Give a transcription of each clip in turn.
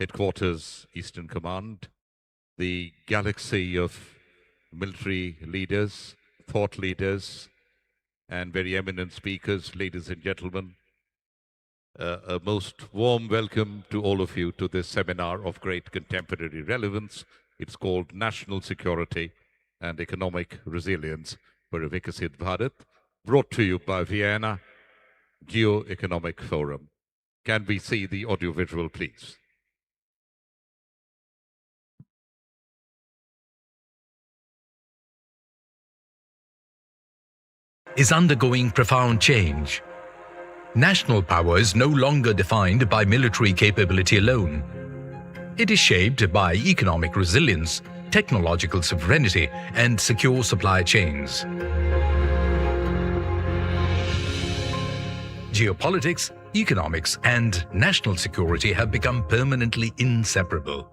Headquarters, Eastern Command, the galaxy of military leaders, thought leaders, and very eminent speakers, ladies and gentlemen. A most warm welcome to all of you to this seminar of great contemporary relevance. It's called National Security and Economic Resilience for a Vikasit Bharat, brought to you by Vyana Geo-Economic Forum. Can we see the audiovisual, please? Is undergoing profound change. National power is no longer defined by military capability alone. It is shaped by economic resilience, technological sovereignty, and secure supply chains. Geopolitics, economics, and national security have become permanently inseparable.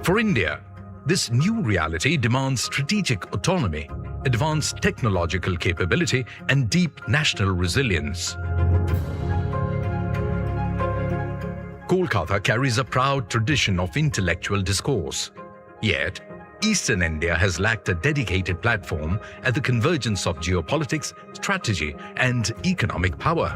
For India, this new reality demands strategic autonomy, advanced technological capability, and deep national resilience. Kolkata carries a proud tradition of intellectual discourse. Yet, Eastern India has lacked a dedicated platform at the convergence of geopolitics, strategy, and economic power.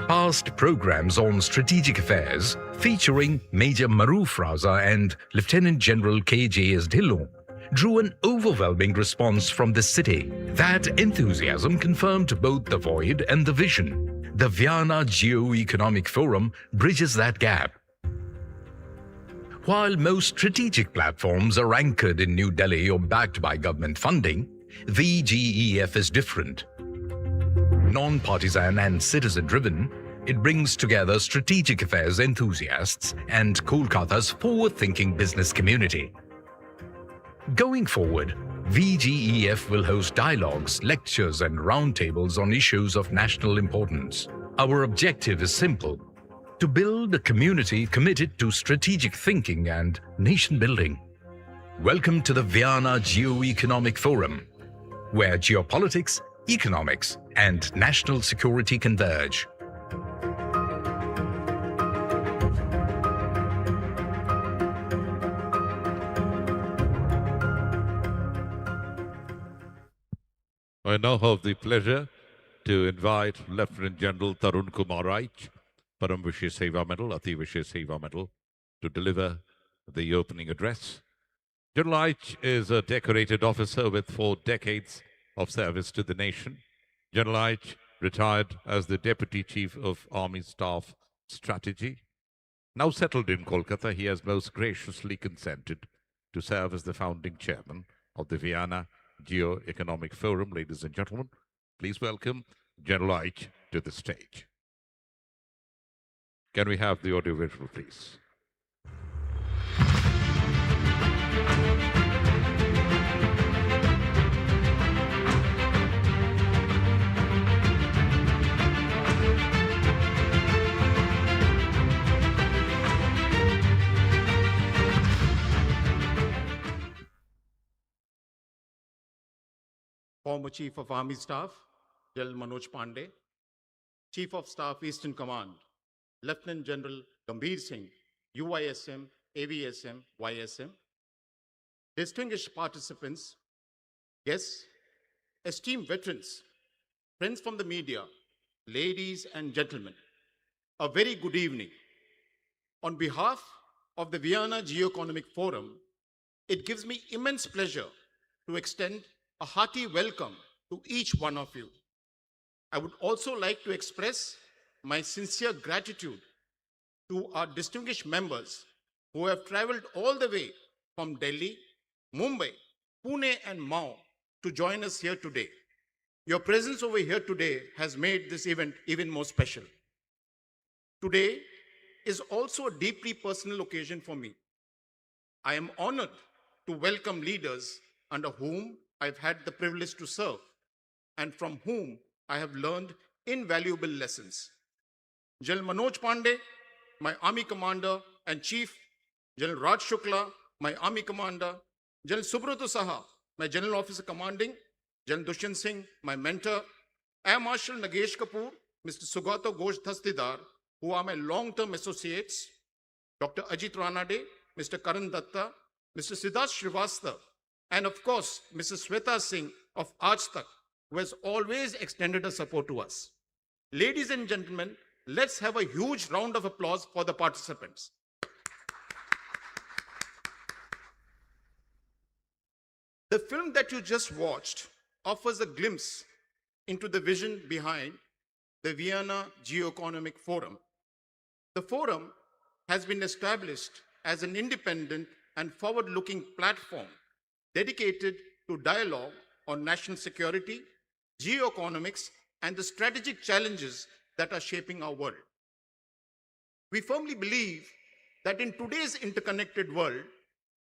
Past programs on strategic affairs, featuring Major Maroof Raza and Lieutenant General K.J.S. Dhillon, drew an overwhelming response from the city. That enthusiasm confirmed both the void and the vision. The Vyana Geo-Economic Forum bridges that gap. While most strategic platforms are anchored in New Delhi or backed by government funding, VGEF is different. Non-partisan and citizen-driven, it brings together strategic affairs enthusiasts and Kolkata's forward-thinking business community. Going forward, VGEF will host dialogues, lectures, and roundtables on issues of national importance. Our objective is simple: to build a community committed to strategic thinking and nation-building. Welcome to the Vyana Geo-Economic Forum, where geopolitics, economics, and national security converge. I now have the pleasure to invite Lieutenant General Tarun Kumar Raich, Param Vishesh Seva Medal, Ati Vishesh Seva Medal, to deliver the opening address. General Raich is a decorated officer with 4 decades of service to the nation. General Raich retired as the Deputy Chief of Army Staff Strategy. Now settled in Kolkata, he has most graciously consented to serve as the founding chairman of the Vyana Geo-Economic Forum. Ladies and gentlemen, please welcome General Raich to the stage. Can we have the audio visual, please? Former Chief of Army Staff, General Manoj Pandey, Chief of Staff, Eastern Command, Lieutenant General Gambhir Singh, UISM, AVSM, YSM, distinguished participants, guests, esteemed veterans, friends from the media, ladies and gentlemen, a very good evening. On behalf of the Vyana Geo-Economic Forum, it gives me immense pleasure to extend a hearty welcome to each one of you. I would also like to express my sincere gratitude to our distinguished members who have traveled all the way from Delhi, Mumbai, Pune, and Mao to join us here today. Your presence over here today has made this event even more special. Today is also a deeply personal occasion for me. I am honored to welcome leaders under whom I've had the privilege to serve and from whom I have learned invaluable lessons. General Manoj Pandey, my Army Commander and Chief, General Raj Shukla, my Army Commander, General Subrata Saha, my General Officer Commanding, General Dushyant Singh, my mentor, Air Marshal Nagesh Kapoor, Mr. Sugato Ghosh Dhastidar, who are my long-term associates, Dr. Ajit Ranade, Mr. Karan Datta, Mr. Siddharth Srivastava, and of course, Mrs. Sweta Singh of Aaj Tak, who has always extended her support to us. Ladies and gentlemen, let's have a huge round of applause for the participants. The film that you just watched offers a glimpse into the vision behind the Vyana Geo-Economic Forum. The forum has been established as an independent and forward-looking platform dedicated to dialogue on national security, geoeconomics, and the strategic challenges that are shaping our world. We firmly believe that in today's interconnected world,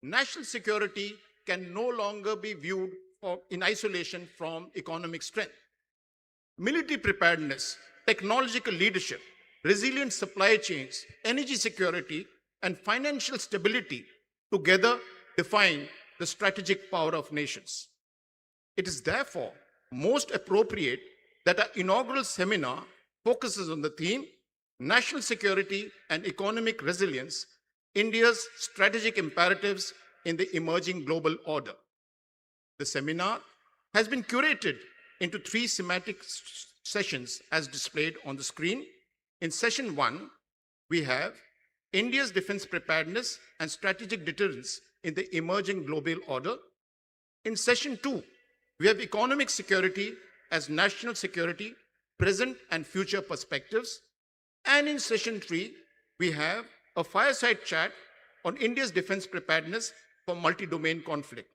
national security can no longer be viewed in isolation from economic strength. Military preparedness, technological leadership, resilient supply chains, energy security, and financial stability together define the strategic power of nations. It is therefore most appropriate that our inaugural seminar focuses on the theme National Security and Economic Resilience, India's Strategic Imperatives in the Emerging Global Order. The seminar has been curated into 3 thematic sessions as displayed on the screen. In session 1, we have India's defense preparedness and strategic deterrence in the emerging global order. In session 2, we have economic security as national security, present and future perspectives. And in session 3, we have a fireside chat on India's defense preparedness for multi-domain conflict.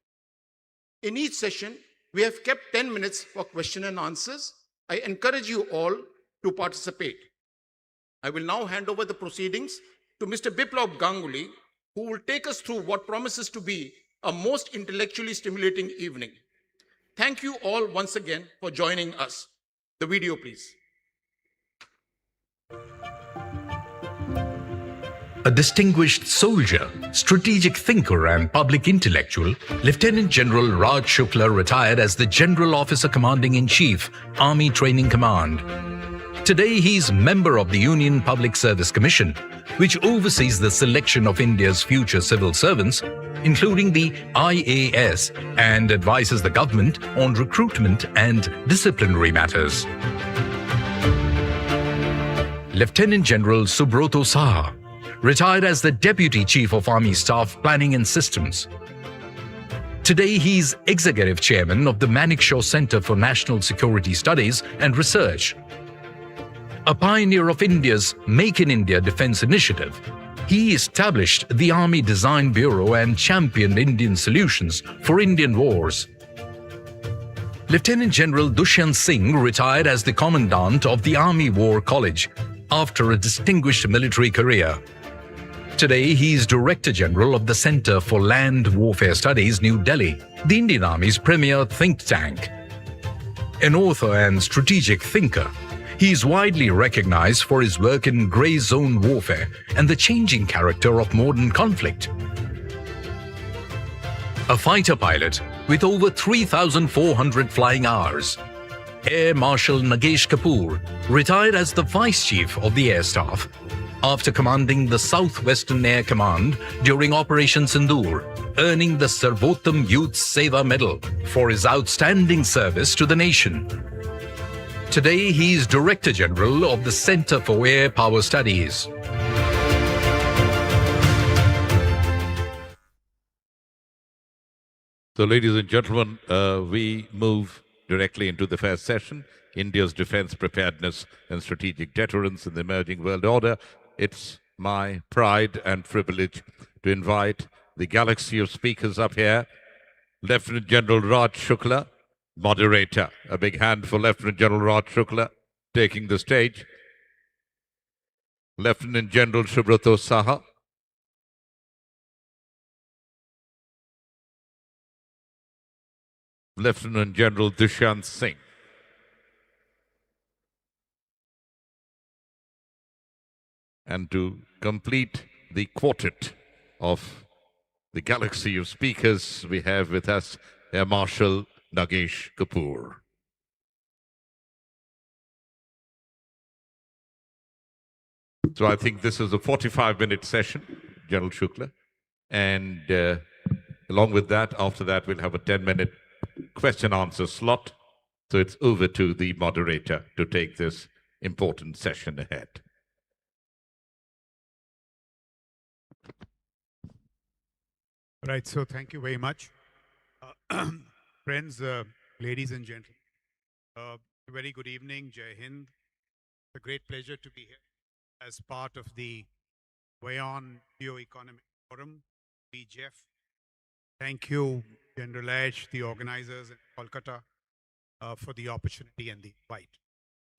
In each session, we have kept 10 minutes for question and answers. I encourage you all to participate. I will now hand over the proceedings to Mr. Biplab Ganguly, who will take us through what promises to be a most intellectually stimulating evening. Thank you all once again for joining us. The video, please. A distinguished soldier, strategic thinker and public intellectual, Lieutenant General Raj Shukla retired as the General Officer Commanding-in-Chief, Army Training Command. Today he's member of the Union Public Service Commission, which oversees the selection of India's future civil servants, including the IAS, and advises the government on recruitment and disciplinary matters. Lieutenant General Subroto Saha retired as the Deputy Chief of Army Staff Planning and Systems. Today he's Executive Chairman of the Manekshaw Center for National Security Studies and Research. A pioneer of India's Make in India Defence Initiative, he established the Army Design Bureau and championed Indian solutions for Indian wars. Lieutenant General Dushyant Singh retired as the Commandant of the Army War College after a distinguished military career. Today, he is Director General of the Center for Land Warfare Studies, New Delhi, the Indian Army's premier think tank. An author and strategic thinker, he is widely recognized for his work in grey zone warfare and the changing character of modern conflict. A fighter pilot with over 3,400 flying hours, Air Marshal Nagesh Kapoor retired as the Vice Chief of the Air Staff after commanding the Southwestern Air Command during Operation Sindoor, earning the Sarvottam Youth Seva Medal for his outstanding service to the nation. Today, he is Director General of the Center for Air Power Studies. So, ladies and gentlemen, we move directly into the first session, India's defense preparedness and strategic deterrence in the emerging world order. It's my pride and privilege to invite the galaxy of speakers up here. Lieutenant General Raj Shukla, moderator. A big hand for Lieutenant General Raj Shukla taking the stage. Lieutenant General Subroto Saha. Lieutenant General Dushyant Singh. And to complete the quartet of the galaxy of speakers, we have with us Air Marshal Nagesh Kapoor. So I think this is a 45-minute session, General Shukla. And along with that, after that, we'll have a 10-minute question-answer slot. So it's over to the moderator to take this important session ahead. Right, so thank you very much. Friends, ladies and gentlemen, very good evening, Jai Hind. It's a great pleasure to be here as part of the Vyana Geo-Economic Forum, VGEF. Thank you, General Ash, the organizers in Kolkata, for the opportunity and the invite.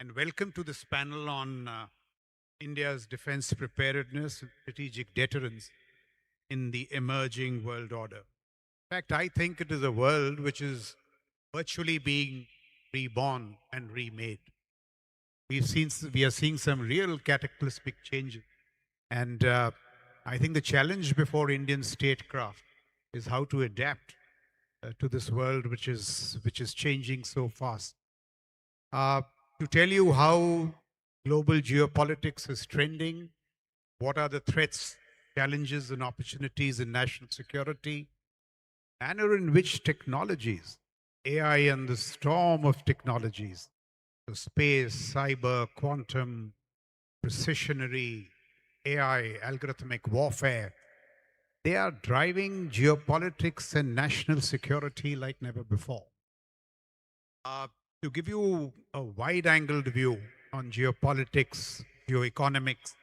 And welcome to this panel on India's defense preparedness and strategic deterrence in the emerging world order. In fact, I think it is a world which is virtually being reborn and remade. We are seeing some real cataclysmic changes. And I think the challenge before Indian statecraft is how to adapt to this world which is changing so fast. To tell you how global geopolitics is trending, what are the threats, challenges, and opportunities in national security, manner in which technologies, AI and the storm of technologies, so space, cyber, quantum, precisionary, AI, algorithmic warfare, they are driving geopolitics and national security like never before. To give you a wide-angled view on geopolitics, geoeconomics,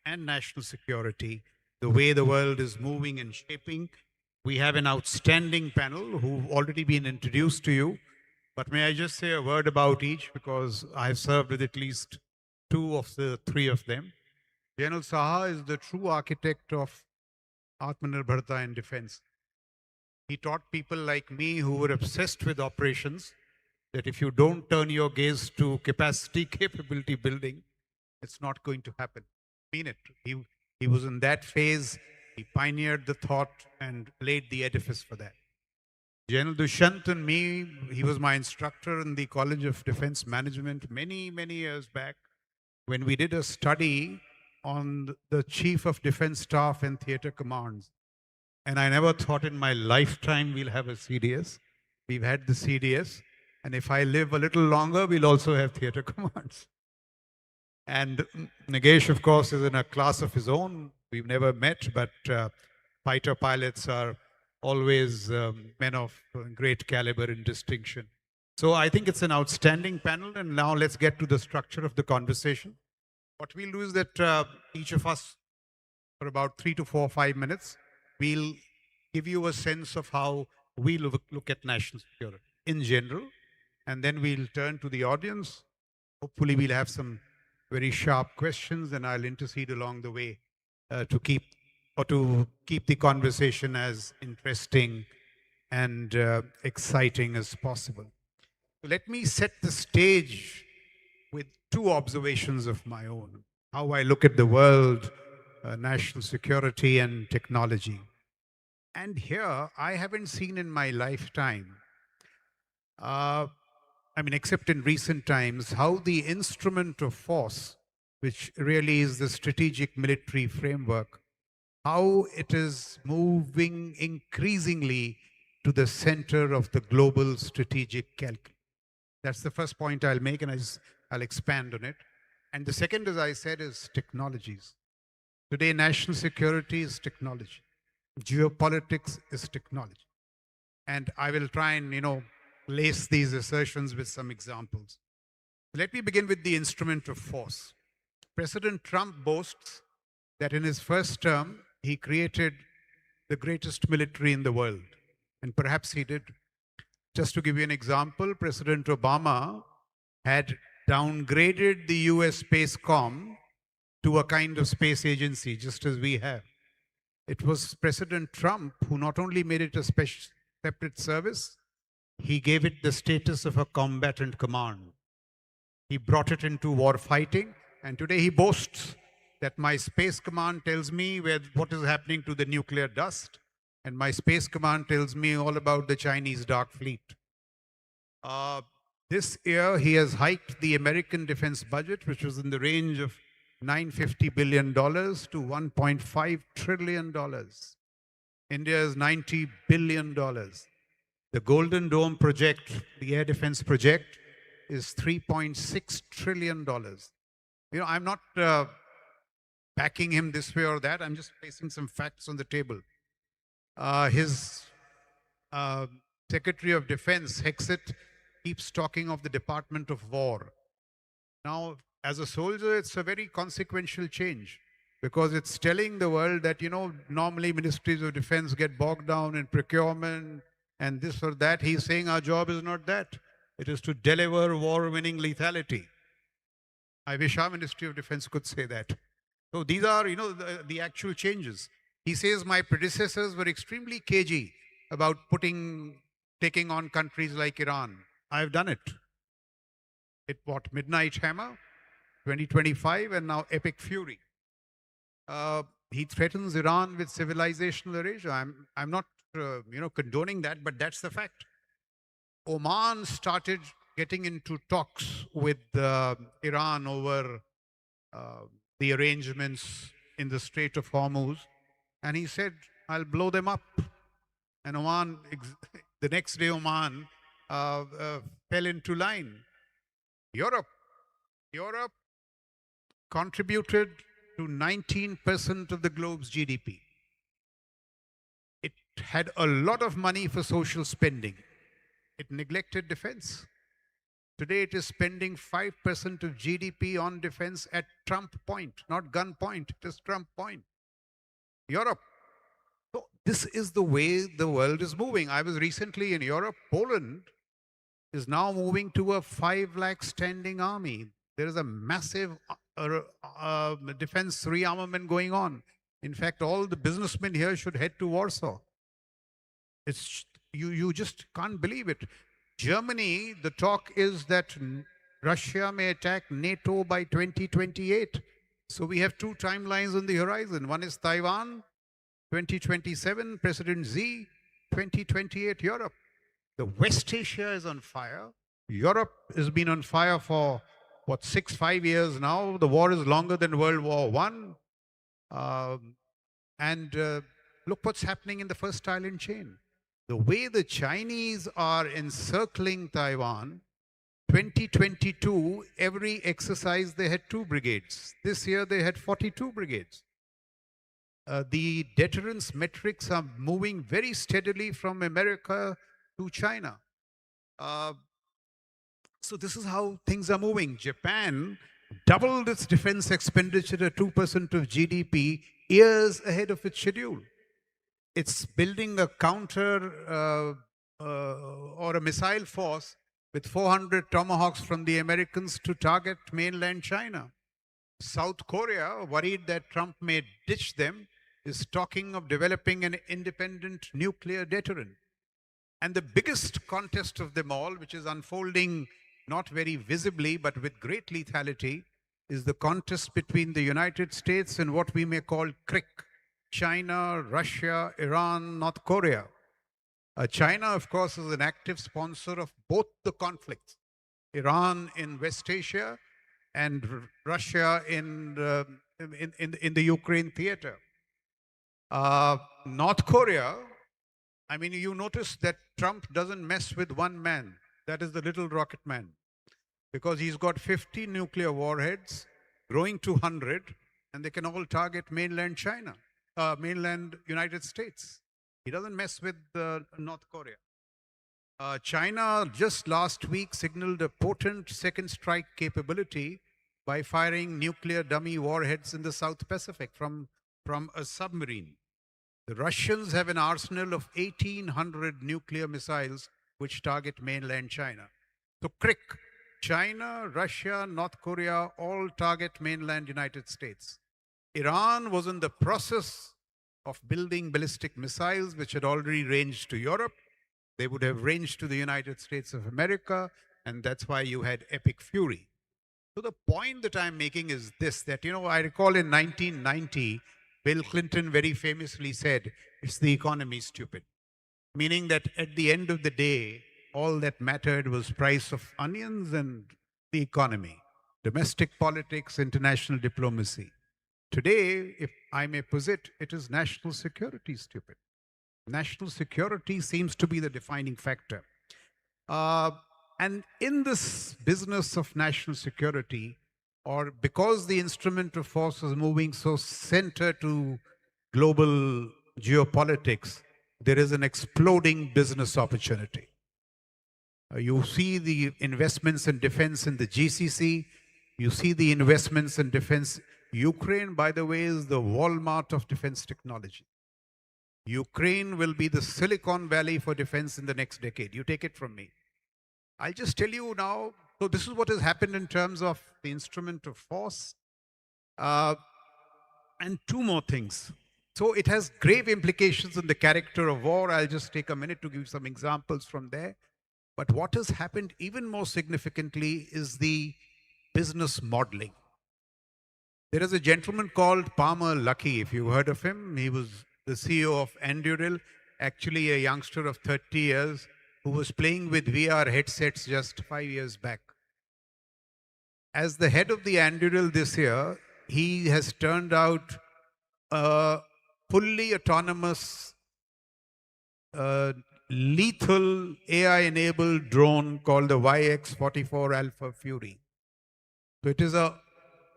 and national security, the way the world is moving and shaping, we have an outstanding panel who've already been introduced to you. But may I just say a word about each, because I've served with at least two of the three of them. General Saha is the true architect of Atmanirbharta and defense. He taught people like me who were obsessed with operations that if you don't turn your gaze to capacity capability building, it's not going to happen. I mean it. He was in that phase. He pioneered the thought and laid the edifice for that. General Dushyant and me, he was my instructor in the College of Defense Management many, many years back when we did a study on the Chief of Defense Staff and Theatre Commands. And I never thought in my lifetime we'll have a CDS. We've had the CDS. And if I live a little longer, we'll also have theatre commands. And Nagesh, of course, is in a class of his own. We've never met, but fighter pilots are always men of great caliber and distinction. So I think it's an outstanding panel. And now let's get to the structure of the conversation. What we'll do is that each of us, for about 3 to 4 or 5 minutes, we'll give you a sense of how we look at national security in general. And then we'll turn to the audience. Hopefully we'll have some very sharp questions, and I'll intercede along the way to keep the conversation as interesting and exciting as possible. So let me set the stage with 2 observations of my own, how I look at the world, national security and technology. And here, I haven't seen in my lifetime, except in recent times, how the instrument of force, which really is the strategic military framework, how it is moving increasingly to the center of the global strategic calculus. That's the first point I'll make, and I'll expand on it. And the second, as I said, is technologies. Today, national security is technology. Geopolitics is technology. And I will try and, lace these assertions with some examples. Let me begin with the instrument of force. President Trump boasts that in his first term, he created the greatest military in the world. And perhaps he did. Just to give you an example, President Obama had downgraded the US Space Com to a kind of space agency, just as we have. It was President Trump who not only made it a separate service, he gave it the status of a combatant command. He brought it into war fighting, and today he boasts that my space command tells me what is happening to the nuclear dust, and my space command tells me all about the Chinese dark fleet. This year, he has hiked the American defense budget, which was in the range of $950 billion to $1.5 trillion. India is $90 billion. The Golden Dome project, the air defense project, is $3.6 trillion. I'm not backing him this way or that. I'm just placing some facts on the table. His Secretary of Defense, Hexet, keeps talking of the Department of War. Now, as a soldier, it's a very consequential change because it's telling the world that, normally ministries of defense get bogged down in procurement and this or that. He's saying our job is not that. It is to deliver war-winning lethality. I wish our Ministry of Defense could say that. So these are, the actual changes. He says my predecessors were extremely cagey about taking on countries like Iran. I've done it. It bought Midnight Hammer, 2025, and now Epic Fury. He threatens Iran with civilizational erasure. I'm not, condoning that, but that's the fact. Oman started getting into talks with Iran over the arrangements in the Strait of Hormuz, and he said, I'll blow them up. And Oman, the next day, Oman fell into line. Europe contributed to 19% of the globe's GDP. It had a lot of money for social spending. It neglected defense. Today it is spending 5% of GDP on defense at Trump point, not gun point, it is Trump point. Europe. So this is the way the world is moving. I was recently in Europe. Poland is now moving to a 5 lakh standing army. There is a massive defense rearmament going on. In fact, all the businessmen here should head to Warsaw. You just can't believe it. Germany, the talk is that Russia may attack NATO by 2028. So we have two timelines on the horizon. One is Taiwan, 2027, President Xi, 2028, Europe. The West Asia is on fire. Europe has been on fire for, 5 years now. The war is longer than World War I. Look what's happening in the first island chain. The way the Chinese are encircling Taiwan, 2022, every exercise they had 2 brigades. This year they had 42 brigades. The deterrence metrics are moving very steadily from America to China. So this is how things are moving. Japan doubled its defense expenditure at 2% of GDP years ahead of its schedule. It's building a counter or a missile force with 400 Tomahawks from the Americans to target mainland China. South Korea, worried that Trump may ditch them, is talking of developing an independent nuclear deterrent. And the biggest contest of them all, which is unfolding not very visibly but with great lethality, is the contest between the United States and what we may call CRIC. China, Russia, Iran, North Korea. China, of course, is an active sponsor of both the conflicts. Iran in West Asia and Russia in the Ukraine theater. North Korea, you notice that Trump doesn't mess with one man. That is the little rocket man. Because he's got 50 nuclear warheads, growing to 100, and they can all target mainland China. Mainland United States. He doesn't mess with North Korea. China just last week signaled a potent second strike capability by firing nuclear dummy warheads in the South Pacific from a submarine. The Russians have an arsenal of 1,800 nuclear missiles which target mainland China. So CRIC, China, Russia, North Korea, all target mainland United States. Iran was in the process of building ballistic missiles, which had already ranged to Europe. They would have ranged to the United States of America, and that's why you had Epic Fury. So the point that I'm making is this, that, I recall in 1990, Bill Clinton very famously said, it's the economy, stupid. Meaning that at the end of the day, all that mattered was price of onions and the economy. domestic politics, international diplomacy. Today, if I may posit, it is national security, stupid. National security seems to be the defining factor. And in this business of national security, or because the instrument of force is moving so center to global geopolitics, there is an exploding business opportunity. You see the investments in defense in the GCC. You see the investments in defense. Ukraine, by the way, is the Walmart of defense technology. Ukraine will be the Silicon Valley for defense in the next decade. You take it from me. I'll just tell you now. So this is what has happened in terms of the instrument of force. And two more things. So it has grave implications in the character of war. I'll just take a minute to give some examples from there. But what has happened even more significantly is the business modeling. There is a gentleman called Palmer Luckey, if you've heard of him. He was the CEO of Anduril, actually a youngster of 30 years who was playing with VR headsets just 5 years back. As the head of the Anduril this year, he has turned out a fully autonomous, lethal AI-enabled drone called the YX-44 Alpha Fury. So it is a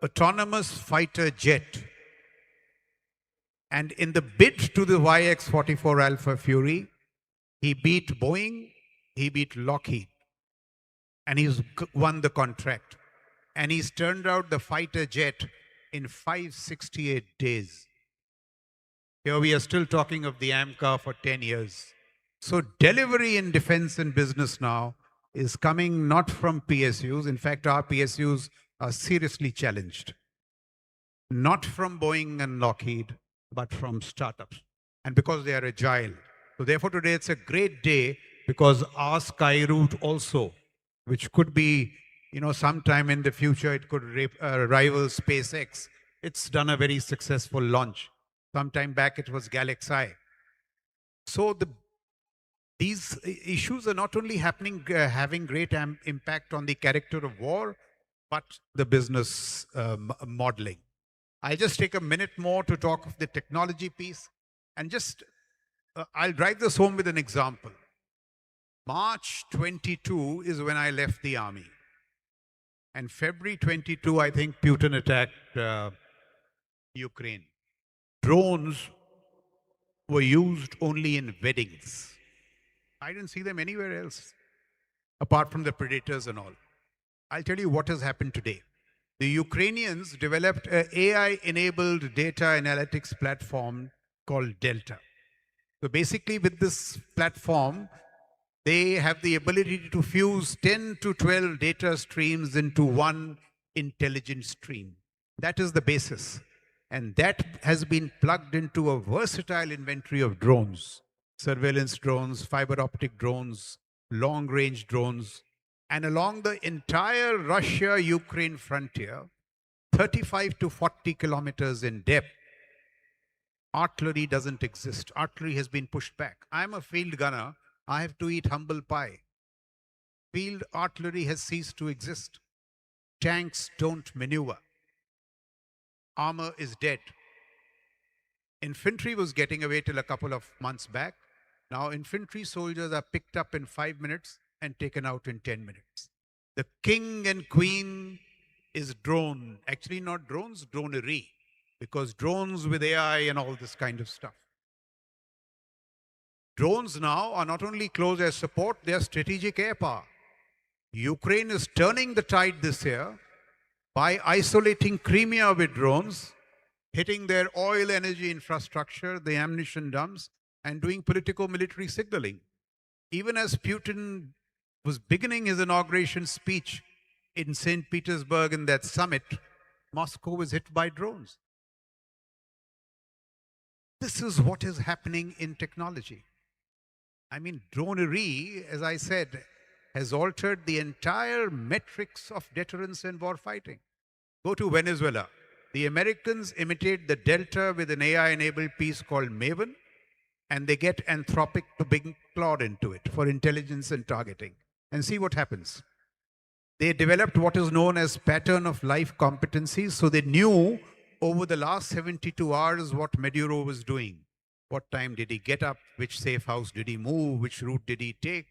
autonomous fighter jet. And in the bid to the YX-44 Alpha Fury, he beat Boeing, he beat Lockheed, and he's won the contract. And he's turned out the fighter jet in 568 days. Here we are still talking of the AMCA for 10 years. So delivery in defense and business now is coming not from PSUs. In fact, our PSUs are seriously challenged. Not from Boeing and Lockheed, but from startups. And because they are agile. So therefore today it's a great day because our sky route also, which could be, sometime in the future, it could rival SpaceX. It's done a very successful launch. Sometime back it was Galaxy. So these issues are not only happening, having great impact on the character of war, but the business modeling. I'll just take a minute more to talk of the technology piece. And just, I'll drive this home with an example. March 22 is when I left the army. And February 22, I think Putin attacked Ukraine. Drones were used only in weddings. I didn't see them anywhere else, apart from the predators and all. I'll tell you what has happened today. The Ukrainians developed an AI-enabled data analytics platform called Delta. So basically with this platform, they have the ability to fuse 10 to 12 data streams into one intelligent stream. That is the basis. And that has been plugged into a versatile inventory of drones, surveillance drones, fiber optic drones, long-range drones. And along the entire Russia-Ukraine frontier, 35 to 40 kilometers in depth, artillery doesn't exist. Artillery has been pushed back. I'm a field gunner. I have to eat humble pie. Field artillery has ceased to exist. Tanks don't maneuver. Armor is dead. Infantry was getting away till a couple of months back. Now infantry soldiers are picked up in 5 minutes and taken out in 10 minutes. The king and queen is drone. Actually not drones, dronery. Because drones with AI and all this kind of stuff. Drones now are not only close air support, they are strategic air power. Ukraine is turning the tide this year by isolating Crimea with drones, hitting their oil energy infrastructure, the ammunition dumps, and doing political-military signaling. Even as Putin was beginning his inauguration speech in St. Petersburg in that summit, Moscow was hit by drones. This is what is happening in technology. I mean, dronery, as I said, has altered the entire metrics of deterrence and war fighting. Go to Venezuela. The Americans imitate the Delta with an AI-enabled piece called Maven, and they get Anthropic to bring Claude into it for intelligence and targeting. And see what happens. They developed what is known as pattern of life competencies. So they knew over the last 72 hours what Maduro was doing. What time did he get up? Which safe house did he move? Which route did he take?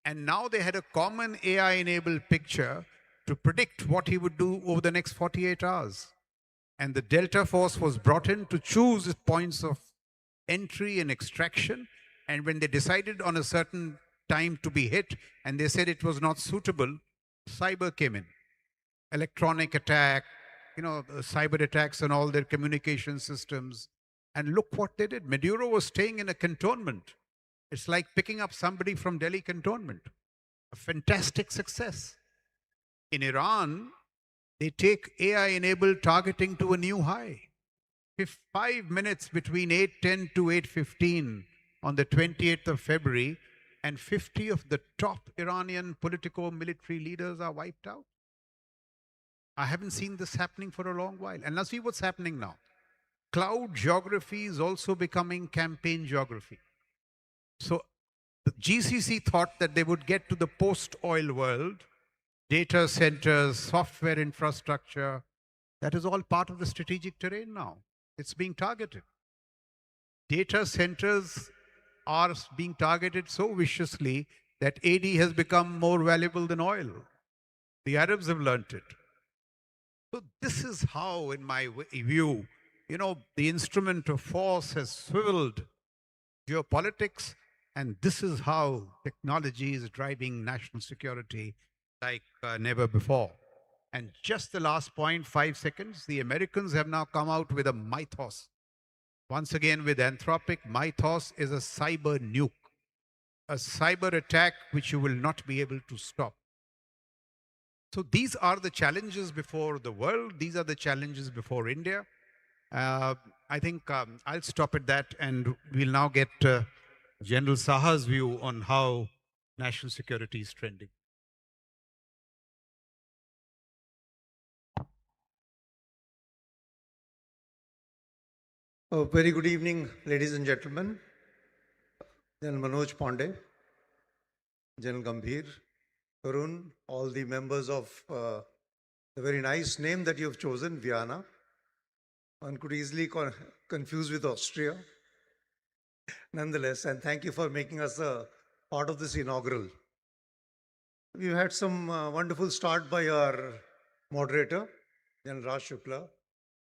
And now they had a common AI enabled picture to predict what he would do over the next 48 hours. And the Delta Force was brought in to choose its points of entry and extraction. And when they decided on a certain time to be hit and they said it was not suitable, cyber came in. Electronic attack, cyber attacks on all their communication systems. And look what they did. Maduro was staying in a cantonment. It's like picking up somebody from Delhi cantonment. A fantastic success. In Iran, they take AI-enabled targeting to a new high. 5 minutes between 8:10 to 8:15 on the 28th of February, and 50 of the top Iranian politico-military leaders are wiped out. I haven't seen this happening for a long while. And now see what's happening now. Cloud geography is also becoming campaign geography. So the GCC thought that they would get to the post-oil world, data centers, software infrastructure. That is all part of the strategic terrain now. It's being targeted. Data centers are being targeted so viciously that AD has become more valuable than oil. The Arabs have learnt it. So this is how, in my view, the instrument of force has swiveled geopolitics, and this is how technology is driving national security like never before. And just the last point, 5 seconds, the Americans have now come out with a Mythos. Once again with Anthropic, Mythos is a cyber nuke, a cyber attack which you will not be able to stop. So these are the challenges before the world. These are the challenges before India. I think I'll stop at that, and we'll now get General Saha's view on how national security is trending. A very good evening, ladies and gentlemen. General Manoj Pandey, General Gambhir, Arun, all the members of the very nice name that you have chosen, Vyana. One could easily confuse with Austria. Nonetheless, and thank you for making us a part of this inaugural. We've had some wonderful start by our moderator, General Raj Shukla,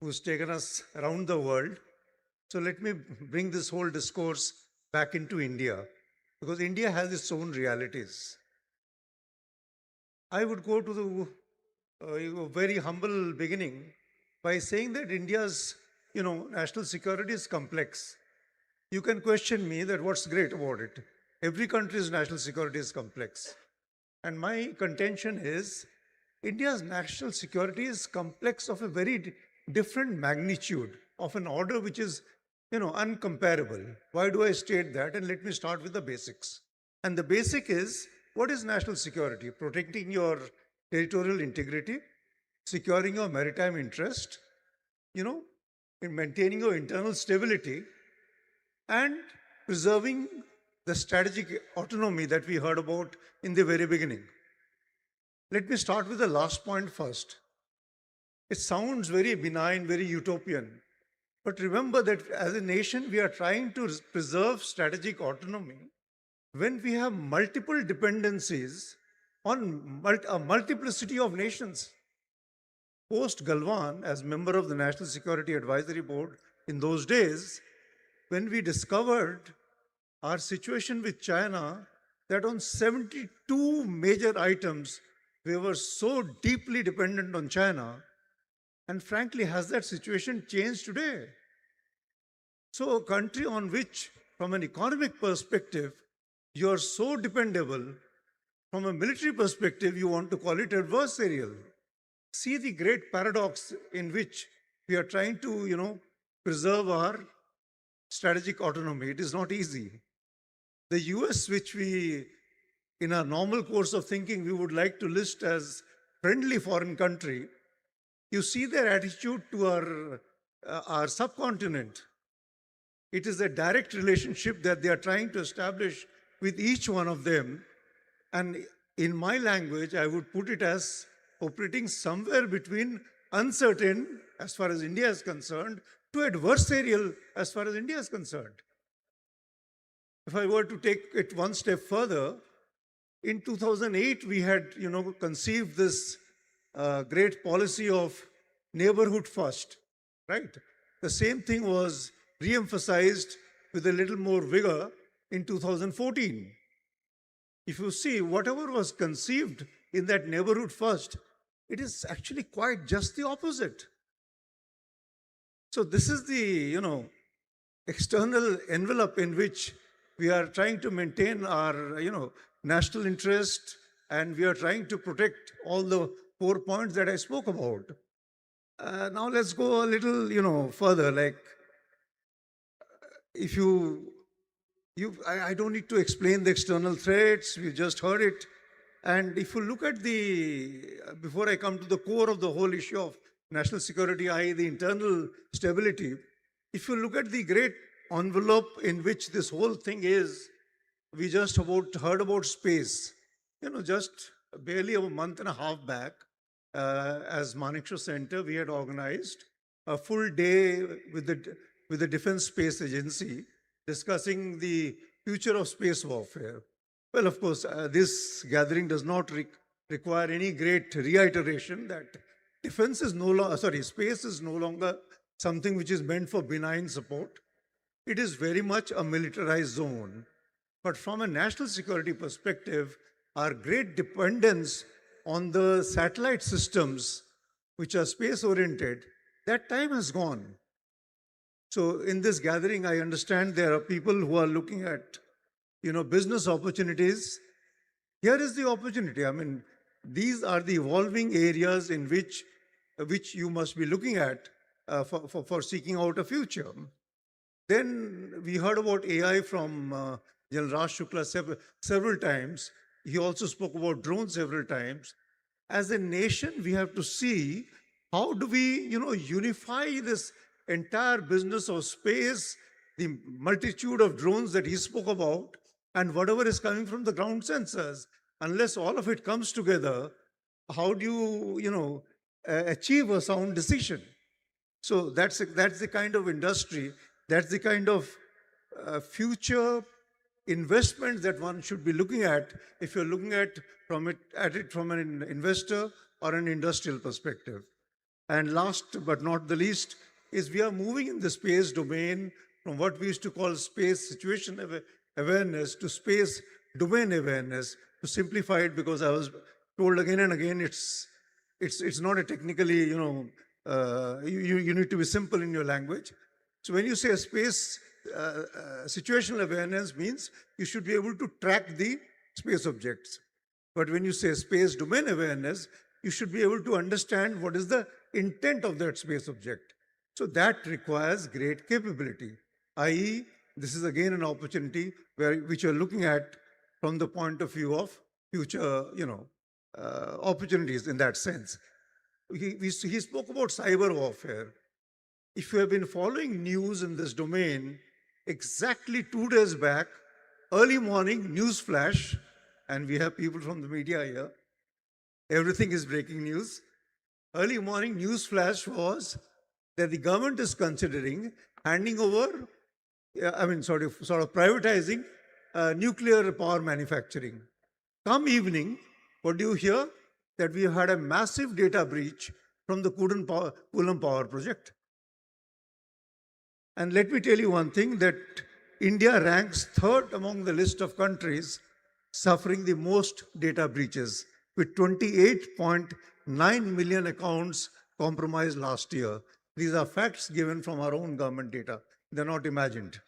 who's taken us around the world. So let me bring this whole discourse back into India, because India has its own realities. I would go to the very humble beginning by saying that India's national security is complex. You can question me that what's great about it. Every country's national security is complex. And my contention is India's national security is complex of a very different magnitude, of an order which is uncomparable. Why do I state that? And let me start with the basics. And the basic is, what is national security? Protecting your territorial integrity, securing your maritime interest, in maintaining your internal stability, and preserving the strategic autonomy that we heard about in the very beginning. Let me start with the last point first. It sounds very benign, very utopian. But remember that as a nation, we are trying to preserve strategic autonomy when we have multiple dependencies on a multiplicity of nations. Post Galwan, as member of the National Security Advisory Board in those days, when we discovered our situation with China, that on 72 major items, we were so deeply dependent on China. And frankly, has that situation changed today? So a country on which, from an economic perspective, you are so dependable, from a military perspective, you want to call it adversarial. See the great paradox in which we are trying to, preserve our strategic autonomy. It is not easy. The US, which we, in our normal course of thinking, we would like to list as friendly foreign country, you see their attitude to our subcontinent. It is a direct relationship that they are trying to establish with each one of them. And In my language, I would put it as operating somewhere between uncertain, as far as India is concerned, to adversarial, as far as India is concerned. If I were to take it one step further, in 2008, we had, conceived this great policy of neighborhood first, right? The same thing was re-emphasized with a little more vigor in 2014. If you see, whatever was conceived in that neighborhood first, it is actually quite just the opposite. So this is the, external envelope in which we are trying to maintain our, national interest, and we are trying to protect all the 4 points that I spoke about. Now let's go a little, further. Like, if I don't need to explain the external threats. We just heard it. And if you look at before I come to the core of the whole issue of national security, i.e. the internal stability, if you look at the great envelope in which this whole thing is, we just heard about space. Just barely a month and a half back, as Manekshaw Center, we had organized a full day with the Defense Space Agency discussing the future of space warfare. Well, of course, this gathering does not require any great reiteration that space is no longer something which is meant for benign support. It is very much a militarized zone. But from a national security perspective, our great dependence on the satellite systems, which are space-oriented, that time has gone. So in this gathering, I understand there are people who are looking at, business opportunities. Here is the opportunity. I mean, these are the evolving areas in which you must be looking at for seeking out a future. Then we heard about AI from General Raj Shukla several times. He also spoke about drones several times. As a nation, we have to see how do we, unify this entire business of space, the multitude of drones that he spoke about, and whatever is coming from the ground sensors. Unless all of it comes together, how do you, achieve a sound decision? So that's the kind of industry, that's the kind of future investment that one should be looking at if you're looking at it from an investor or an industrial perspective. And last but not the least is we are moving in the space domain from what we used to call space situation awareness to space domain awareness. To simplify it, because I was told again and again, it's not a technically, you need to be simple in your language. So when you say space situational awareness, means you should be able to track the space objects. But when you say space domain awareness, you should be able to understand what is the intent of that space object. So that requires great capability, i.e. this is again an opportunity which you're looking at from the point of view of future, opportunities in that sense. He spoke about cyber warfare. If you have been following news in this domain, exactly 2 days back, early morning news flash, and we have people from the media here, everything is breaking news. Early morning news flash was that the government is considering handing over, sort of privatizing nuclear power manufacturing. Come evening, what do you hear? That we had a massive data breach from the Coulomb power project. And let me tell you one thing, that India ranks third among the list of countries suffering the most data breaches, with 28.9 million accounts compromised last year. These are facts given from our own government data. They're not imagined.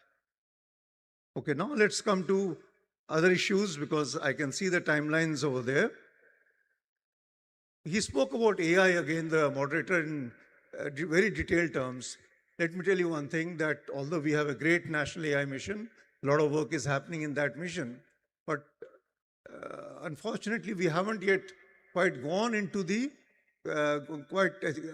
Okay, now let's come to other issues, because I can see the timelines over there. He spoke about AI again, the moderator, in very detailed terms. Let me tell you one thing, that although we have a great national AI mission, a lot of work is happening in that mission, but unfortunately we haven't yet quite gone into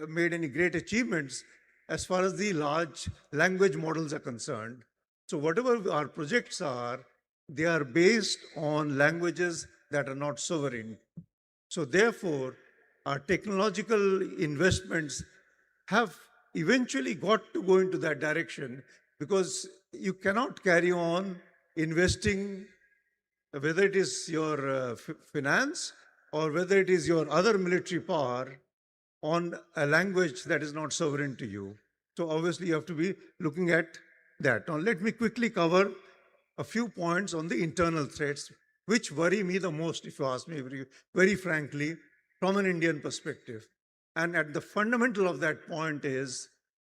made any great achievements as far as the large language models are concerned. So whatever our projects are, they are based on languages that are not sovereign. So therefore, our technological investments have eventually got to go into that direction, because you cannot carry on investing, whether it is your finance or whether it is your other military power, on a language that is not sovereign to you. So obviously you have to be looking at that. Now let me quickly cover a few points on the internal threats, which worry me the most, if you ask me very frankly, from an Indian perspective. And at the fundamental of that point is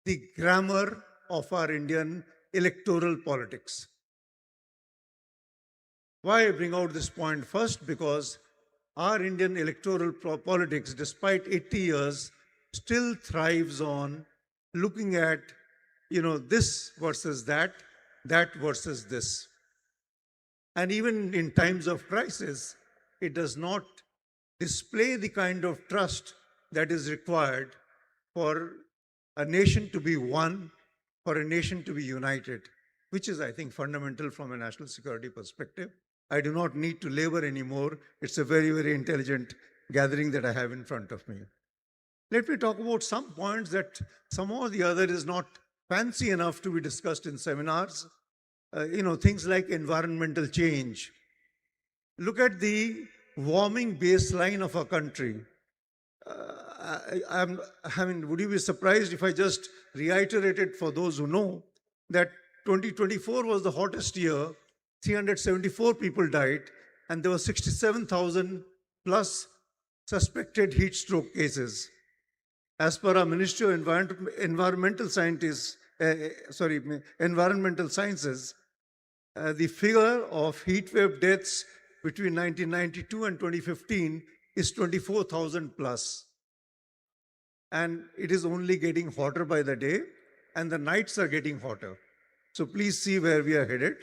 the grammar of our Indian electoral politics. Why I bring out this point? First, because our Indian electoral politics, despite 80 years, still thrives on looking at, this versus that versus this. And even in times of crisis, it does not display the kind of trust that is required for a nation to be one, for a nation to be united, which is, I think, fundamental from a national security perspective. I do not need to labor anymore. It's a very, very intelligent gathering that I have in front of me. Let me talk about some points that somehow or the other is not fancy enough to be discussed in seminars. Things like environmental change. Look at the warming baseline of our country. Would you be surprised if I just reiterated for those who know that 2024 was the hottest year, 374 people died, and there were 67,000 plus suspected heat stroke cases. As per our Ministry of Environmental Sciences, the figure of heat wave deaths between 1992 and 2015 is 24,000 plus. And it is only getting hotter by the day, and the nights are getting hotter. So please see where we are headed.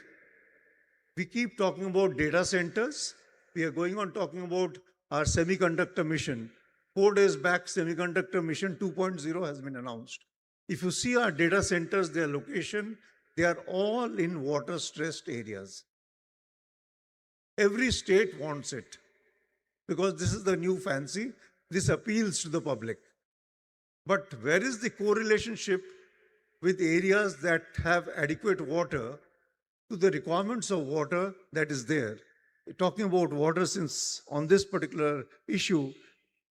We keep talking about data centers. We are going on talking about our semiconductor mission. 4 days back, semiconductor mission 2.0 has been announced. If you see our data centers, their location, they are all in water-stressed areas. Every state wants it because this is the new fancy. This appeals to the public. But where is the correlationship with areas that have adequate water to the requirements of water that is there? Talking about water, since on this particular issue,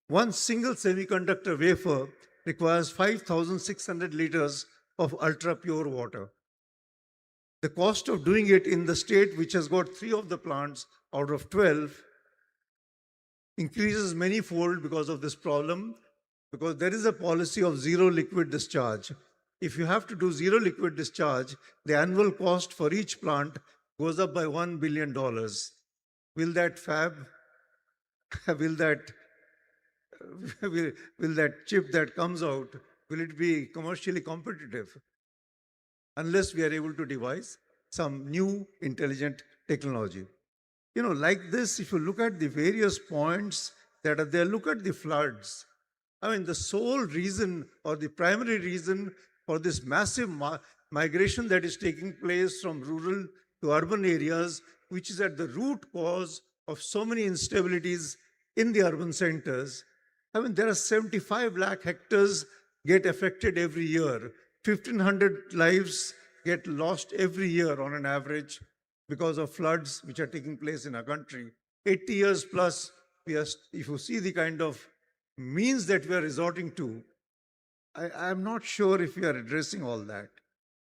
one single semiconductor wafer requires 5,600 liters of ultra pure water. The cost of doing it in the state which has got 3 of the plants out of 12 increases many-fold because of this problem, because there is a policy of zero liquid discharge. If you have to do zero liquid discharge, the annual cost for each plant goes up by $1 billion. Will that fab, will that chip that comes out, will it be commercially competitive? Unless we are able to devise some new intelligent technology. Like this, if you look at the various points that are there, look at the floods. The sole reason or the primary reason for this massive migration that is taking place from rural to urban areas, which is at the root cause of so many instabilities in the urban centers. There are 75 lakh hectares get affected every year. 1,500 lives get lost every year on an average because of floods which are taking place in our country. 80 years plus, if you see the kind of means that we are resorting to, I'm not sure if we are addressing all that.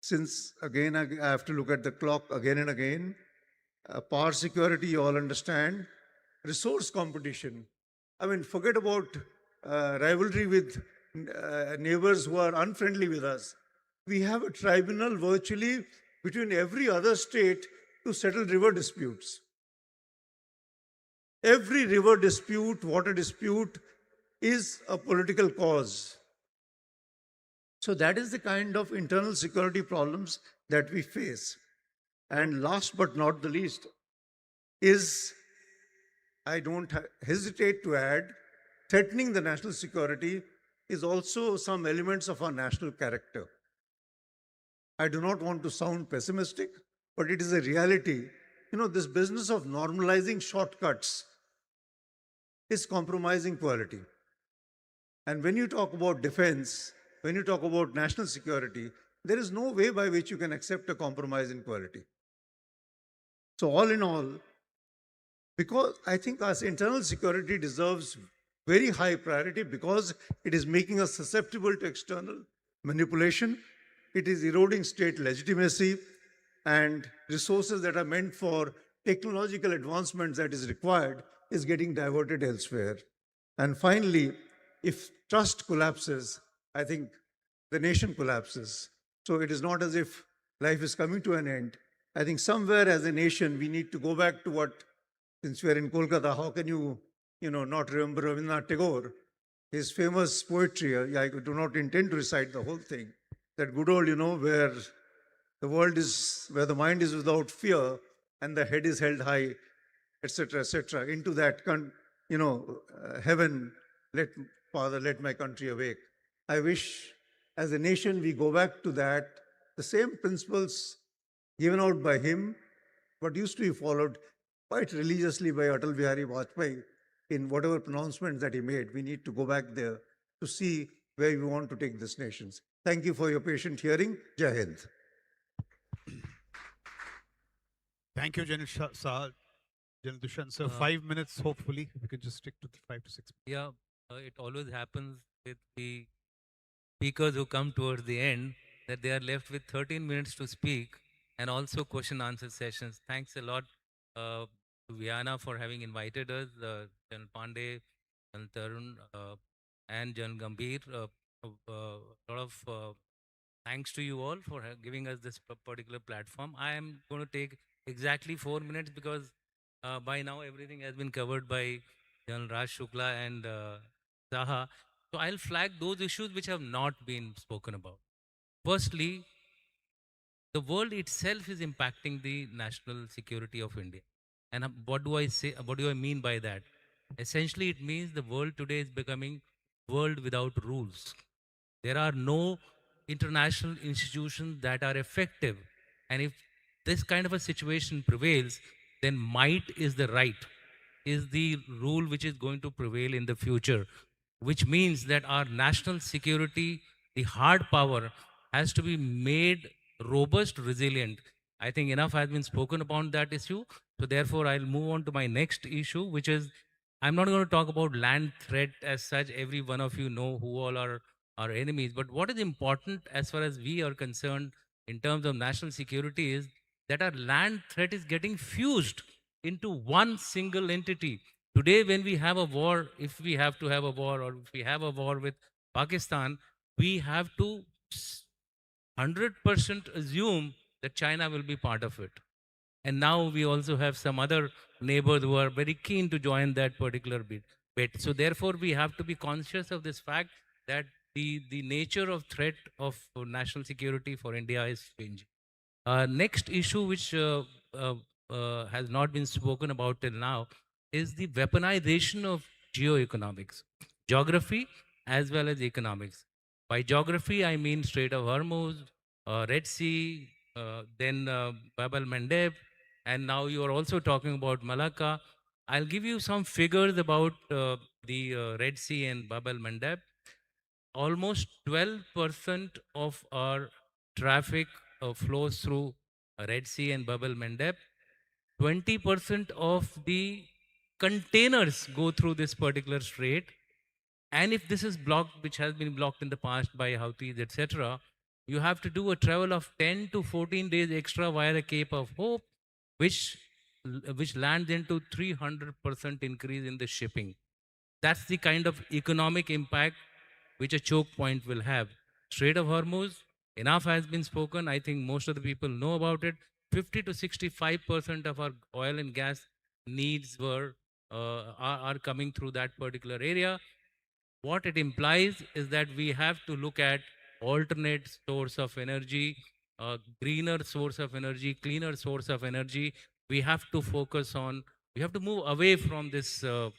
Since, again, I have to look at the clock again and again. Power security, you all understand. Resource competition. Forget about rivalry with neighbors who are unfriendly with us. We have a tribunal virtually between every other state to settle river disputes. Every river dispute, water dispute is a political cause. So that is the kind of internal security problems that we face. And last but not the least is, I don't hesitate to add, threatening the national security is also some elements of our national character. I do not want to sound pessimistic, but it is a reality. This business of normalizing shortcuts is compromising quality. And when you talk about defense, when you talk about national security, there is no way by which you can accept a compromise in quality. So, all in all, because I think our internal security deserves very high priority because it is making us susceptible to external manipulation. It is eroding state legitimacy and resources that are meant for technological advancements that is required is getting diverted elsewhere. And finally, if trust collapses, I think the nation collapses. So it is not as if life is coming to an end. I think somewhere as a nation, we need to go back to what, since we are in Kolkata, how can you, not remember Rabindranath Tagore, his famous poetry? I do not intend to recite the whole thing. That good old, where the world is, where the mind is without fear and the head is held high, etc., into that, heaven, let Father, let my country awake. I wish as a nation we go back to that, the same principles given out by him, but used to be followed quite religiously by Atal Bihari Vajpayee in whatever pronouncements that he made. We need to go back there to see where we want to take this nation. Thank you for your patient hearing. Jai Hind. Thank you, General Dushan. So 5 minutes, hopefully. We can just stick to the 5 to 6 minutes. Yeah, it always happens with the speakers who come towards the end that they are left with 13 minutes to speak and also question answer sessions. Thanks a lot to Vyana for having invited us, General Pandey, General Tarun, and General Gambhir. A lot of thanks to you all for giving us this particular platform. I am going to take exactly 4 minutes because by now everything has been covered by General Raj Shukla and Saha. So I'll flag those issues which have not been spoken about. Firstly, the world itself is impacting the national security of India. And what do I say? What do I mean by that? Essentially, it means the world today is becoming world without rules. There are no international institutions that are effective. And if this kind of a situation prevails, then might is the right, is the rule which is going to prevail in the future, which means that our national security, the hard power, has to be made robust, resilient. I think enough has been spoken upon that issue. So therefore, I'll move on to my next issue, which is I'm not going to talk about land threat as such. Every one of you know who all are our enemies. But what is important as far as we are concerned in terms of national security is that our land threat is getting fused into one single entity. Today, when we have a war, if we have to have a war or if we have a war with Pakistan, we have to 100% assume that China will be part of it. And now we also have some other neighbors who are very keen to join that particular bit. So therefore, we have to be conscious of this fact that the nature of threat of national security for India is changing. Next issue, which has not been spoken about till now, is the weaponization of geoeconomics, geography as well as economics. By geography, I mean Strait of Hormuz, Red Sea, then Bab el Mandeb, and now you are also talking about Malacca. I'll give you some figures about the Red Sea and Bab el Mandeb. Almost 12% of our traffic flows through Red Sea and Bab el Mandeb. 20% of the containers go through this particular strait. And if this is blocked, which has been blocked in the past by Houthis, etc., you have to do a travel of 10 to 14 days extra via the Cape of Hope, which lands into 300% increase in the shipping. That's the kind of economic impact which a choke point will have. Strait of Hormuz, enough has been spoken. I think most of the people know about it. 50 to 65% of our oil and gas needs are coming through that particular area. What it implies is that we have to look at alternate source of energy, greener source of energy, cleaner source of energy. We have to focus on, we have to move away from this, oil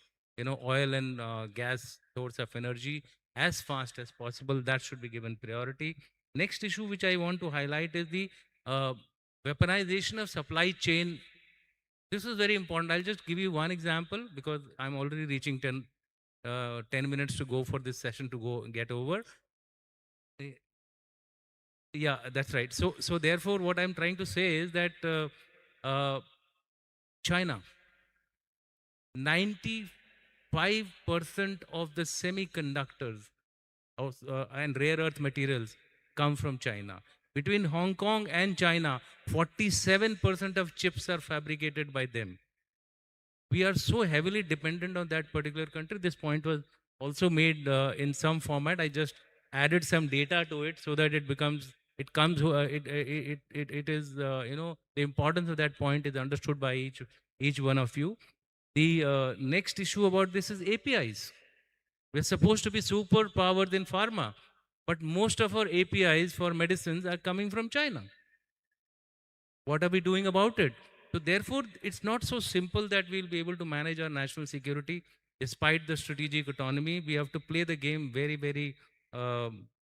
and gas source of energy as fast as possible. That should be given priority. Next issue which I want to highlight is the uh, weaponization of supply chain. This is very important. I'll just give you one example because I'm already reaching 10 minutes to go for this session to go get over. Eh, Yeah, that's right. So therefore, what I'm trying to say is that China, 95% of the semiconductors and rare earth materials come from China. Between Hong Kong and China, 47% of chips are fabricated by them. We are so heavily dependent on that particular country. This point was also made in some format. I just added some data to it so that it is the importance of that point is understood by each one of you. The next issue about this is APIs. We're supposed to be super powered in pharma, but most of our APIs for medicines are coming from China. What are we doing about it? So therefore, it's not so simple that we'll be able to manage our national security despite the strategic autonomy. We have to play the game very, very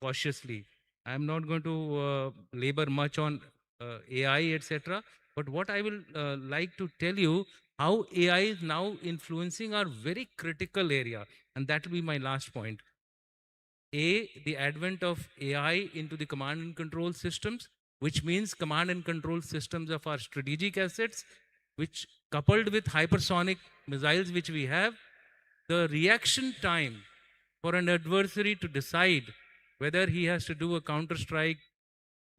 cautiously. I'm not going to labor much on AI, etc. But what I will like to tell you how AI is now influencing our very critical area, and that will be my last point. The advent of AI into the command and control systems, which means command and control systems of our strategic assets, which coupled with hypersonic missiles, which we have, the reaction time for an adversary to decide whether he has to do a counter strike,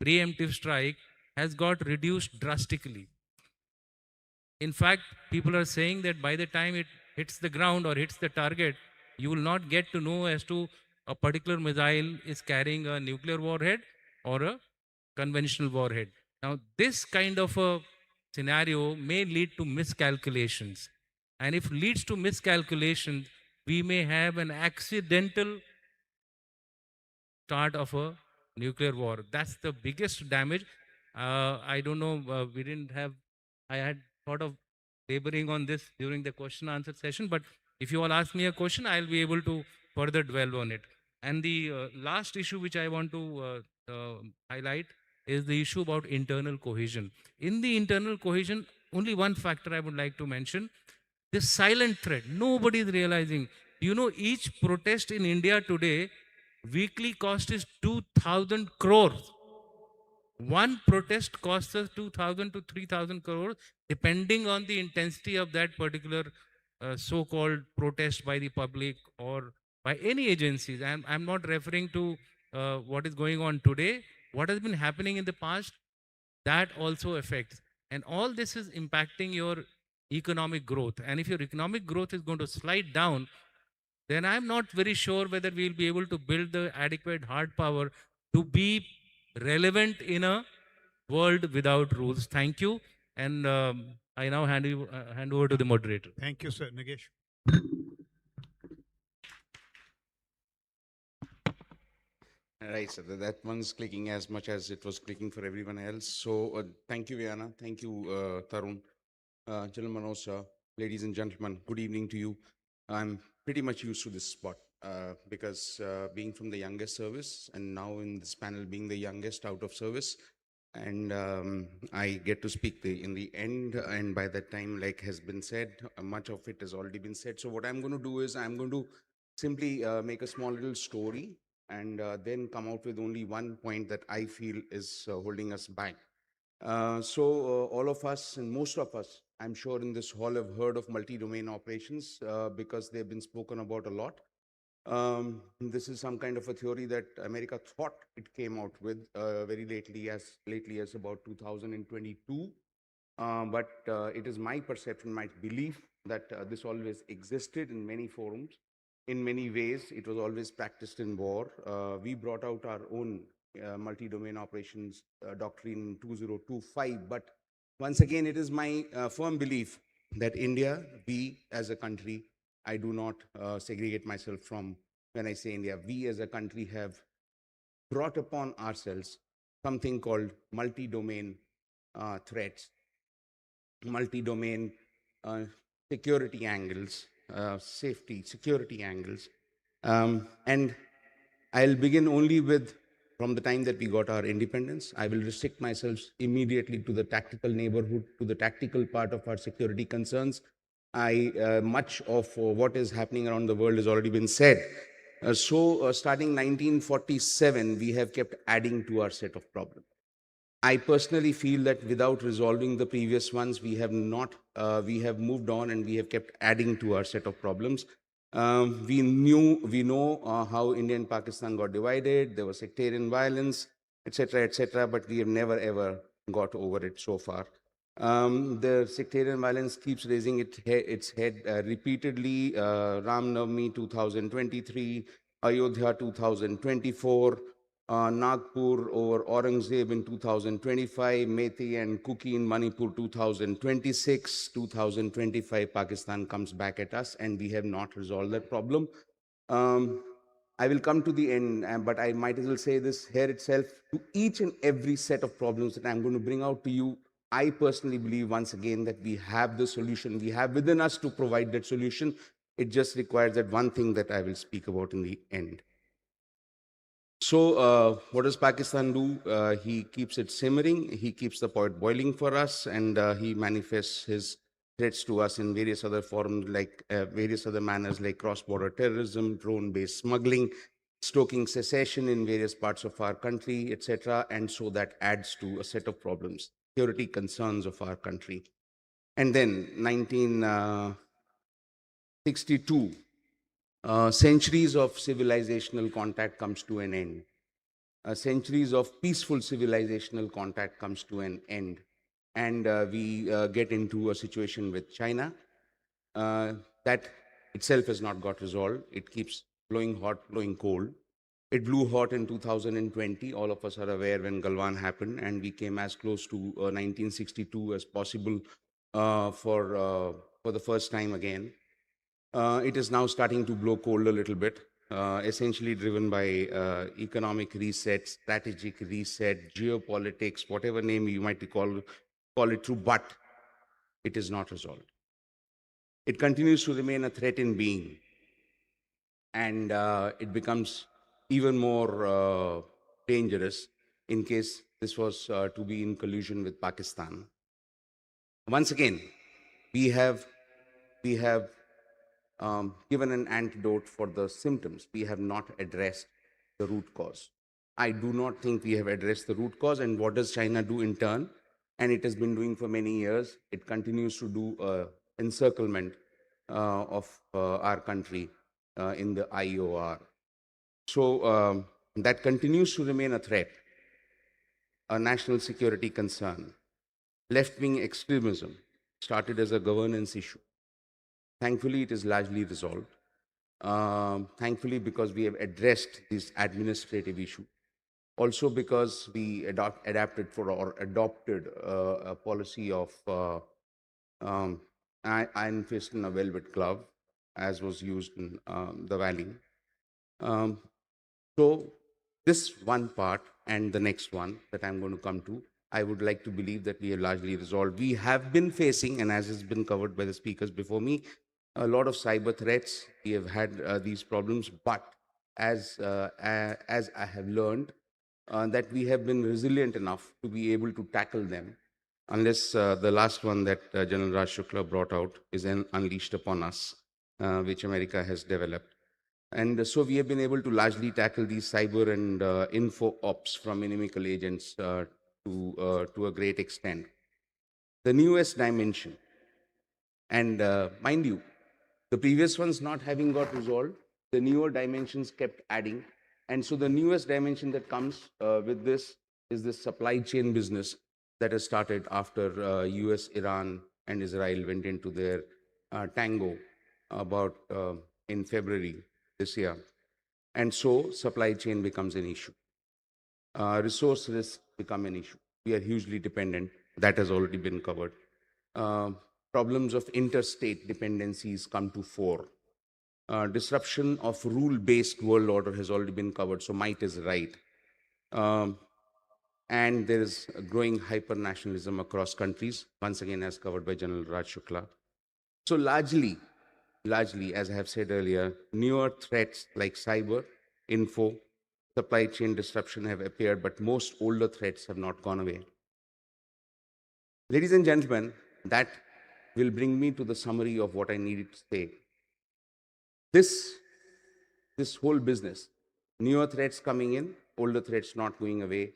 preemptive strike, has got reduced drastically. In fact, people are saying that by the time it hits the ground or hits the target, you will not get to know as to a particular missile is carrying a nuclear warhead or a conventional warhead. Now, this kind of a scenario may lead to miscalculations. And if leads to miscalculations, we may have an accidental start of a nuclear war. That's the biggest damage. I don't know, we didn't have, I had thought of laboring on this during the question answer session, but if you all ask me a question, I'll be able to further dwell on it. And the last issue which I want to highlight is the issue about internal cohesion. In the internal cohesion, only one factor I would like to mention, this silent threat. Nobody is realizing. You know, each protest in India today, weekly cost is 2,000 crores. One protest costs us 2,000 to 3,000 crores, depending on the intensity of that particular so-called protest by the public or by any agencies. I'm not referring to what is going on today. What has been happening in the past, that also affects. And all this is impacting your economic growth. And if your economic growth is going to slide down, then I'm not very sure whether we'll be able to build the adequate hard power to be relevant in a world without rules. Thank you. And I now hand over to the moderator. Thank you, sir. Nagesh. Right, so that one's clicking as much as it was clicking for everyone else. So thank you, Vyana. Thank you, Tarun. Gentlemen, also, ladies and gentlemen, good evening to you. I'm pretty much used to this spot because being from the youngest service and now in this panel being the youngest out of service, and I get to speak in the end, and by that time, like has been said, much of it has already been said. So what I'm going to do is I'm going to simply make a small little story and then come out with only one point that I feel is holding us back. All of us and most of us, I'm sure in this hall have heard of multi-domain operations because they've been spoken about a lot. This is some kind of a theory that America thought it came out with very lately as about 2022. But it is my perception, my belief that this always existed in many forums. In many ways, it was always practiced in war. We brought out our own multi-domain operations doctrine in 2025. But once again, it is my firm belief that India, we as a country, I do not segregate myself from when I say India, we as a country have brought upon ourselves something called multi-domain threats, multi-domain security angles, security angles. And I'll begin only with from the time that we got our independence. I will restrict myself immediately to the tactical neighborhood, to the tactical part of our security concerns. Much of what is happening around the world has already been said. Starting 1947, we have kept adding to our set of problems. I personally feel that without resolving the previous ones, we have moved on and we have kept adding to our set of problems. We know how India and Pakistan got divided. There was sectarian violence, etc., but we have never ever got over it so far. The sectarian violence keeps raising its head repeatedly. Ram Navami 2023, Ayodhya 2024, Nagpur over Aurangzeb in 2025, Methi and Kuki in Manipur 2026, 2025, Pakistan comes back at us and we have not resolved that problem. I will come to the end, but I might as well say this here itself. To each and every set of problems that I'm going to bring out to you, I personally believe once again that we have the solution. We have within us to provide that solution. It just requires that one thing that I will speak about in the end. So what does Pakistan do? He keeps it simmering. He keeps the pot boiling for us, and he manifests his threats to us in various other forms, like various other manners, like cross-border terrorism, drone-based smuggling, stoking secession in various parts of our country, etc. And so that adds to a set of problems, security concerns of our country. And then 1962, centuries of civilizational contact comes to an end. Centuries of peaceful civilizational contact comes to an end. And we get into a situation with China that itself has not got resolved. It keeps blowing hot, blowing cold. It blew hot in 2020. All of us are aware when Galwan happened, and we came as close to 1962 as possible for the first time again. It is now starting to blow cold a little bit, essentially driven by economic reset, strategic reset, geopolitics, whatever name you might call it through, but it is not resolved. It continues to remain a threat in being, and it becomes even more dangerous in case this was to be in collusion with Pakistan. Once again, we have given an antidote for the symptoms. We have not addressed the root cause. I do not think we have addressed the root cause. And what does China do in turn? And it has been doing for many years. It continues to do encirclement of our country in the IOR. So that continues to remain a threat, a national security concern. Left-wing extremism started as a governance issue. Thankfully, it is largely resolved. Thankfully, because we have addressed this administrative issue. Also because we adopted a policy of iron fist in a velvet glove, as was used in the Valley. So this one part and the next one that I'm going to come to, I would like to believe that we have largely resolved. We have been facing, and as has been covered by the speakers before me, a lot of cyber threats. We have had these problems, but as I have learned, that we have been resilient enough to be able to tackle them, unless the last one that General Raj Shukla brought out is unleashed upon us, which America has developed. And so we have been able to largely tackle these cyber and info ops from inimical agents to a great extent. The newest dimension, and mind you, the previous ones not having got resolved, the newer dimensions kept adding. And so the newest dimension that comes with this is this supply chain business that has started after US, Iran, and Israel went into their tango about in February this year. And so supply chain becomes an issue. Resource risks become an issue. We are hugely dependent. That has already been covered. Problems of interstate dependencies come to fore. Disruption of rule-based world order has already been covered, so might is right. And there is a growing hyper-nationalism across countries, once again as covered by General Raj Shukla. So largely, as I have said earlier, newer threats like cyber, info, supply chain disruption have appeared, but most older threats have not gone away. Ladies and gentlemen, that will bring me to the summary of what I needed to say. This whole business, newer threats coming in, older threats not going away,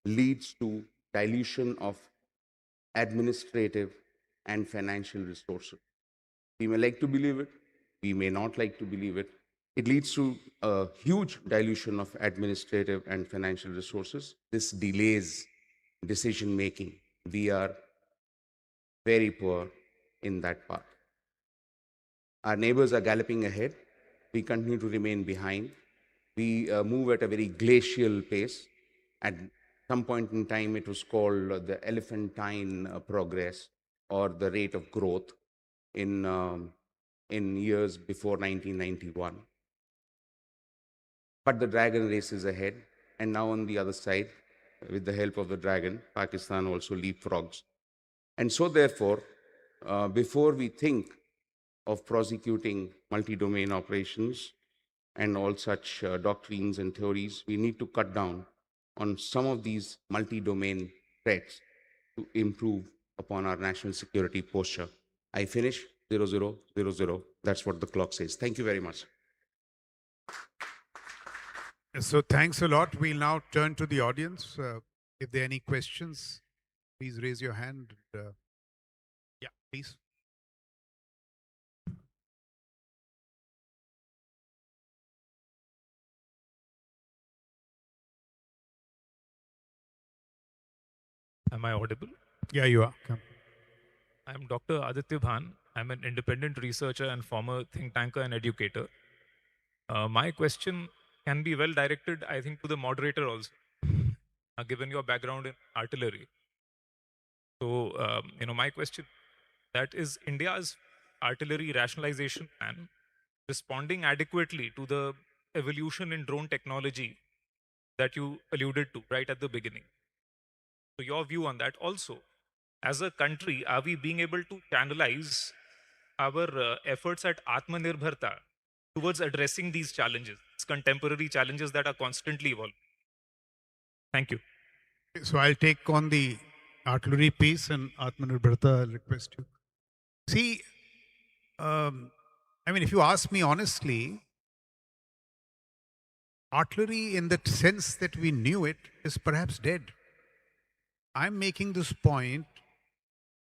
leads to dilution of administrative and financial resources. We may like to believe it, we may not like to believe it. It leads to a huge dilution of administrative and financial resources. This delays decision making. We are very poor in that part. Our neighbors are galloping ahead. We continue to remain behind. We move at a very glacial pace. At some point in time, it was called the elephantine progress or the rate of growth in years before 1991. But the dragon race is ahead. And now on the other side, with the help of the dragon, Pakistan also leapfrogs. And so therefore, before we think of prosecuting multi-domain operations and all such doctrines and theories, we need to cut down on some of these multi-domain threats to improve upon our national security posture. I finish 0000. That's what the clock says. Thank you very much. So thanks a lot. We'll now turn to the audience. If there are any questions, please raise your hand. Yeah, please. Am I audible? Yeah, you are. Come. I'm Dr. Aditya Bhan. I'm an independent researcher and former think tanker and educator. My question can be well directed, I think, to the moderator also, given your background in artillery. So, my question, that is India's artillery rationalization plan responding adequately to the evolution in drone technology that you alluded to right at the beginning? So your view on that also. As a country, are we being able to channelize our efforts at Atmanirbharta towards addressing these challenges, these contemporary challenges that are constantly evolving? Thank you. So I'll take on the artillery piece, and Atmanirbharta, I'll request you. See, if you ask me honestly, artillery in the sense that we knew it is perhaps dead. I'm making this point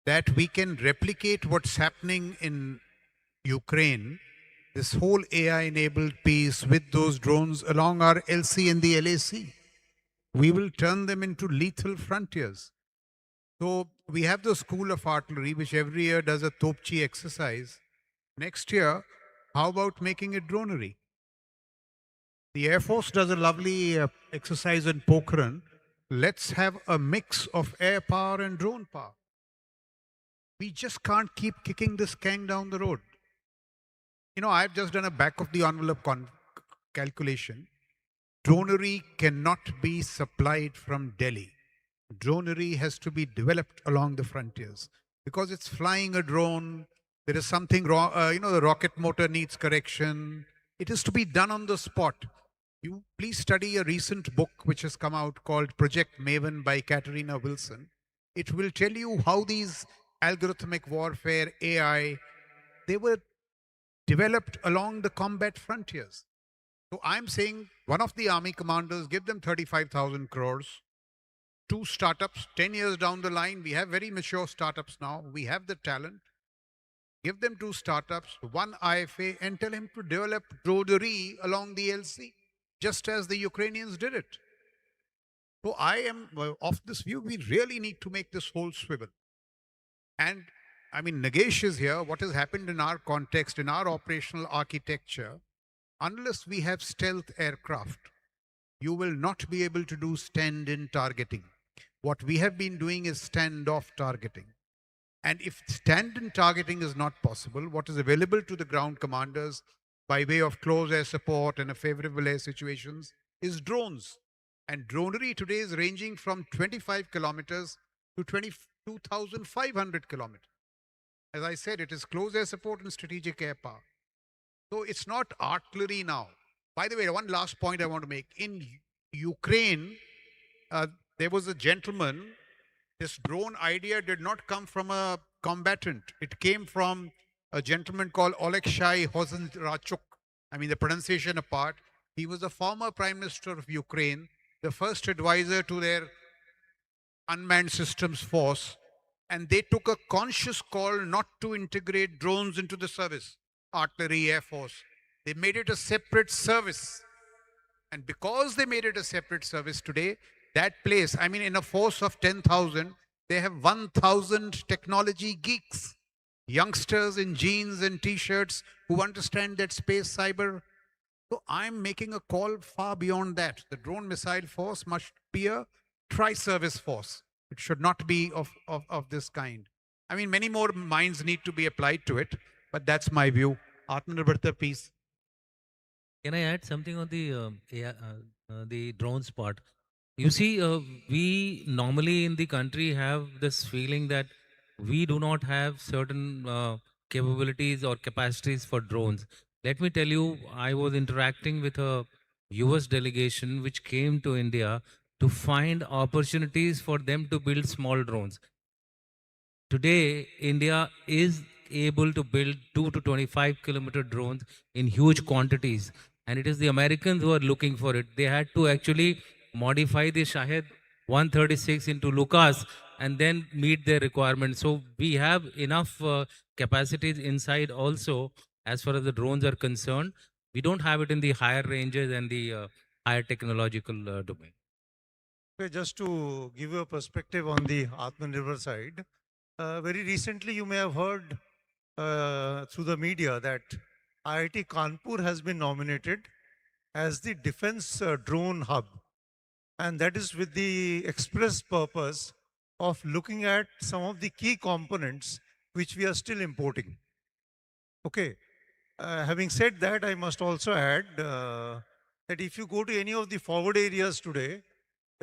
that we can replicate what's happening in Ukraine, this whole AI-enabled piece with those drones along our LC and the LAC. We will turn them into lethal frontiers. So we have the School of Artillery, which every year does a Topchi exercise. Next year, how about making it dronery? The Air Force does a lovely exercise in Pokhran. Let's have a mix of air power and drone power. We just can't keep kicking this can down the road. I've just done a back of the envelope calculation. Dronery cannot be supplied from Delhi. Dronery has to be developed along the frontiers because it's flying a drone. There is something wrong. The rocket motor needs correction. It is to be done on the spot. You please study a recent book which has come out called Project Maven by Katerina Wilson. It will tell you how these algorithmic warfare, AI, they were developed along the combat frontiers. So I'm saying one of the army commanders, give them 35,000 crores, 2 startups, 10 years down the line, we have very mature startups now, we have the talent. Give them 2 startups, 1 IFA, and tell him to develop dronery along the LC, just as the Ukrainians did it. So I am of this view, we really need to make this whole swivel. And Nagesh is here. What has happened in our context, in our operational architecture, unless we have stealth aircraft, you will not be able to do stand-in targeting. What we have been doing is stand-off targeting. And if stand-in targeting is not possible, what is available to the ground commanders by way of close air support and a favorable air situations is drones. And dronery today is ranging from 25 kilometers to 22,500 kilometers. As I said, it is close air support and strategic air power. So it's not artillery now. By the way, one last point I want to make. In Ukraine, uh, there was a gentleman. This drone idea did not come from a combatant. It came from a gentleman called Oleksiy Hozenrachuk. I mean, the pronunciation apart. He was the former prime minister of Ukraine, the first advisor to their unmanned systems force, and they took a conscious call not to integrate drones into the service, artillery, air force. They made it a separate service. And because they made it a separate service today, that place, I mean, in a force of 10,000, they have 1,000 technology geeks, youngsters in jeans and t-shirts who understand that space cyber. So I'm making a call far beyond that. The drone missile force must be a tri-service force. It should not be of this kind. I mean, many more minds need to be applied to it, but that's my view. Atmanirbharta piece. Can I add something on the drones part? You see, we normally in the country have this feeling that we do not have certain capabilities or capacities for drones. Let me tell you, I was interacting with a US delegation which came to India to find opportunities for them to build small drones. Today, India is able to build 2 to 25-kilometer drones in huge quantities. And it is the Americans who are looking for it. They had to actually modify the Shahed 136 into Lucas and then meet their requirements. So we have enough capacities inside also as far as the drones are concerned. We don't have it in the higher ranges and the higher technological domain. Okay, just to give you a perspective on the Atmanirbhar side, very recently you may have heard through the media that IIT Kanpur has been nominated as the defense drone hub. And that is with the express purpose of looking at some of the key components which we are still importing. Okay. Having said that, I must also add that if you go to any of the forward areas today,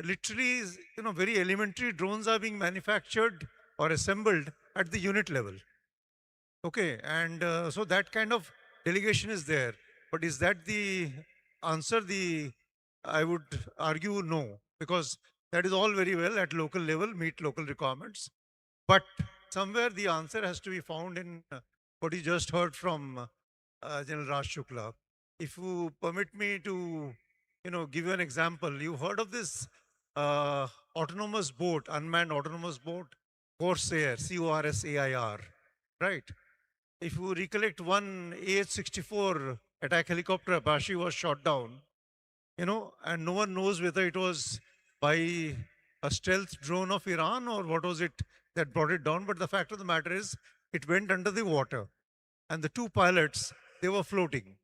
literally, very elementary drones are being manufactured or assembled at the unit level. Okay, and so that kind of delegation is there. But is that the answer? I would argue no, because that is all very well at local level, meet local requirements. But somewhere the answer has to be found in what you just heard from General Raj Shukla. If you permit me to, give you an example, you heard of this autonomous boat, unmanned autonomous boat, Corsair, Corsair, right? If you recollect, one AH-64 attack helicopter Apache was shot down, and no one knows whether it was by a stealth drone of Iran or what was it that brought it down. But the fact of the matter is, it went under the water, and the two pilots, they were floating.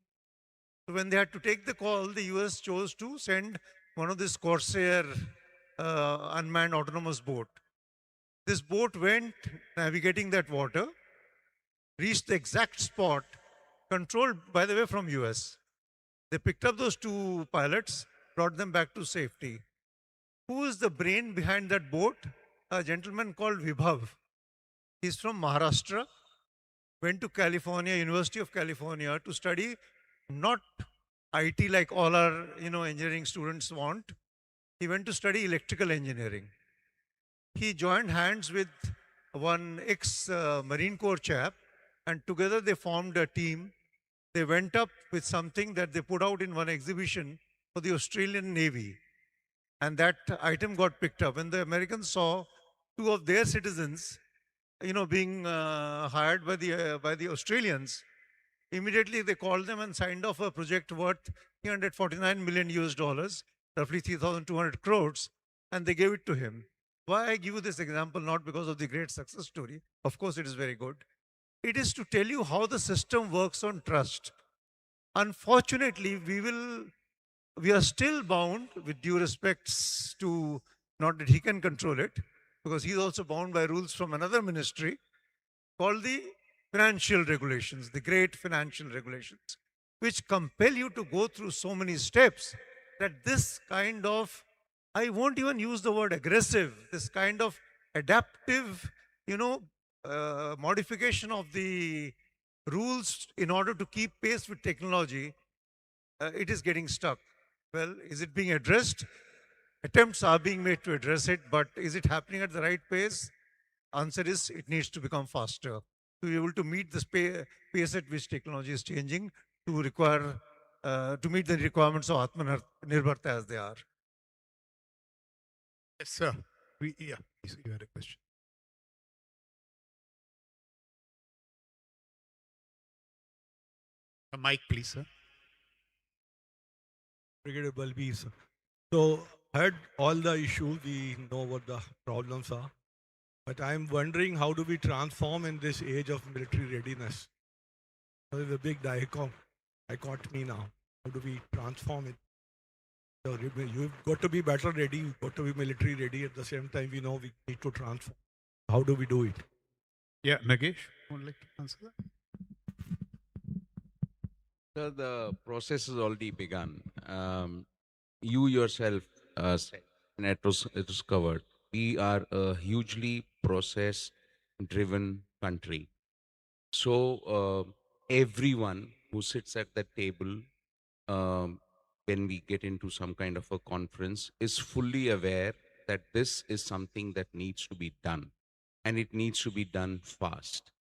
So when they had to take the call, the US chose to send one of this Corsair unmanned autonomous boat. This boat went navigating that water, reached the exact spot, controlled, by the way, from US. They picked up those two pilots, brought them back to safety. Who is the brain behind that boat? A gentleman called Vibhav. He's from Maharashtra, went to California, University of California, to study not IT like all our engineering students want. He went to study electrical engineering. He joined hands with one ex-Marine Corps chap, and together they formed a team. They went up with something that they put out in one exhibition for the Australian Navy. And that item got picked up. When the Americans saw two of their citizens, being hired by the Australians, immediately they called them and signed off a project worth 349 million US dollars, roughly 3,200 crores, and they gave it to him. Why I give you this example? Not because of the great success story. Of course, it is very good. It is to tell you how the system works on trust. Unfortunately, we are still bound, with due respects to, not that he can control it, because he's also bound by rules from another ministry called the financial regulations, the great financial regulations, which compel you to go through so many steps that this kind of, I won't even use the word aggressive, this kind of adaptive, modification of the rules in order to keep pace with technology, it is getting stuck. Well, is it being addressed? Attempts are being made to address it, but is it happening at the right pace? Answer is it needs to become faster to be able to meet the pace at which technology is changing to require to meet the requirements of Atmanirbharta as they are. Yes, sir. Yeah, please, you had a question. A mic, please, sir. Brigadier Balbir, sir. So, heard all the issues, we know what the problems are. But I'm wondering how do we transform in this age of military readiness? There's a big dichotomy now. How do we transform it? So you've got to be battle ready, you've got to be military ready. At the same time, we know we need to transform. How do we do it? Yeah, Nagesh, would like to answer that? So the process has already begun. You yourself said, and it was covered. We are a hugely process-driven country. So everyone who sits at that table, um, when we get into some kind of a conference, is fully aware that this is something that needs to be done, and it needs to be done fast.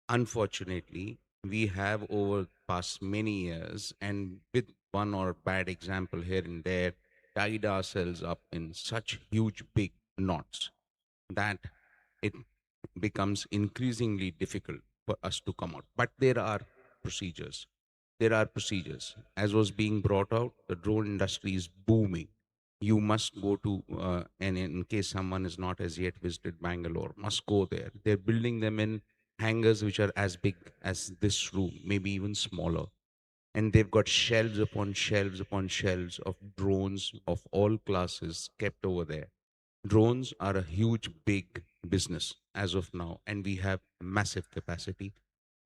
Unfortunately, we have over the past many years, and with one or bad example here and there, tied ourselves up in such huge big knots that it becomes increasingly difficult for us to come out. But there are procedures. There are procedures. As was being brought out, the drone industry is booming. You must go to, and in case someone is not as yet visited Bangalore, must go there. They're building them in hangars which are as big as this room, maybe even smaller. And they've got shelves upon shelves upon shelves of drones of all classes kept over there. Drones are a huge, big business as of now, and we have massive capacity.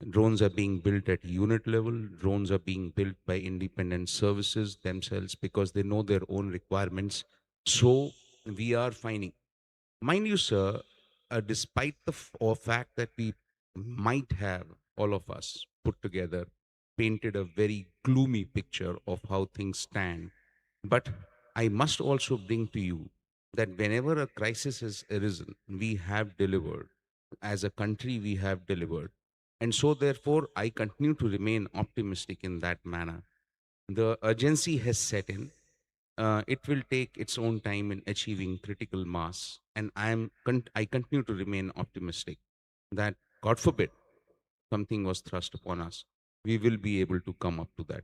Drones are being built at unit level. Drones are being built by independent services themselves because they know their own requirements. So we are finding, mind you, sir, despite the fact that we might have, all of us put together, painted a very gloomy picture of how things stand, but I must also bring to you that whenever a crisis has arisen, we have delivered. As a country, we have delivered. And so, therefore, I continue to remain optimistic in that manner. The urgency has set in. It will take its own time in achieving critical mass. And I continue to remain optimistic that, God forbid, something was thrust upon us, we will be able to come up to that.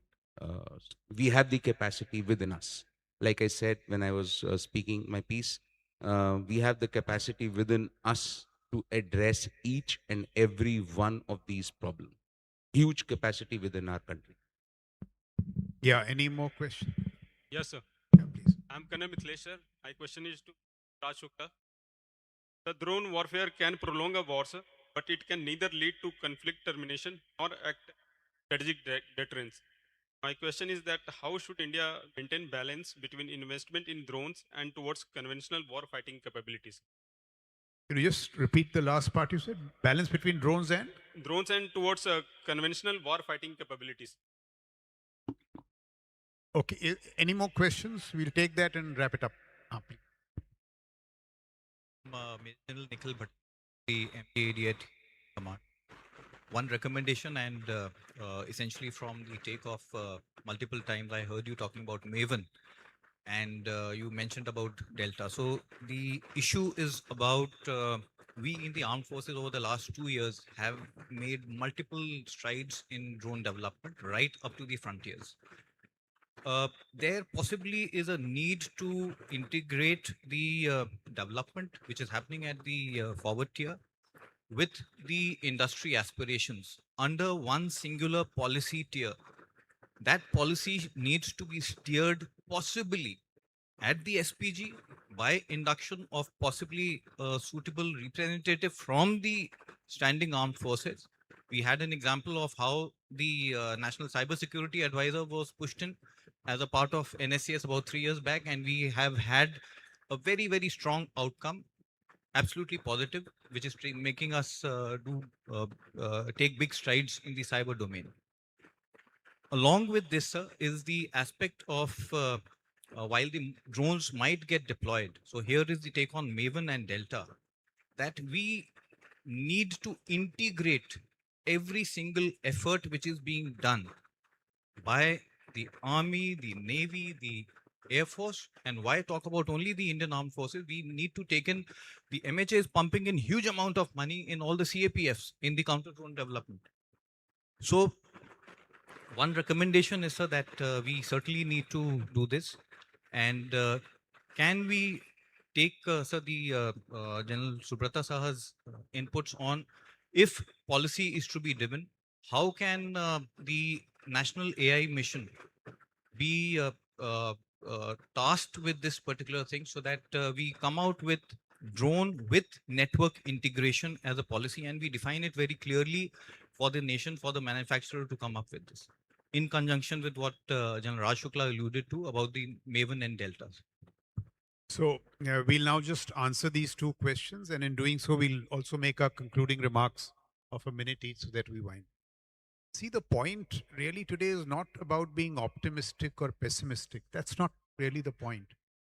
We have the capacity within us. Like I said when I was speaking my piece, we have the capacity within us to address each and every one of these problems. Huge capacity within our country. Yeah, any more questions? Yes, sir. Yeah, please. I'm Kanna Mithlesher. My question is to Raj Shukla. The drone warfare can prolong a war, sir, but it can neither lead to conflict termination nor act strategic deterrence. My question is that how should India maintain balance between investment in drones and towards conventional war fighting capabilities? Can you just repeat the last part you said? Balance between drones and? Drones and towards conventional war fighting capabilities. Okay, any more questions? We'll take that and wrap it up. Please. Major General Nikhil Bhatt, the MD at Command. One recommendation, and essentially from the take of multiple times, I heard you talking about Maven, and you mentioned about Delta. So the issue is about we in the armed forces over the last 2 years have made multiple strides in drone development right up to the frontiers. There possibly is a need to integrate the development which is happening at the forward tier with the industry aspirations under one singular policy tier. That policy needs to be steered possibly at the SPG by induction of possibly a suitable representative from the standing armed forces. We had an example of how the National Cybersecurity Advisor was pushed in as a part of NSCS about 3 years back, and we have had a very, very strong outcome, absolutely positive, which is making us take big strides in the cyber domain. Along with this, sir, is the aspect of while the drones might get deployed. So here is the take on Maven and Delta, that we need to integrate every single effort which is being done by the army, the navy, the air force. And why talk about only the Indian armed forces? We need to take in the MHA is pumping in huge amount of money in all the CAPFs in the counter drone development. So one recommendation is, sir, that we certainly need to do this. And can we take, sir, the General Subrata Saha's inputs on if policy is to be driven, how can the National AI Mission be tasked with this particular thing so that we come out with drone with network integration as a policy, and we define it very clearly for the nation, for the manufacturer to come up with this in conjunction with what General Raj Shukla alluded to about the Maven and Deltas. So we'll now just answer these two questions, and in doing so, we'll also make our concluding remarks of a minute each so that we wind. See, the point really today is not about being optimistic or pessimistic. That's not really the point.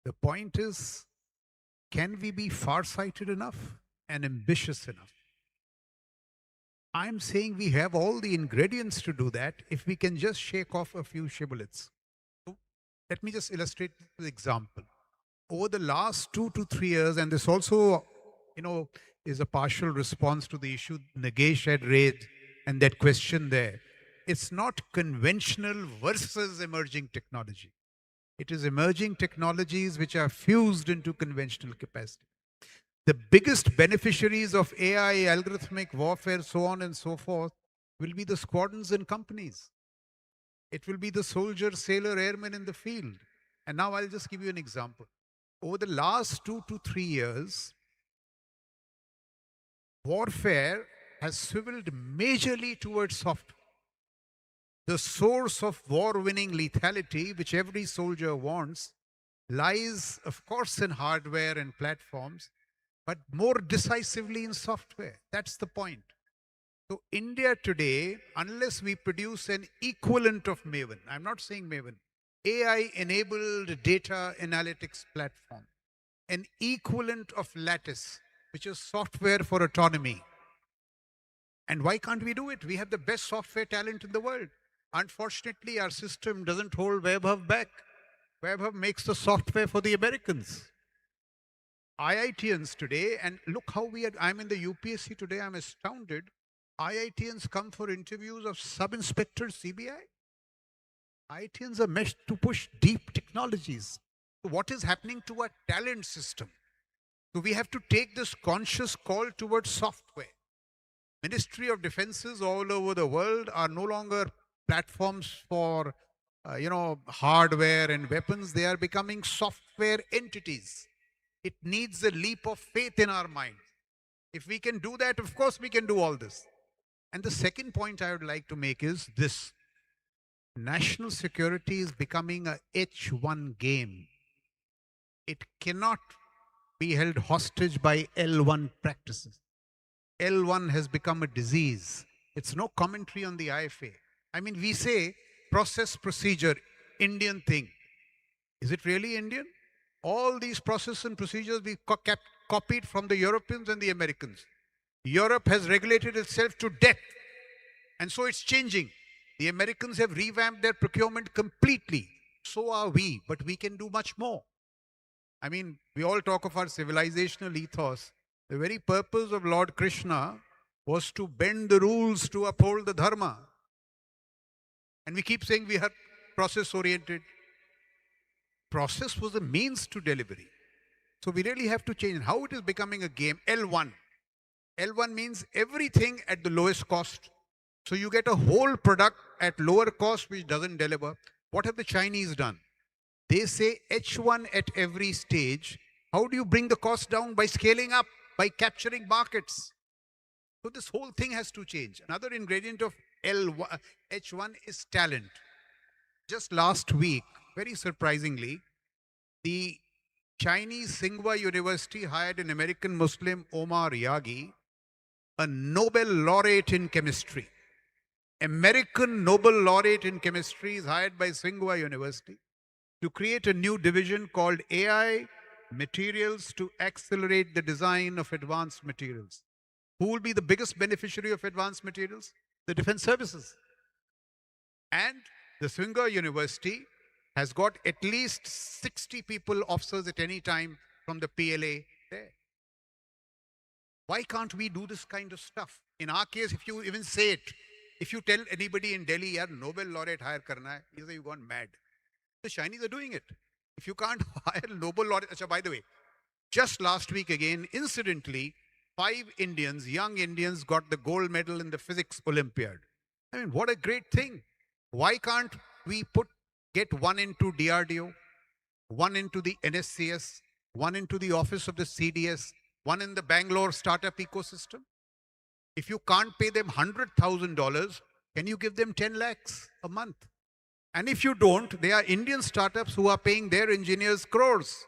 The point is, can we be far-sighted enough and ambitious enough? I'm saying we have all the ingredients to do that if we can just shake off a few shibboleths. So let me just illustrate the example. Over the last 2 to 3 years, and this also, is a partial response to the issue Nagesh had raised and that question there. It's not conventional versus emerging technology. It is emerging technologies which are fused into conventional capacity. The biggest beneficiaries of AI, algorithmic warfare, so on and so forth, will be the squadrons and companies. It will be the soldier, sailor, airman in the field. And now I'll just give you an example. Over the last 2 to 3 years, warfare has swiveled majorly towards software. The source of war-winning lethality, which every soldier wants, lies, of course, in hardware and platforms, but more decisively in software. That's the point. So India today, unless we produce an equivalent of Maven, I'm not saying Maven, AI-enabled data analytics platform, an equivalent of Lattice, which is software for autonomy. And why can't we do it? We have the best software talent in the world. Unfortunately, our system doesn't hold Vaibhav back. Vaibhav makes the software for the Americans. IITians today, and look how I'm in the UPSC today, I'm astounded. IITians come for interviews of sub-inspector CBI. IITians are meant to push deep technologies. So what is happening to our talent system? So we have to take this conscious call towards software. Ministry of Defenses all over the world are no longer platforms for hardware and weapons. They are becoming software entities. It needs a leap of faith in our mind. If we can do that, of course we can do all this. And the second point I would like to make is this. National security is becoming a H1 game. It cannot be held hostage by L1 practices. L1 has become a disease. It's no commentary on the IFA. I mean, we say process, procedure, Indian thing. Is it really Indian? All these processes and procedures we copied from the Europeans and the Americans. Europe has regulated itself to death, and so it's changing. The Americans have revamped their procurement completely. So are we, but we can do much more. I mean, we all talk of our civilizational ethos. The very purpose of Lord Krishna was to bend the rules to uphold the dharma. And we keep saying we are process-oriented. Process was the means to delivery. So we really have to change. How it is becoming a game? L1. L1 means everything at the lowest cost. So you get a whole product at lower cost which doesn't deliver. What have the Chinese done? They say H1 at every stage. How do you bring the cost down? By scaling up, by capturing markets. So this whole thing has to change. Another ingredient of H1 is talent. Just last week, very surprisingly, the Chinese Tsinghua University hired an American Muslim, Omar Yagi, a Nobel laureate in chemistry. American Nobel laureate in chemistry is hired by Tsinghua University to create a new division called AI Materials to accelerate the design of advanced materials. Who will be the biggest beneficiary of advanced materials? The defense services. And the Tsinghua University has got at least 60 people, officers at any time from the PLA there. Why can't we do this kind of stuff? In our case, if you even say it, if you tell anybody in Delhi, yaar, Nobel laureate hire karna hai, he say you've gone mad. The Chinese are doing it. If you can't hire Nobel laureate, achha, by the way, just last week again, incidentally, 5 Indians, young Indians, got the gold medal in the physics Olympiad. I mean, what a great thing. Why can't we get one into DRDO, one into the NSCS, one into the office of the CDS, one in the Bangalore startup ecosystem? If you can't pay them $100,000, can you give them 10 lakhs a month? And if you don't, there are Indian startups who are paying their engineers crores.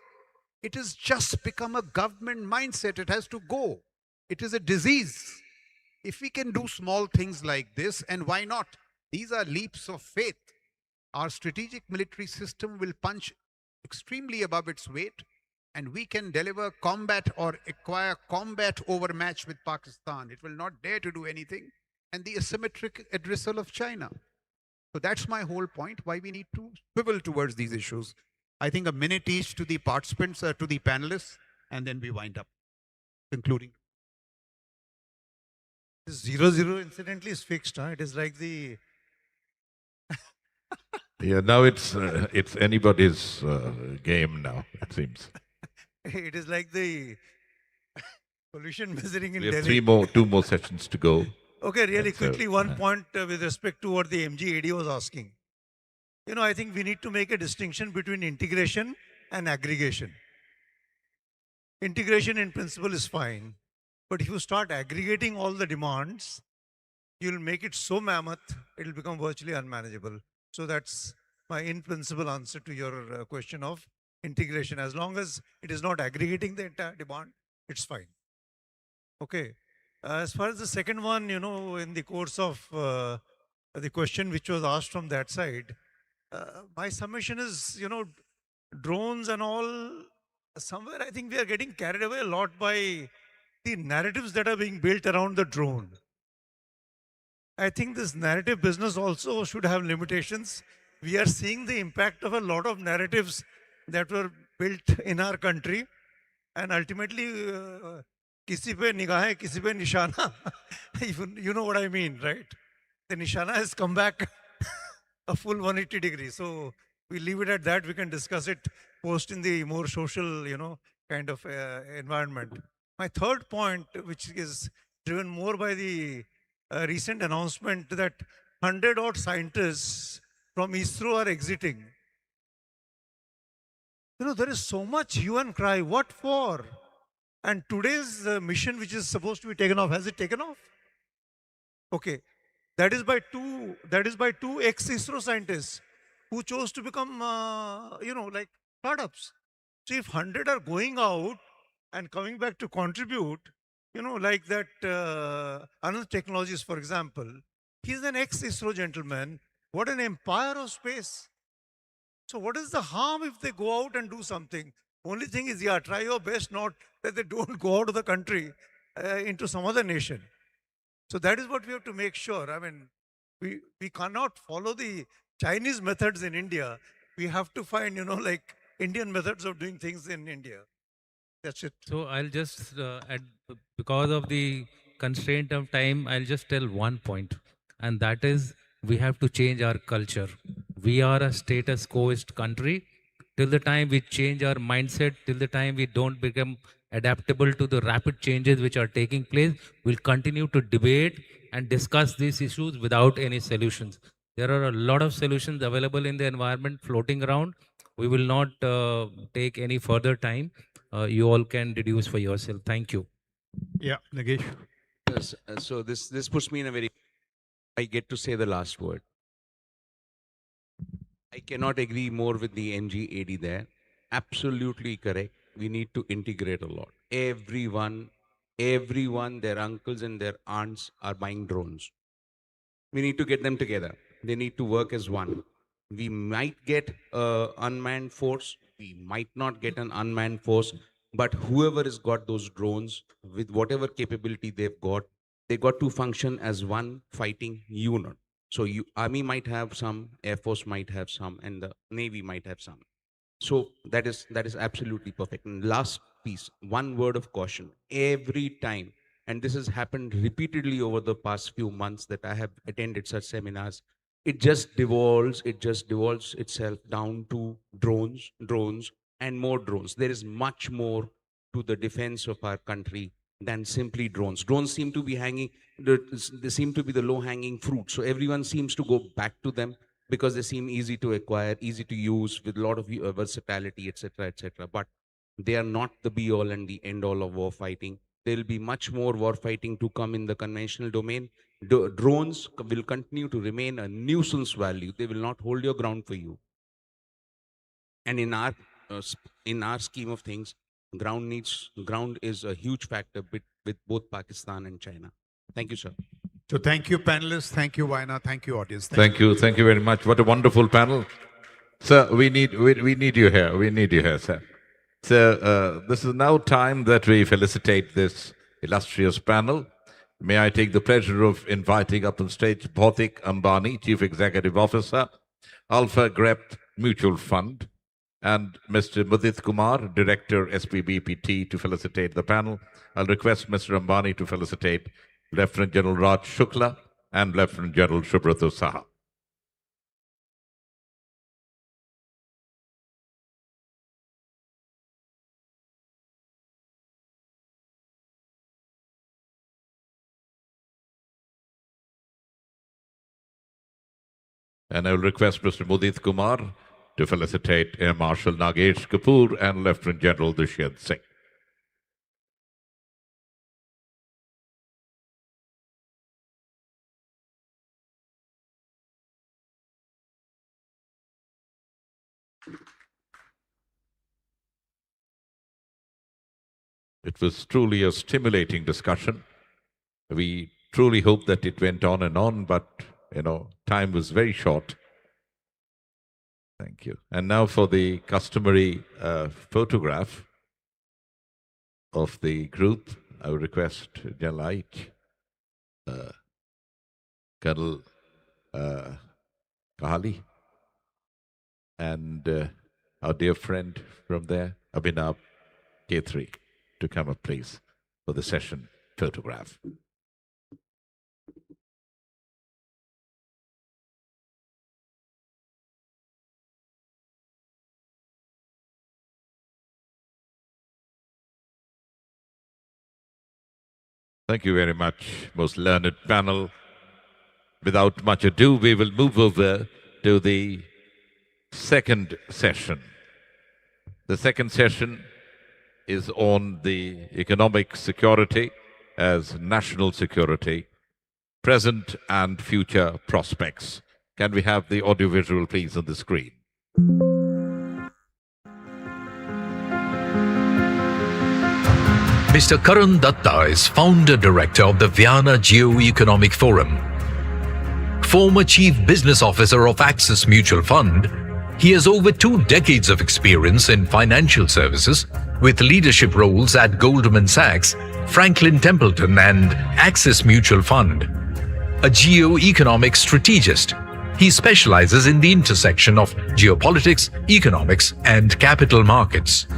It has just become a government mindset. It has to go. It is a disease. If we can do small things like this, and why not? These are leaps of faith. Our strategic military system will punch extremely above its weight, and we can deliver combat or acquire combat overmatch with Pakistan. It will not dare to do anything. And the asymmetric addressal of China. So that's my whole point, why we need to swivel towards these issues. I think a minute each to the participants, to the panelists, and then we wind up. Concluding. This 0-0 incidentally is fixed. Huh? It is like the Yeah, now it's anybody's game now, it seems. it is like the pollution measuring in We have Delhi. 2 more sessions to go. Okay, really And so, quickly, one point with respect to what the MGAD was asking. You know, I think we need to make a distinction between integration and aggregation. Integration in principle is fine, but if you start aggregating all the demands, you'll make it so mammoth, it'll become virtually unmanageable. So that's my in principle answer to your question of integration. As long as it is not aggregating the entire demand, it's fine. Okay. As far as the second one, you know, in the course of the question which was asked from that side, my submission is, you know, drones and all, somewhere I think we are getting carried away a lot by the narratives that are being built around the drone. I think this narrative business also should have limitations. We are seeing the impact of a lot of narratives that were built in our country, and ultimately, kisi pe nigahein, kisi pe nishana. You know what I mean, right? The nishana has come back a full 180 degrees. So we leave it at that. We can discuss it post in the more social, you know, kind of environment. My third point, which is driven more by the recent announcement that 100 odd scientists from ISRO are exiting. You know, there is so much hue and cry. What for? And today's mission, which is supposed to be taken off, has it taken off? Okay, that is by two ex-ISRO scientists who chose to become, you know, like startups. So if 100 are going out and coming back to contribute, you know, like that Anand Technologies, for example, he's an ex-ISRO gentleman. What an empire of space. So what is the harm if they go out and do something? Only thing is, yeah, try your best not that they don't go out of the country into some other nation. So that is what we have to make sure. I mean, we cannot follow the Chinese methods in India. We have to find, you know, like Indian methods of doing things in India. That's it. So I'll just because of the constraint of time, I'll just tell one point, and that is we have to change our culture. We are a status quoist country. Till the time we change our mindset, till the time we don't become adaptable to the rapid changes which are taking place, we'll continue to debate and discuss these issues without any solutions. There are a lot of solutions available in the environment floating around. We will not take any further time. You all can deduce for yourself. Thank you. Yeah, Nagesh. Yes, so this puts me in a very. I get to say the last word. I cannot agree more with the NGAD there. Absolutely correct. We need to integrate a lot. Everyone, their uncles and their aunts are buying drones. We need to get them together. They need to work as one. We might get an unmanned force. We might not get an unmanned force. But whoever has got those drones, with whatever capability they've got, they got to function as one fighting unit. So army might have some, air force might have some, and the navy might have some. So that is absolutely perfect. And last piece, one word of caution. Every time, and this has happened repeatedly over the past few months that I have attended such seminars, it just devolves itself down to drones, and more drones. There is much more to the defense of our country than simply drones. Drones seem to be they seem to be the low-hanging fruit. So everyone seems to go back to them because they seem easy to acquire, easy to use, with a lot of versatility, etc., etc. But they are not the be-all and the end-all of war fighting. There will be much more war fighting to come in the conventional domain. Drones will continue to remain a nuisance value. They will not hold your ground for you. And in our scheme of things, ground is a huge factor with both Pakistan and China. Thank you, sir. So thank you, panelists. Thank you, Vyana. Thank you, audience. Thank you very much. What a wonderful panel. Sir, we need you here. We need you here, sir. So this is now time that we felicitate this illustrious panel. May I take the pleasure of inviting up on stage Bhautik Ambani, Chief Executive Officer, Alpha Grep Mutual Fund, and Mr. Mudit Kumar, Director, SPBPT, to felicitate the panel. I'll request Mr. Ambani to felicitate Lieutenant General Raj Shukla and Lieutenant General Subrata Saha. And I will request Mr. Mudit Kumar to felicitate Air Marshal Nagesh Kapoor and Lieutenant General Dushyant Singh. It was truly a stimulating discussion. We truly hope that it went on and on, but, time was very short. Thank you. And now for the customary photograph of the group, I would request General Aich, Colonel Kahali, and our dear friend from there, Abhinav K3, to come up, please, for the session photograph. Thank you very much, most learned panel. Without much ado, we will move over to the second session. The second session is on the economic security as national security, present and future prospects. Can we have the audiovisual, please, on the screen? Mr. Karan Datta is founder-director of the Vyana Geo-Economic Forum. Former Chief Business Officer of Axis Mutual Fund, he has over 2 decades of experience in financial services with leadership roles at Goldman Sachs, Franklin Templeton and Axis Mutual Fund. A geo-economic strategist, he specializes in the intersection of geopolitics, economics and capital markets.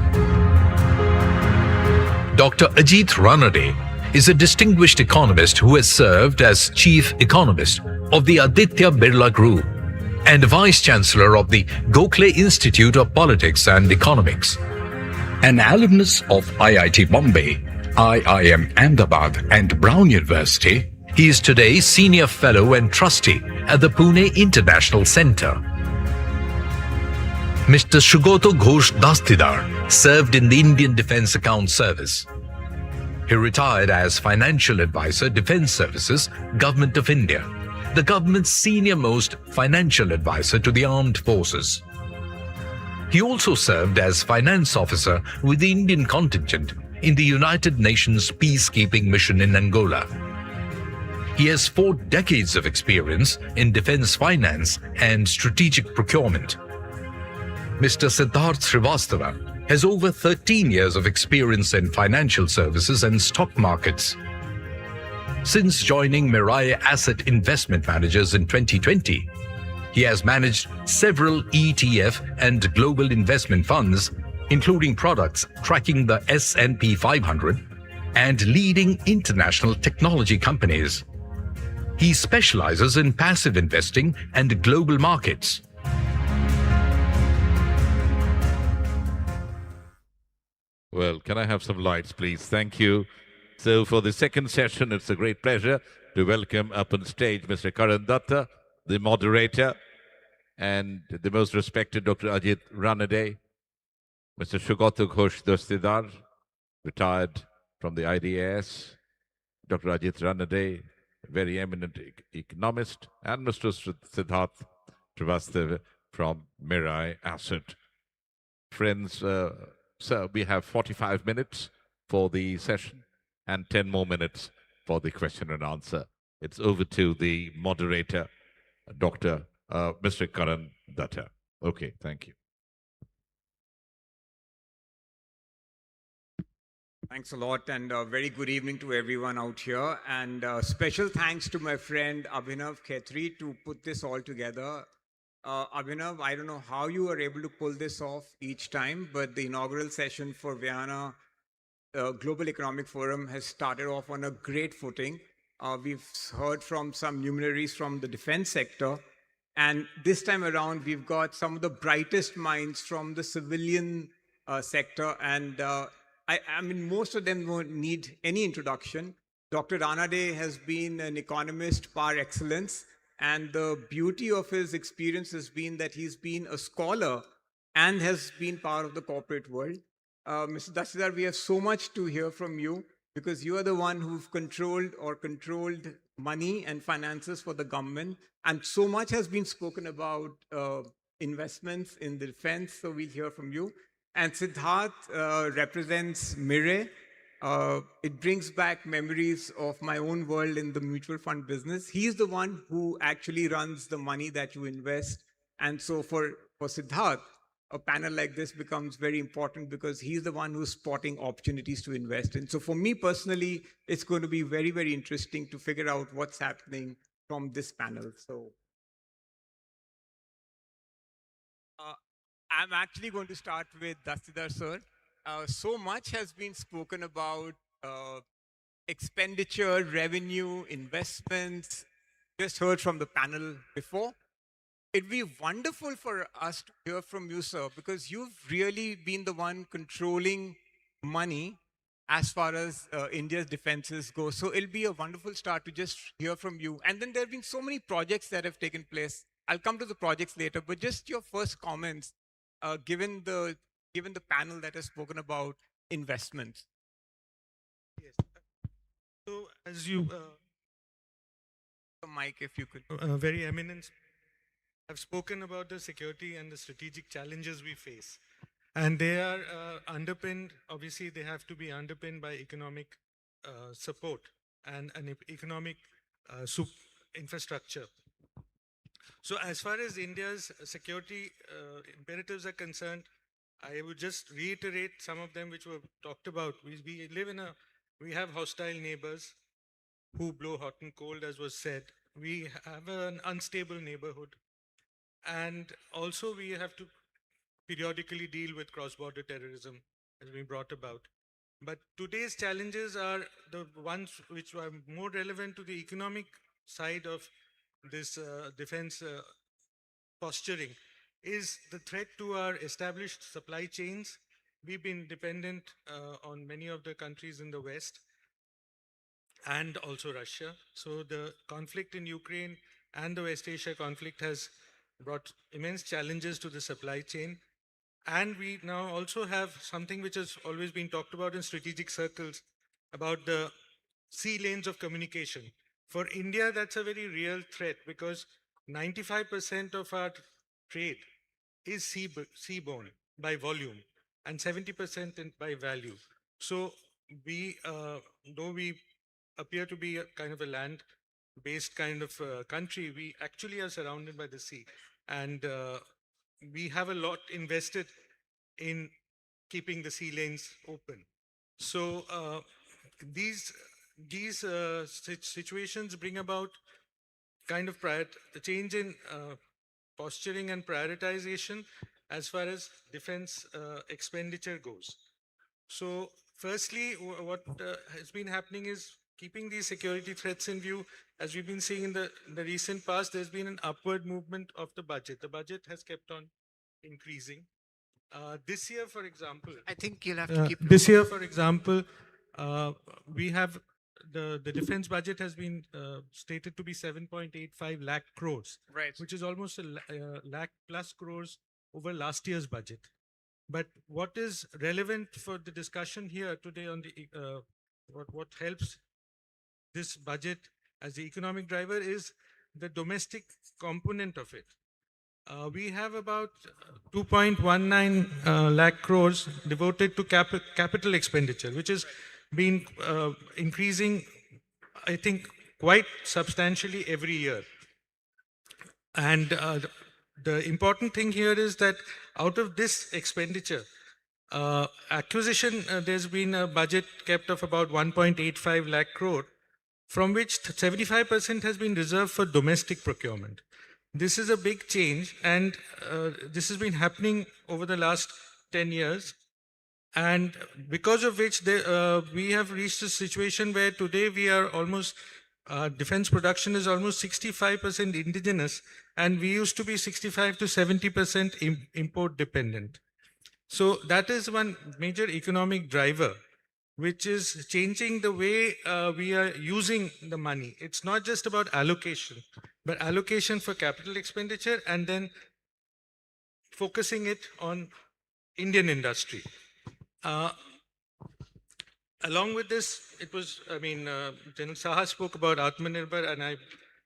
Dr. Ajit Ranade is a distinguished economist who has served as Chief Economist of the Aditya Birla Group and Vice Chancellor of the Gokhale Institute of Politics and Economics. An alumnus of IIT Bombay, IIM Ahmedabad and Brown University, he is today Senior Fellow and Trustee at the Pune International Centre. Mr. Shugoto Ghosh Dastidar served in the Indian Defence Account Service. He retired as Financial Advisor, Defence Services, Government of India, the government's senior-most financial advisor to the armed forces. He also served as Finance Officer with the Indian contingent in the United Nations Peacekeeping Mission in Angola. He has 4 decades of experience in defense finance and strategic procurement. Mr. Siddharth Srivastava has over 13 years of experience in financial services and stock markets. Since joining Mirai Asset Investment Managers in 2020, he has managed several ETF and global investment funds, including products tracking the S&P 500 and leading international technology companies. He specializes in passive investing and global markets. Well, can I have some lights, please? Thank you. So for the second session, it's a great pleasure to welcome up on stage Mr. Karan Datta, the moderator, and the most respected Dr. Ajit Ranade, Mr. Sugata Ghosh Dostidar, retired from the IDAS, Dr. Ajit Ranade, a very eminent economist, and Mr. Siddharth Srivastava from Mirai Asset. Friends, so we have 45 minutes for the session and 10 more minutes for the question and answer. It's over to the moderator, Dr. Mr. Karan Datta. Okay, thank you. Thanks a lot, and very good evening to everyone out here. And special thanks to my friend Abhinav Khetri to put this all together. Abhinav, I don't know how you are able to pull this off each time, but the inaugural session for Vyana Global Economic Forum has started off on a great footing. We've heard from some luminaries from the defense sector, and this time around, we've got some of the brightest minds from the civilian sector. And I mean, most of them won't need any introduction. Dr. Ranade has been an economist par excellence. And the beauty of his experience has been that he's been a scholar and has been part of the corporate world. Mr. Dasidar, we have so much to hear from you because you are the one who've controlled money and finances for the government. And so much has been spoken about investments in the defense, so we'll hear from you. And Siddharth represents Mire. It brings back memories of my own world in the mutual fund business. He's the one who actually runs the money that you invest. And so for Siddharth, a panel like this becomes very important because he's the one who's spotting opportunities to invest in. So for me personally, it's going to be very, very interesting to figure out what's happening from this panel. So I'm actually going to start with Dasidar sir. So much has been spoken about expenditure, revenue, investments. Just heard from the panel before. It'd be wonderful for us to hear from you, sir, because you've really been the one controlling money as far as India's defenses go. So it'll be a wonderful start to just hear from you. And then there have been so many projects that have taken place. I'll come to the projects later, but just your first comments, given the panel that has spoken about investments. Yes. So as you... the mic, if you could. Very eminent have spoken about the security and the strategic challenges we face. And they are underpinned, obviously they have to be underpinned by economic support and an economic infrastructure. So as far as India's security imperatives are concerned, I would just reiterate some of them which were talked about. We live in we have hostile neighbors who blow hot and cold, as was said. We have an unstable neighborhood. And also we have to periodically deal with cross-border terrorism, as we brought about. But today's challenges are the ones which are more relevant to the economic side of this defense posturing, is the threat to our established supply chains. We've been dependent on many of the countries in the West and also Russia. So the conflict in Ukraine and the West Asia conflict has brought immense challenges to the supply chain. And we now also have something which has always been talked about in strategic circles about the sea lanes of communication. For India, that's a very real threat because 95% of our trade is seaborne by volume and 70% by value. So we, though we appear to be a kind of a land based kind of country, we actually are surrounded by the sea. And we have a lot invested in keeping the sea lanes open. So these situations bring about kind of the change in posturing and prioritization as far as defense expenditure goes. So, firstly, what has been happening is keeping these security threats in view. As we've been seeing in the recent past, there's been an upward movement of the budget. The budget has kept on increasing. This year, for example, I think you'll have to keep. this year, for example, we have the defense budget has been stated to be 7.85 lakh crores, Right. which is almost a lakh plus crores over last year's budget. But what is relevant for the discussion here today on the what helps this budget as the economic driver is the domestic component of it. We have about 2.19 lakh crores devoted to capital expenditure, which has been increasing, I think, quite substantially every year. And the important thing here is that out of this expenditure, acquisition, there's been a budget kept of about 1.85 lakh crore, from which 75% has been reserved for domestic procurement. This is a big change, and this has been happening over the last 10 years. And because of which we have reached a situation where today we are almost, defense production is almost 65% indigenous, and we used to be 65 to 70% import dependent. So that is one major economic driver, which is changing the way we are using the money. It's not just about allocation, but allocation for capital expenditure and then focusing it on Indian industry. Along with this, it was, General Saha spoke about Atmanirbhar, and I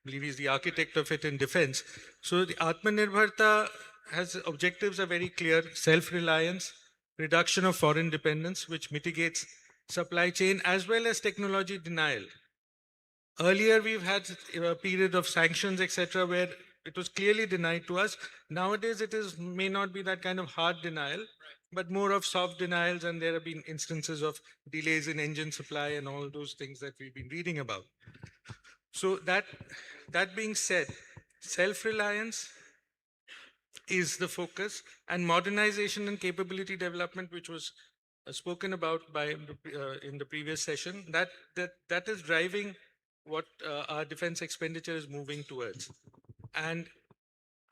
believe he's the architect of it in defense. So the Atmanirbharta has objectives are very clear: self-reliance, reduction of foreign dependence, which mitigates supply chain, as well as technology denial. Earlier, we've had a period of sanctions, etc., where it was clearly denied to us. Nowadays, it may not be that kind of hard denial, but more of soft denials, and there have been instances of delays in engine supply and all those things that we've been reading about. So that being said, self-reliance is the focus, and modernization and capability development, which was spoken about by in the previous session, that is driving what our defense expenditure is moving towards. And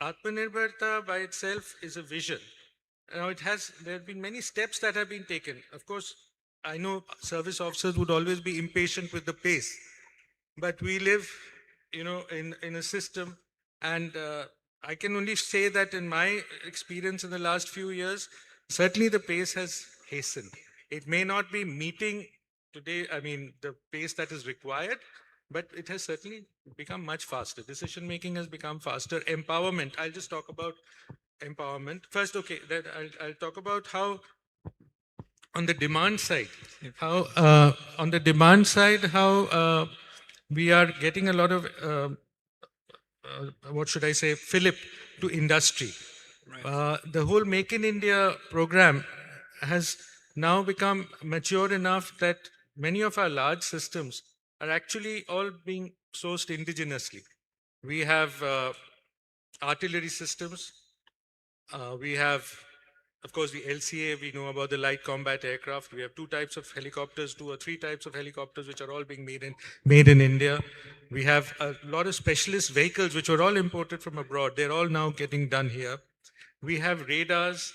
Atmanirbharta by itself is a vision. Now there have been many steps that have been taken. Of course, I know service officers would always be impatient with the pace, but we live, in a system, and I can only say that in my experience in the last few years, certainly the pace has hastened. It may not be meeting today, the pace that is required, but it has certainly become much faster. Decision making has become faster. Empowerment, I'll just talk about empowerment. First, okay, I'll talk about how on the demand side, how we are getting a lot of what should I say, fillip to industry. Right. The whole Make in India program has now become mature enough that many of our large systems are actually all being sourced indigenously. We have artillery systems. We have, of course, the LCA. We know about the light combat aircraft. We have two types of helicopters, 2 or 3 types of helicopters, which are all being made in India. We have a lot of specialist vehicles, which were all imported from abroad. They're all now getting done here. We have radars,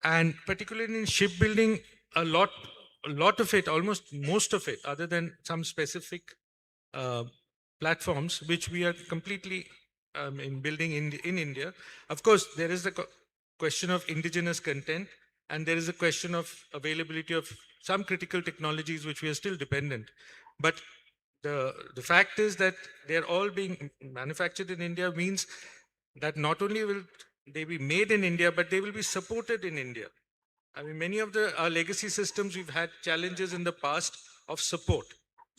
and particularly in shipbuilding, a lot of it, almost most of it, other than some specific platforms, which we are completely in building in India. Of course, there is the question of indigenous content, and there is a question of availability of some critical technologies which we are still dependent. But the fact is that they're all being manufactured in India means that not only will they be made in India, but they will be supported in India. Many of our legacy systems, we've had challenges in the past of support.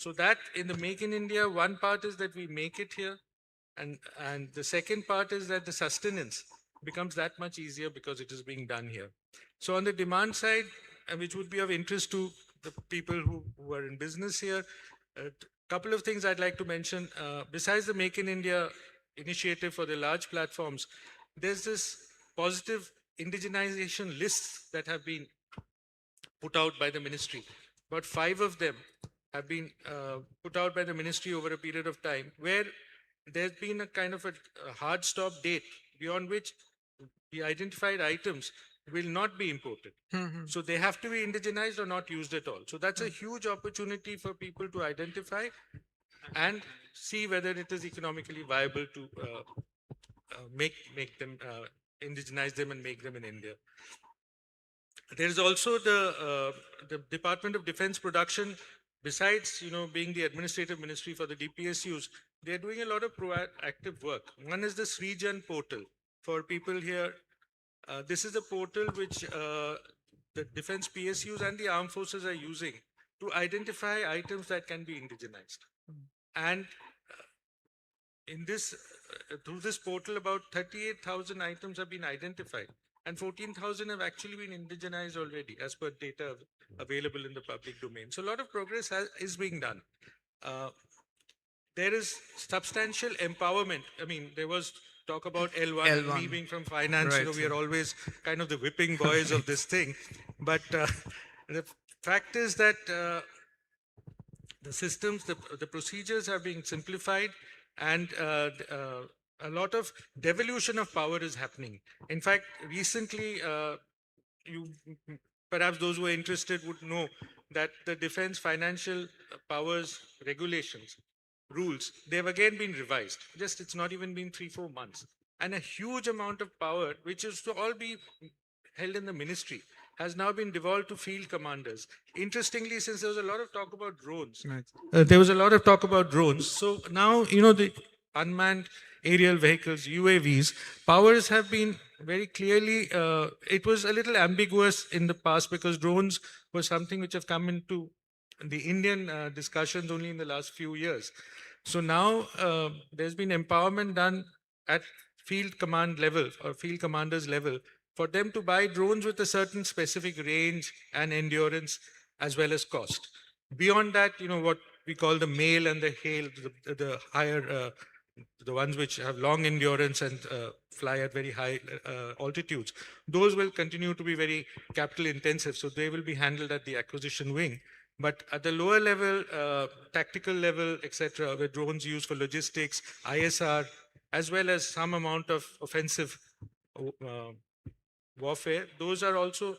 So that in the Make in India, one part is that we make it here, and the second part is that the sustenance becomes that much easier because it is being done here. So on the demand side, which would be of interest to the people who are in business here, a couple of things I'd like to mention. Besides the Make in India initiative for the large platforms, there's this positive indigenization lists that have been put out by the ministry. About 5 of them have been put out by the ministry over a period of time, where there's been a kind of a hard stop date beyond which the identified items will not be imported. So they have to be indigenized or not used at all. So that's a huge opportunity for people to identify and see whether it is economically viable to make them indigenize them and make them in India. There is also the Department of Defense Production. Besides, being the administrative ministry for the DPSUs, they're doing a lot of proactive work. One is the Srijan portal for people here. This is a portal which the defense PSUs and the armed forces are using to identify items that can be indigenized. And in this, through this portal, about 38,000 items have been identified, and 14,000 have actually been indigenized already, as per data available in the public domain. So a lot of progress is being done. There is substantial empowerment. I mean, there was talk about L1, me being from finance, Right, we are always kind of the whipping boys of this thing. But the fact is that the systems, the procedures are being simplified, and a lot of devolution of power is happening. In fact, recently, you perhaps those who are interested would know that the defense financial powers regulations, rules, they've again been revised. Just it's not even been 3-4 months. And a huge amount of power, which is to all be held in the ministry, has now been devolved to field commanders. Interestingly, since there was a lot of talk about drones, there was a lot of talk about drones. So now, the unmanned aerial vehicles, UAVs, powers have been very clearly, it was a little ambiguous in the past because drones were something which have come into the Indian discussions only in the last few years. So now there's been empowerment done at field command level or field commanders level for them to buy drones with a certain specific range and endurance as well as cost. Beyond that, what we call the mail and the hail, the higher, the ones which have long endurance and fly at very high altitudes, those will continue to be very capital intensive. So they will be handled at the acquisition wing. But at the lower level, tactical level, etc., where drones used for logistics, ISR, as well as some amount of offensive warfare, those are also,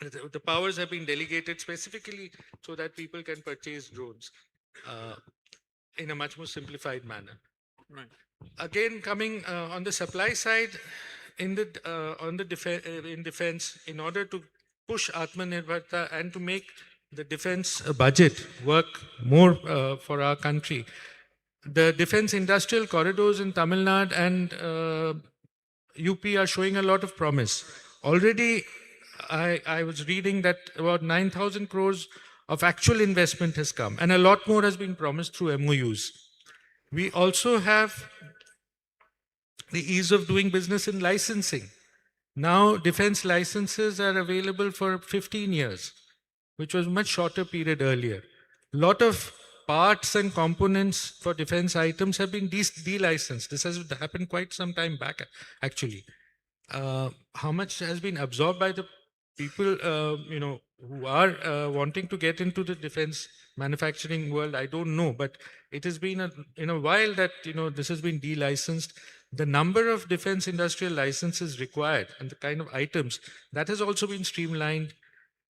the powers have been delegated specifically so that people can purchase drones in a much more simplified manner. Right. Again, coming on the supply side, in defense, in order to push Atmanirbharta and to make the defense budget work more for our country, the defense industrial corridors in Tamil Nadu and UP are showing a lot of promise. Already, I was reading that about 9,000 crores of actual investment has come, and a lot more has been promised through MOUs. We also have the ease of doing business in licensing. Now, defense licenses are available for 15 years, which was a much shorter period earlier. A lot of parts and components for defense items have been delicensed. This has happened quite some time back, actually. How much has been absorbed by the people, who are wanting to get into the defense manufacturing world? I don't know, but it has been in a while that this has been delicensed. The number of defense industrial licenses required and the kind of items that has also been streamlined.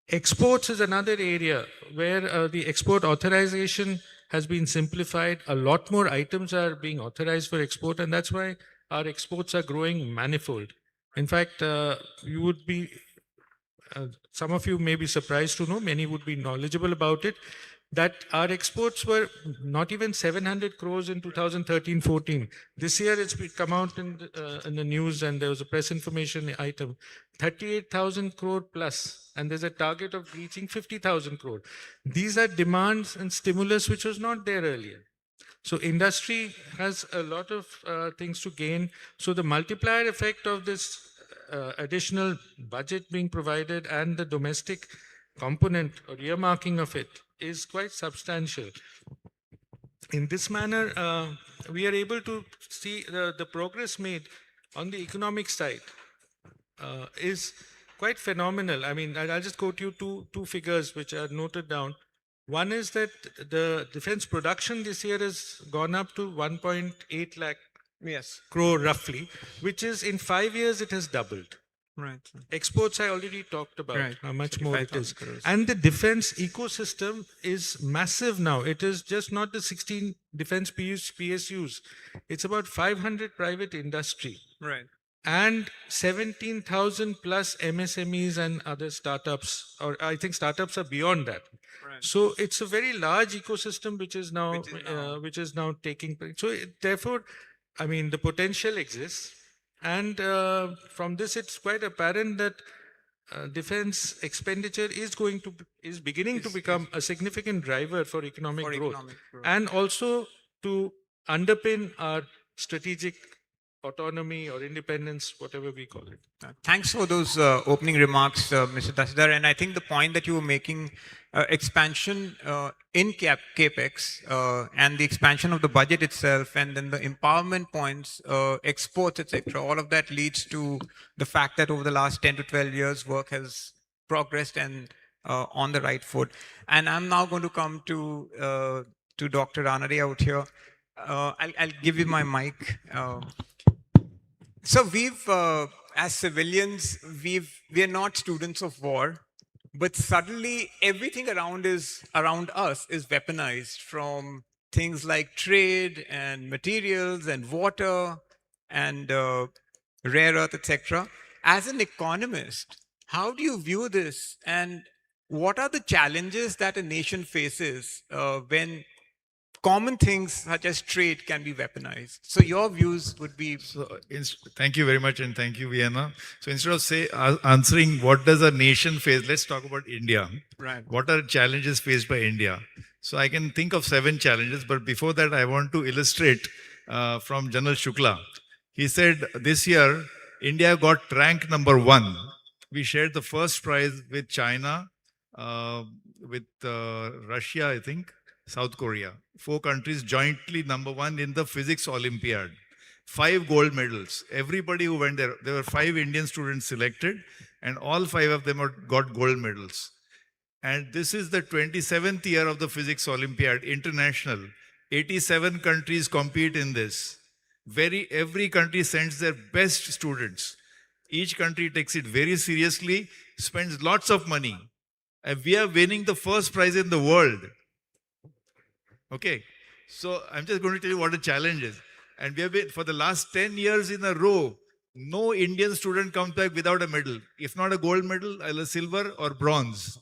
Exports is another area where the export authorization has been simplified. A lot more items are being authorized for export, and that's why our exports are growing manifold. In fact, you would be, some of you may be surprised to know, many would be knowledgeable about it. that our exports were not even 700 crores in 2013-14. This year it's come out in the news, and there was a press information item, 38,000 crore plus, and there's a target of reaching 50,000 crore. These are demands and stimulus which was not there earlier. So industry has a lot of things to gain. So the multiplier effect of this additional budget being provided and the domestic component or earmarking of it is quite substantial. In this manner, we are able to see the progress made on the economic side is quite phenomenal. I mean, I'll just quote you two figures which are noted down. One is that the defense production this year has gone up to 1.8 lakh crore roughly, which is in 5 years it has doubled. Right. Exports I already talked about, Right. how much more it is. 35,000 crores. And the defense ecosystem is massive now. It is just not the 16 defense PSUs. It's about 500 private industry. Right. And 17,000 plus MSMEs and other startups, or I think startups are beyond that. Right. So it's a very large ecosystem which is now taking place. So therefore, I mean, the potential exists, and from this it's quite apparent that defense expenditure is beginning to become a significant driver for economic growth, and also to underpin our strategic autonomy or independence, whatever we call it. Thanks for those opening remarks, Mr. Tasidar. And I think the point that you were making, expansion in CAPEX and the expansion of the budget itself, and then the empowerment points, exports, etc., all of that leads to the fact that over the last 10 to 12 years, work has progressed and on the right foot. And I'm now going to come to Dr. Ranade out here. I'll give you my mic. So we've, as civilians, we are not students of war, but suddenly everything around us is weaponized, from things like trade and materials and water and rare earth, etc. As an economist, how do you view this, and what are the challenges that a nation faces when common things such as trade can be weaponized? So your views would be... Thank you very much, and thank you, Vyana. So instead of answering what does a nation face, let's talk about India. Right. What are challenges faced by India? So I can think of 7 challenges, but before that I want to illustrate from General Shukla. He said this year India got rank number 1. We shared the first prize with China, with Russia, I think, South Korea. 4 countries jointly number 1 in the physics Olympiad. 5 gold medals. Everybody who went there were 5 Indian students selected, and all 5 of them got gold medals. And this is the 27th year of the physics Olympiad, international. 87 countries compete in this. Every country sends their best students. Each country takes it very seriously, spends lots of money. And we are winning the first prize in the world. Okay, so I'm just going to tell you what the challenge is. And we have been, for the last 10 years in a row, no Indian student comes back without a medal. If not a gold medal, either silver or bronze.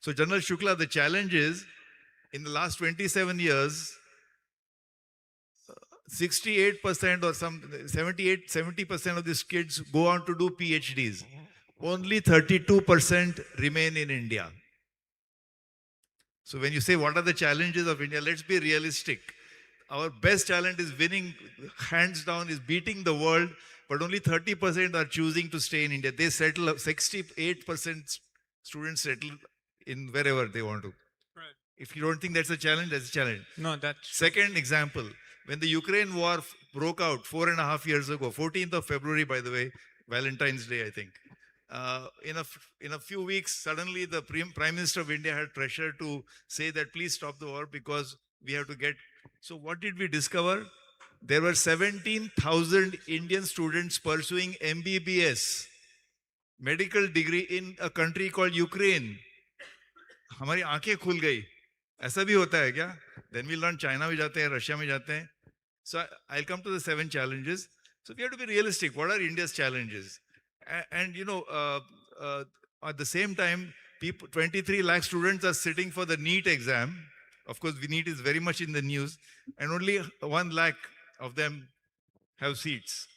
So General Shukla, the challenge is, in the last 27 years, 68% or 70% of these kids go on to do PhDs. Only 32% remain in India. So when you say what are the challenges of India, let's be realistic. Our best challenge is winning, hands down, is beating the world, but only 30% are choosing to stay in India. They settle, 68% students settle in wherever they want to. Right. If you don't think that's a challenge, that's a challenge. No, that's... Second example, when the Ukraine war broke out 4.5 years ago, 14th of February, by the way, Valentine's Day, I think. In a few weeks, suddenly the Prime Minister of India had pressure to say that please stop the war because we have to get... So what did we discover? There were 17,000 Indian students pursuing MBBS, medical degree, in a country called Ukraine. हमारी आंखें खुल गई. ऐसा भी होता है क्या? Then we learn China में जाते हैं, Russia में जाते हैं. So I'll come to the 7 challenges. So we have to be realistic. What are India's challenges? And you know, at the same time, people, 23 lakh students are sitting for the NEET exam. Of course, NEET is very much in the news, and only 1 lakh of them have seats.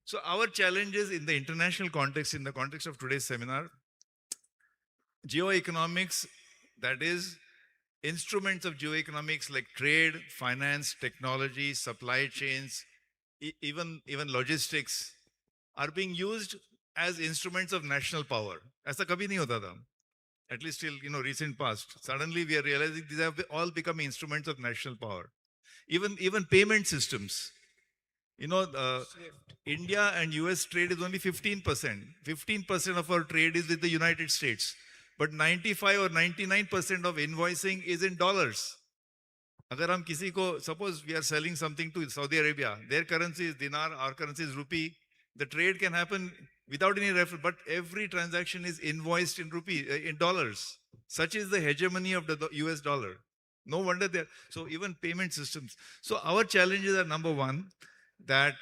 So our challenges in the international context, in the context of today's seminar, geoeconomics, that is, instruments of geoeconomics like trade, finance, technology, supply chains, even logistics, are being used as instruments of national power. ऐसा कभी नहीं होता था. At least till recent past. Suddenly we are realizing these have all become instruments of national power. Even payment systems. India and US trade is only 15%. 15% of our trade is with the United States. But 95 or 99% of invoicing is in dollars. अगर हम किसी को, suppose we are selling something to Saudi Arabia, their currency is dinar, our currency is rupee, the trade can happen without any reference, but every transaction is invoiced in rupee, in dollars. Such is the hegemony of the US dollar. No wonder there. So even payment systems. So our challenges are, number one, that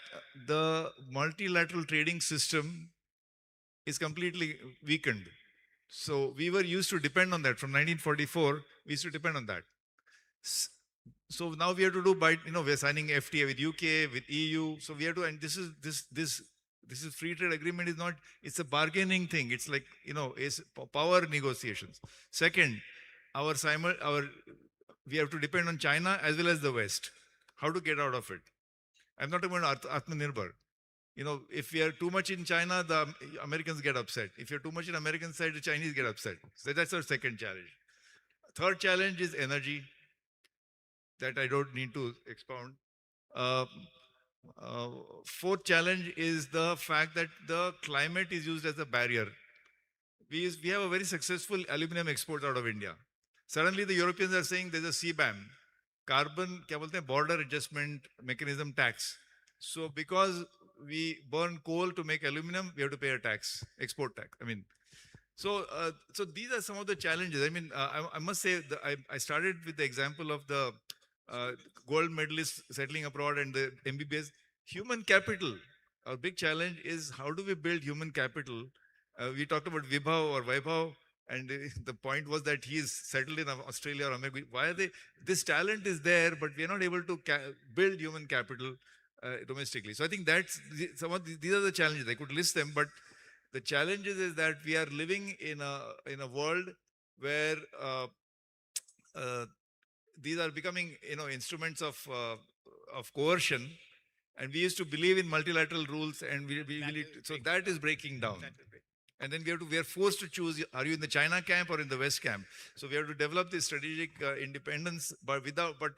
the multilateral trading system is completely weakened. So we were used to depend on that. From 1944, we used to depend on that. So now we have to do by, we're signing FTA with UK, with EU. So we have to, and this is free trade agreement is not, it's a bargaining thing. It's like, it's power negotiations. Second, we have to depend on China as well as the West. How to get out of it? I'm not talking about Atmanirbhar. If we are too much in China, the Americans get upset. If you're too much in American side, the Chinese get upset. So that's our second challenge. Third challenge is energy, that I don't need to expound. Fourth challenge is the fact that the climate is used as a barrier. We have a very successful aluminum export out of India. Suddenly the Europeans are saying there's a CBAM, carbon border adjustment mechanism tax. So because we burn coal to make aluminum, we have to pay a tax, export tax. So these are some of the challenges. I must say that I started with the example of the gold medalists settling abroad and the MBBS. Human capital. Our big challenge is how do we build human capital? We talked about Vibhav or Vaibhav, and the point was that he is settled in Australia or America. Why are they? This talent is there, but we are not able to build human capital domestically. So I think that's these are the challenges. I could list them, but the challenges is that we are living in a world where these are becoming instruments of coercion, and we used to believe in multilateral rules, and that is breaking down. And then we are forced to choose, are you in the China camp or in the West camp? So we have to develop this strategic independence, but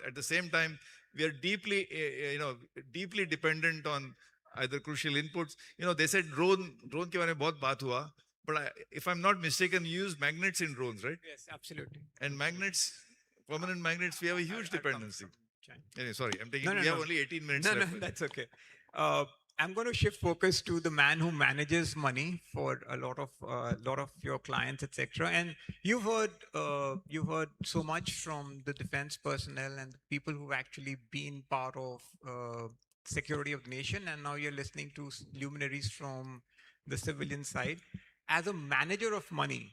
at the same time, we are deeply dependent on either crucial inputs. They said drone ke baare mein bahut baat hua, but if I'm not mistaken, you use magnets in drones, right? Yes, absolutely. And magnets, permanent magnets, we have a huge dependency. Anyway, sorry, I'm taking, we have only 18 minutes left. No, that's okay. I'm going to shift focus to the man who manages money for a lot of your clients, etc. And you've heard so much from the defense personnel and the people who've actually been part of security of the nation, and now you're listening to luminaries from the civilian side. As a manager of money,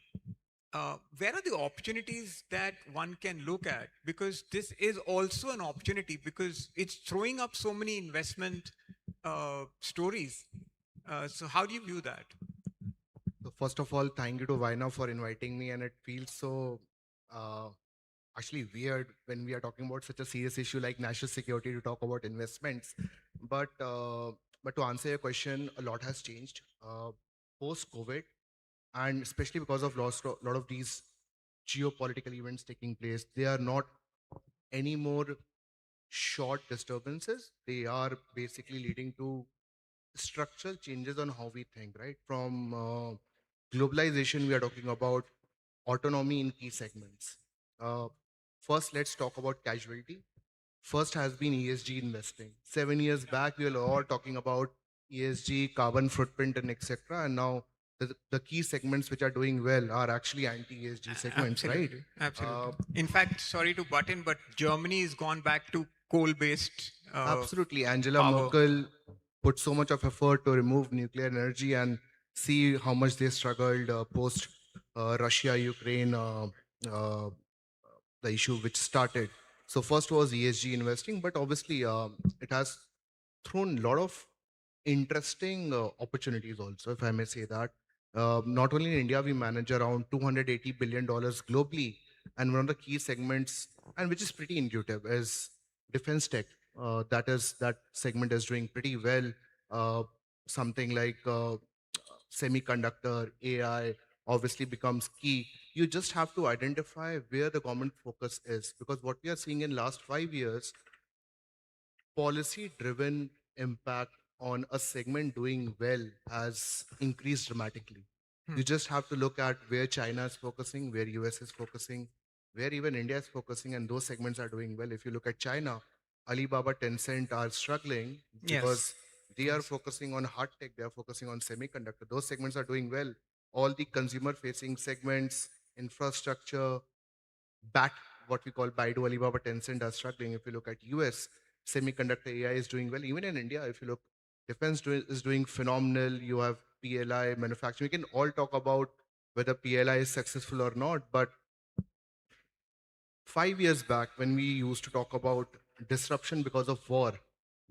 where are the opportunities that one can look at? Because this is also an opportunity, because it's throwing up so many investment stories. So how do you view that? So first of all, thank you to Vyana for inviting me, and it feels so actually weird when we are talking about such a serious issue like national security to talk about investments. But to answer your question, a lot has changed post-COVID, and especially because of a lot of these geopolitical events taking place. They are not anymore short disturbances. They are basically leading to structural changes on how we think, right? From globalization, we are talking about autonomy in key segments. First, let's talk about casualty. First has been ESG investing. 7 years back, we were all talking about ESG, carbon footprint, and etc. And now the key segments which are doing well are actually anti-ESG segments, Absolutely. right? Absolutely. In fact, sorry to butt in, but Germany has gone back to coal-based. Absolutely. Angela power. Merkel put so much of effort to remove nuclear energy, and see how much they struggled post Russia, Ukraine, the issue which started. So first was ESG investing, but obviously it has thrown a lot of interesting opportunities also, if I may say that. Not only in India, we manage around $280 billion globally. And one of the key segments, and which is pretty intuitive, is defense tech. That segment is doing pretty well. Uh, Something like semiconductor, AI obviously becomes key. You just have to identify where the government focus is, because what we are seeing in last 5 years, policy driven impact on a segment doing well has increased dramatically. You just have to look at where China is focusing, where US is focusing, where even India is focusing, and those segments are doing well. If you look at China, Alibaba, Tencent are struggling Yes. because they are focusing on hard tech, they are focusing on semiconductor. Those segments are doing well. All the consumer facing segments, infrastructure, bat what we call Baidu, Alibaba, Tencent are struggling. If you look at US, semiconductor AI is doing well. Even in India, if you look, is doing phenomenal. You have PLI manufacturing. We can all talk about whether PLI is successful or not, but 5 years back, when we used to talk about disruption because of war,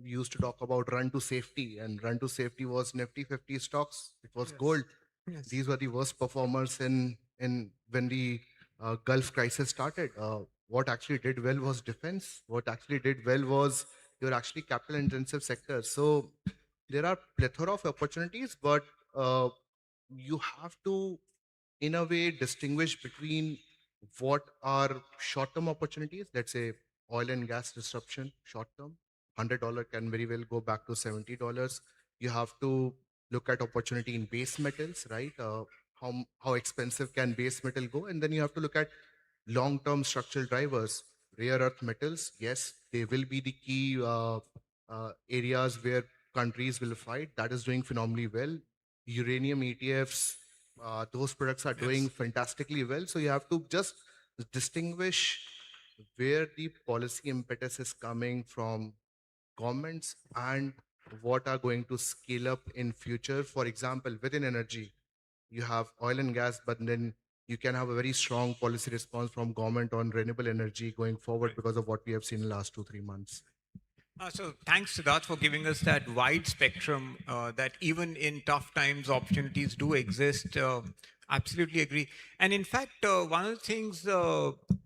we used to talk about run to safety, and run to safety was Nifty 50 stocks. It was gold. Yes. These were the worst performers in when the Gulf crisis started. What actually did well was defense. What actually did well was your actually capital intensive sector. So there are plethora of opportunities, but you have to in a way distinguish between what are short-term opportunities. Let's say oil and gas disruption, short-term, $100 can very well go back to $70. You have to look at opportunity in base metals, right? How expensive can base metal go? And then you have to look at long-term structural drivers. Rare earth metals, yes, they will be the key areas where countries will fight. That is doing phenomenally well. Uranium ETFs, those products are doing fantastically well. So you have to just distinguish where the policy impetus is coming from governments and what are going to scale up in future. For example, within energy, you have oil and gas, but then you can have a very strong policy response from government on renewable energy going forward because of what we have seen in the last 2 3 months. So thanks, Siddharth, for giving us that wide spectrum that even in tough times, opportunities do exist. Absolutely agree. And in fact, one of the things,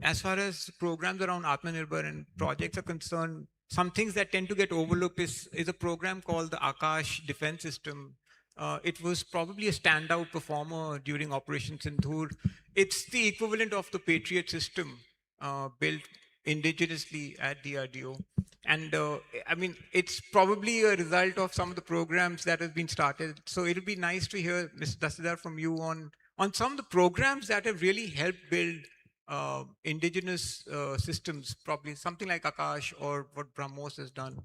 as far as programs around Atmanirbhar and projects are concerned, some things that tend to get overlooked is a program called the Akash Defense System. It was probably a standout performer during Operation Sindhur. It's the equivalent of the Patriot system built indigenously at DRDO. And I mean, it's probably a result of some of the programs that have been started. So it'll be nice to hear, Mr. Dasidar, from you on some of the programs that have really helped build indigenous systems, probably something like Akash or what BrahMos has done.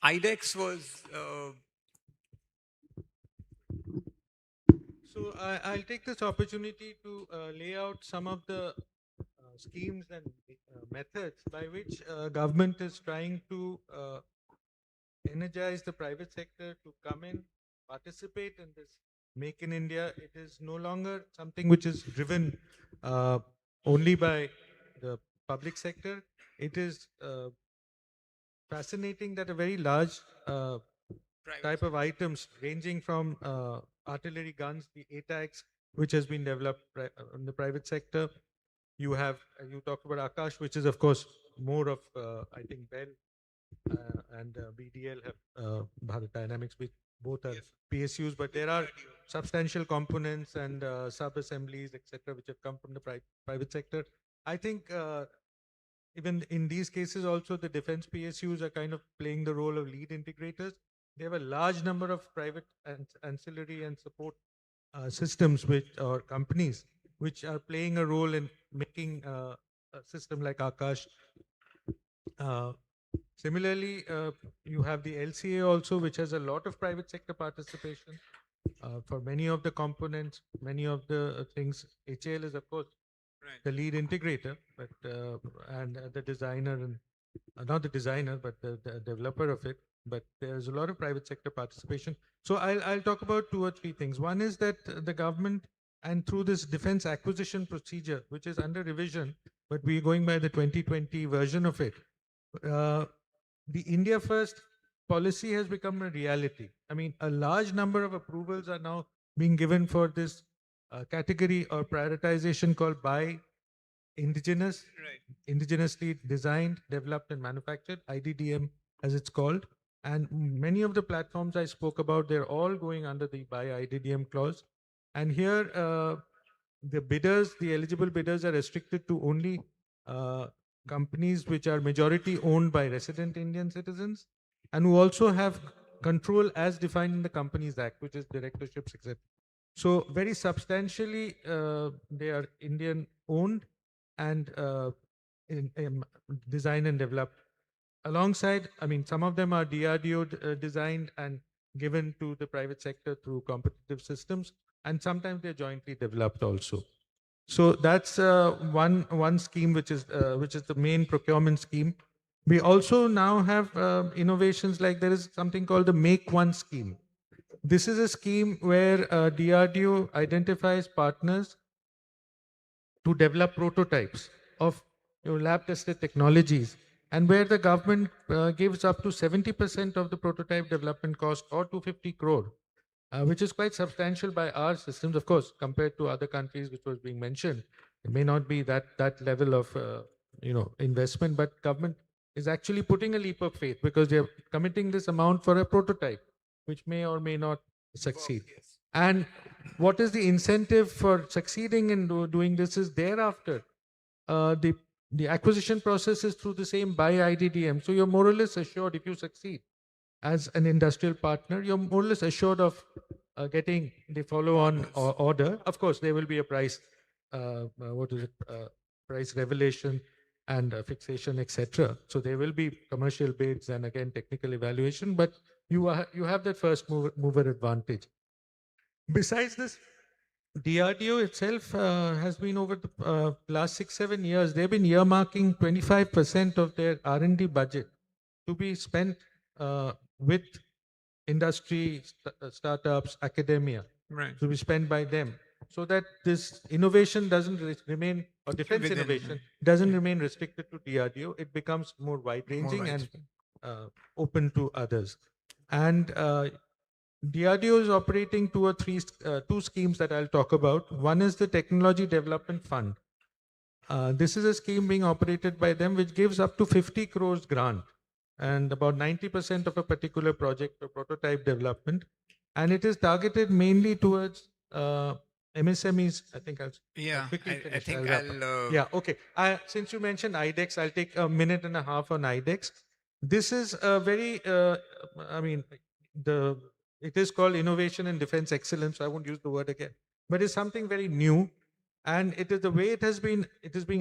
IDEX was... So I'll take this opportunity to lay out some of the schemes and methods by which government is trying to energize the private sector to come in, participate in this Make in India. It is no longer something which is driven only by the public sector. It is fascinating that a very large type of items ranging from artillery guns, the ATAGs, which has been developed in the private sector. You have, you talked about Akash, which is of course more of, I think, Bell and BDL have Bharat Dynamics, which both are PSUs, but there are substantial components and sub-assemblies, etc., which have come from the private sector. I think even in these cases also the defense PSUs are kind of playing the role of lead integrators. They have a large number of private and ancillary and support systems which or companies which are playing a role in making a system like Akash. Similarly, you have the LCA also, which has a lot of private sector participation for many of the components, many of the things. HAL is, of course, the lead integrator, but and the designer and not the designer, but the developer of it. But there's a lot of private sector participation. So I'll talk about 2 or 3 things. One is that the government And through this defense acquisition procedure, which is under revision, but we're going by the 2020 version of it, uh, the India First policy has become a reality. I mean, a large number of approvals are now being given for this category or prioritization called by indigenous, indigenously designed, developed, and manufactured, IDDM as it's called. And many of the platforms I spoke about, they're all going under the by IDDM clause. And here, the bidders, the eligible bidders are restricted to only companies which are majority owned by resident Indian citizens and who also have control as defined in the Companies Act, which is directorships, etc. So very substantially, they are Indian owned and designed and developed. Alongside, I mean, some of them are DRDO designed and given to the private sector through competitive systems, and sometimes they're jointly developed also. So that's one scheme which is the main procurement scheme. We also now have innovations like there is something called the Make One scheme. This is a scheme where DRDO identifies partners to develop prototypes of lab tested technologies, and where the government gives up to 70% of the prototype development cost or 250 crore, which is quite substantial by our systems, of course, compared to other countries, which was being mentioned. It may not be that level of investment, but government is actually putting a leap of faith because they're committing this amount for a prototype, which may or may not succeed. And what is the incentive for succeeding in doing this is thereafter, the acquisition process is through the same by IDDM. So you're more or less assured if you succeed as an industrial partner, you're more or less assured of getting the follow-on order. Of course, there will be a price, price revelation and fixation, etc. So there will be commercial bids and again technical evaluation, but you have that first mover advantage. Besides this, DRDO itself has been over the last 6-7 years, they've been earmarking 25% of their R&D budget to be spent with industry, startups, academia, to be spent by them, so that this innovation doesn't remain, or defense innovation doesn't remain restricted to DRDO. It becomes more wide-ranging and open to others. And DRDO is operating two schemes that I'll talk about. One is the Technology Development Fund. This is a scheme being operated by them, which gives up to 50 crores grant and about 90% of a particular project or prototype development. And it is targeted mainly towards MSMEs. I think I'll quickly finish. I think I'll wrap up. Yeah, okay. Since you mentioned IDEX, I'll take a minute and a half on IDEX. This is a very, it is called Innovation and Defense Excellence. So I won't use the word again, but it's something very new. And it is the way it is being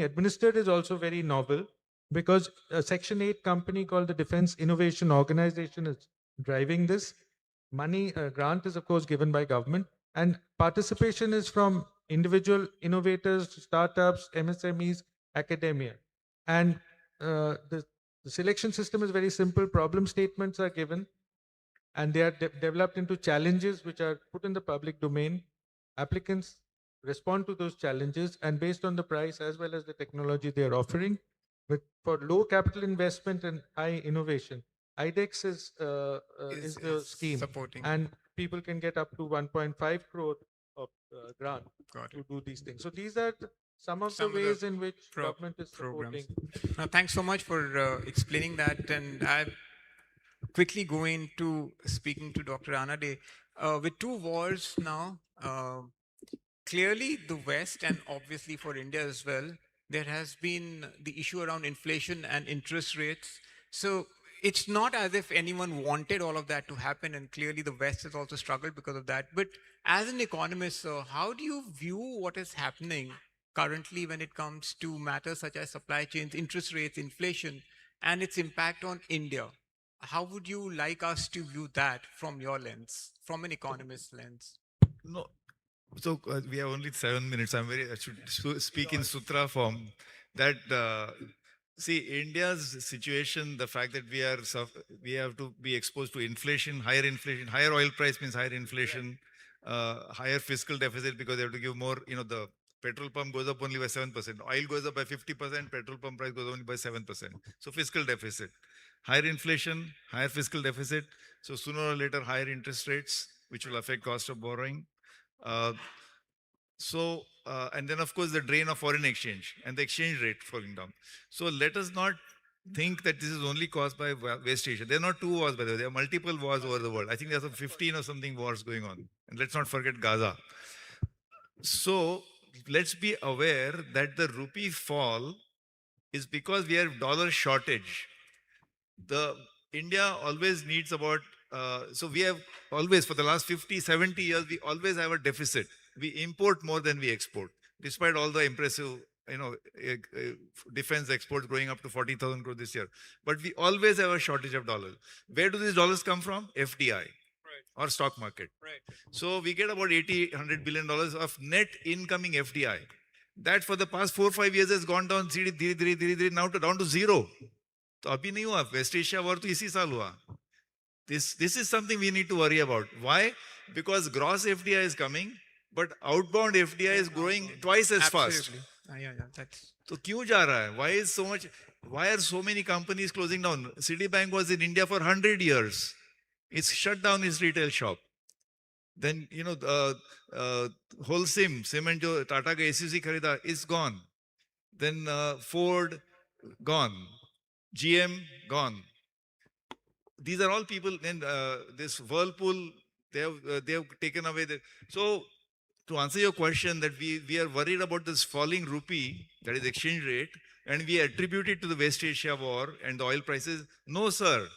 administered is also very novel, because a Section 8 company called the Defense Innovation Organization is driving this. Money grant is, of course, given by government, and participation is from individual innovators, startups, MSMEs, academia. And the selection system is very simple. Problem statements are given, and they are developed into challenges which are put in the public domain. Applicants respond to those challenges, and based on the price as well as the technology they are offering, but for low capital investment and high innovation, IDEX is the scheme, supporting, and people can get up to 1.5 crore of grant to do these things. So these are some of the ways in which government is supporting. Thanks so much for explaining that. And I quickly go into speaking to Dr. Anade. With two wars now, clearly the West, and obviously for India as well, there has been the issue around inflation and interest rates. So it's not as if anyone wanted all of that to happen, and clearly the West has also struggled because of that. But as an economist, how do you view what is happening currently when it comes to matters such as supply chains, interest rates, inflation, and its impact on India? How would you like us to view that from your lens, from an economist's lens? No. So we have only 7 minutes. I should speak in sutra form. That see, India's situation, the fact that we have to be exposed to inflation, higher oil price means higher inflation. higher fiscal deficit because they have to give more, the petrol pump goes up only by 7%, oil goes up by 50%, petrol pump price goes only by 7%. So fiscal deficit, higher inflation, higher fiscal deficit. So sooner or later, higher interest rates, which will affect cost of borrowing. Uh, and then of course the drain of foreign exchange and the exchange rate falling down. So let us not think that this is only caused by West Asia. There are not two wars, by the way. There are multiple wars over the world. I think there's some 15 or something wars going on. And let's not forget Gaza. So let's be aware that the rupee fall is because we have dollar shortage. The India always needs about, so we have always, for the last 50, 70 years, we always have a deficit. We import more than we export, despite all the impressive, defense exports going up to 40,000 crore this year. But we always have a shortage of dollars. Where do these dollars come from? FDI. Or stock market. So we get about 80, $100 billion of net incoming FDI. That for the past 4 or 5 years has gone down now down to zero. तो अभी नहीं हुआ waste Asia war तो इसी साल हुआ this is something we need to worry about. Why? Because gross FDI is coming, but outbound FDI is growing twice as fast. So क्यों जा रहा है? Why are so many companies closing down? Citibank was in India for 100 years. It's shut down its retail shop. Then Holcim cement जो टाटा का ACC खरीदा is gone. Then Ford gone. GM gone. These are all people. Then this Whirlpool, they have taken away. So to answer your question, that we are worried about this falling rupee, that is exchange rate, and we attribute it to the West Asia war and the oil prices. No, sir.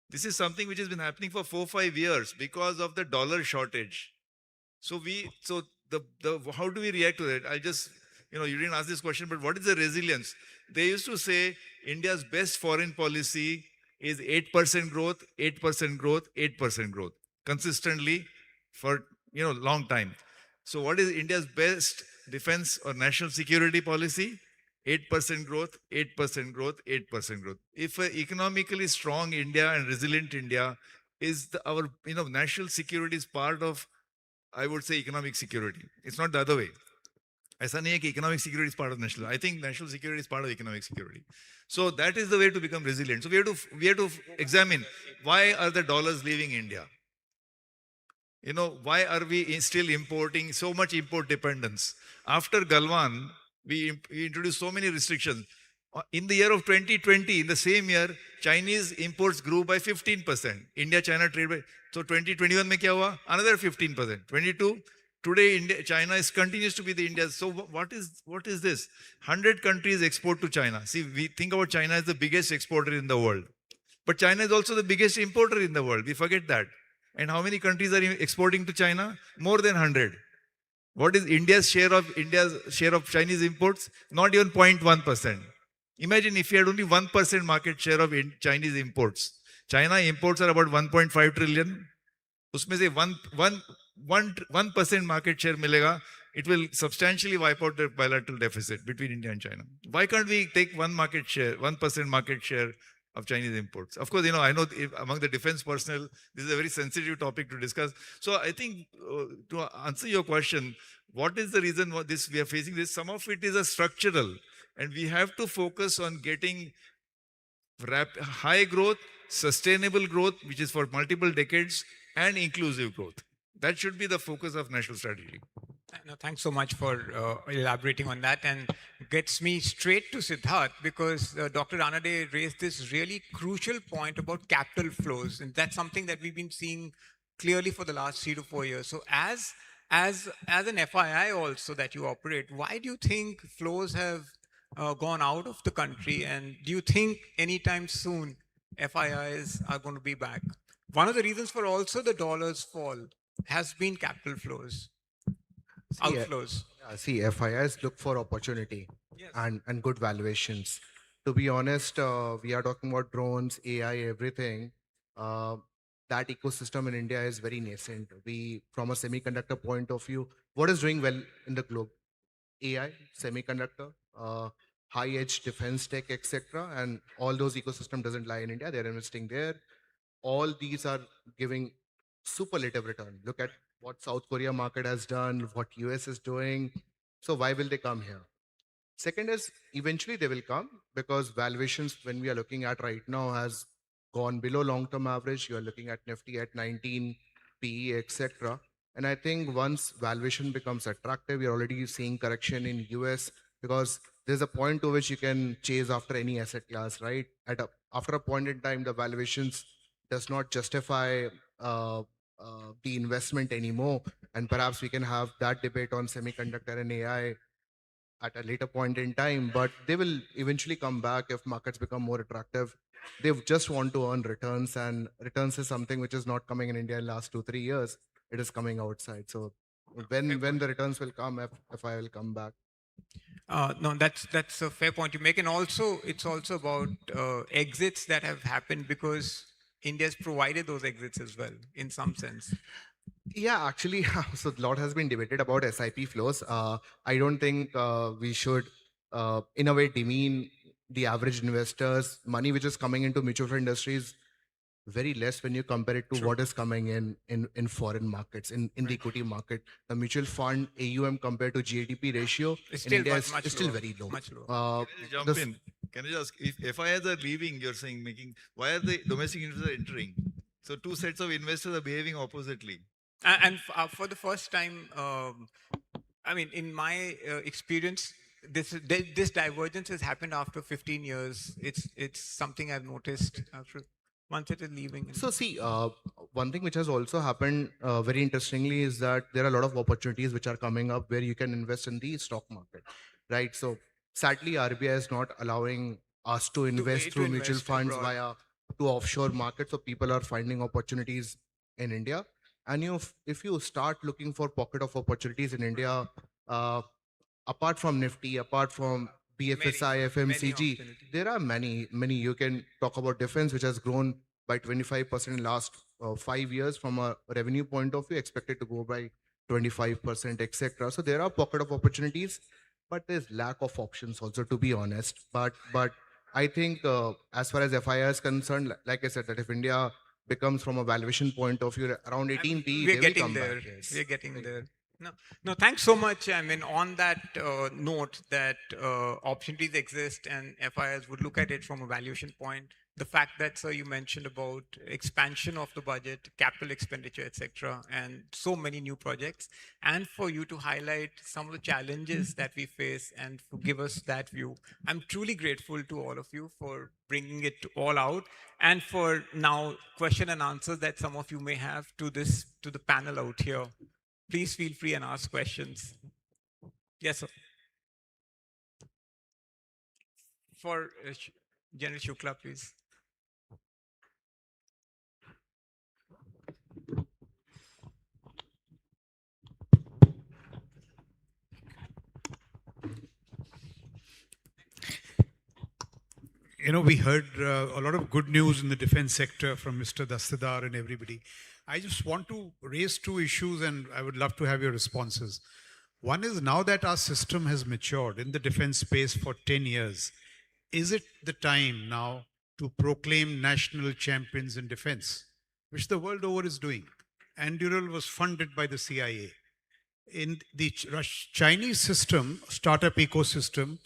This is something which has been happening for 4 or 5 years because of the dollar shortage. So how do we react to that? I just, you didn't ask this question, but what is the resilience? They used to say India's best foreign policy is 8% growth, 8% growth, 8% growth consistently for, long time. So what is India's best defense or national security policy? 8% growth, 8% growth, 8% growth. If economically strong India and resilient India is our, national security is part of, I would say, economic security. It's not the other way. ऐसा नहीं है कि economic security is part of national. I think national security is part of economic security. So that is the way to become resilient. So we have to examine why are the dollars leaving India? Why are we still importing so much import dependence? After Galwan, we introduced so many restrictions. In the year of 2020, in the same year, Chinese imports grew by 15%. India-China trade by, so 2021 mein kya hua? Another 15%. 22, today China continues to be the India. So what is this? 100 countries export to China. See, we think about China as the biggest exporter in the world. But China is also the biggest importer in the world. We forget that. And how many countries are exporting to China? More than 100. What is India's share of Chinese imports? Not even 0.1%. Imagine if you had only 1% market share of Chinese imports. China imports are about 1.5 trillion. Usme se 1% market share milega, it will substantially wipe out the bilateral deficit between India and China. Why can't we take 1% market share of Chinese imports? Of course, I know among the defense personnel, this is a very sensitive topic to discuss. So I think to answer your question, what is the reason why we are facing this? Some of it is a structural, and we have to focus on getting high growth, sustainable growth, which is for multiple decades, and inclusive growth. That should be the focus of national strategy. No, thanks so much for elaborating on that, and gets me straight to Siddharth, because Dr. Ranade raised this really crucial point about capital flows, and that's something that we've been seeing clearly for the last 3 to 4 years. So as an FII also that you operate, why do you think flows have gone out of the country, and do you think anytime soon FIIs are going to be back? One of the reasons for also the dollar's fall has been capital flows. Outflows. See, FIIs look for opportunity and good valuations. To be honest, we are talking about drones, AI, everything. That ecosystem in India is very nascent. From a semiconductor point of view, what is doing well in the globe? AI, semiconductor, high-edge defense tech, etc. And all those ecosystem doesn't lie in India. They're investing there. All these are giving superlative return. Look at what South Korea market has done, what US is doing. So why will they come here? Second is eventually they will come because valuations when we are looking at right now has gone below long-term average. You are looking at Nifty at 19 PE, etc. And I think once valuation becomes attractive, you're already seeing correction in US because there's a point to which you can chase after any asset class, right? After a point in time, the valuations does not justify uh, the investment anymore. And perhaps we can have that debate on semiconductor and AI at a later point in time, but they will eventually come back if markets become more attractive. They just want to earn returns, and returns is something which is not coming in India in last 2 3 years. It is coming outside. So when the returns will come, if I will come back. No, that's a fair point you make, and also it's also about exits that have happened because India's provided those exits as well, in some sense. Yeah, actually, so a lot has been debated about SIP flows. I don't think we should, in a way, demean the average investors. Money which is coming into mutual fund industries very less when you compare it to what is coming in foreign markets, in the equity market. The mutual fund AUM compared to GDP ratio It's in still India much is still lower, very low. much lower. Can I jump in? Can I just, if FIs are leaving, you're saying why are the domestic investors entering? So two sets of investors are behaving oppositely. And for the first time, I mean, in my experience, this divergence has happened after 15 years. It's something I've noticed after once it is leaving. So see, one thing which has also happened very interestingly is that there are a lot of opportunities which are coming up where you can invest in the stock market, right? So sadly, RBI is not allowing us to invest through mutual funds abroad. via to offshore markets. So people are finding opportunities in India, and if you start looking for pocket of opportunities in India, uh, apart from Nifty, apart from BFSI, FMCG, there are many. You can talk about defense, which has grown by 25% in last 5 years from a revenue point of view, expected to go by 25%, etc. So there are pocket of opportunities, but there's lack of options also, to be honest. But I think as far as FIR is concerned, like I said, that if India becomes from a valuation point of view around 18 PE, We're they will getting come there. back. Yes. We're getting there. No, thanks so much. I mean, on that note, that opportunities exist and FIS would look at it from a valuation point. The fact that, sir, you mentioned about expansion of the budget, capital expenditure, etc., and so many new projects, and for you to highlight some of the challenges that we face and to give us that view. I'm truly grateful to all of you for bringing it all out and for now question and answers that some of you may have to the panel out here. Please feel free and ask questions. Yes, sir. For General Shukla, please. You know, we heard a lot of good news in the defense sector from Mr. Dastadar and everybody. I just want to raise two issues and I would love to have your responses. One is, now that our system has matured in the defense space for 10 years, is it the time now to proclaim national champions in defense, which the world over is doing? Anduril was funded by the CIA. In the Chinese system, startup ecosystem,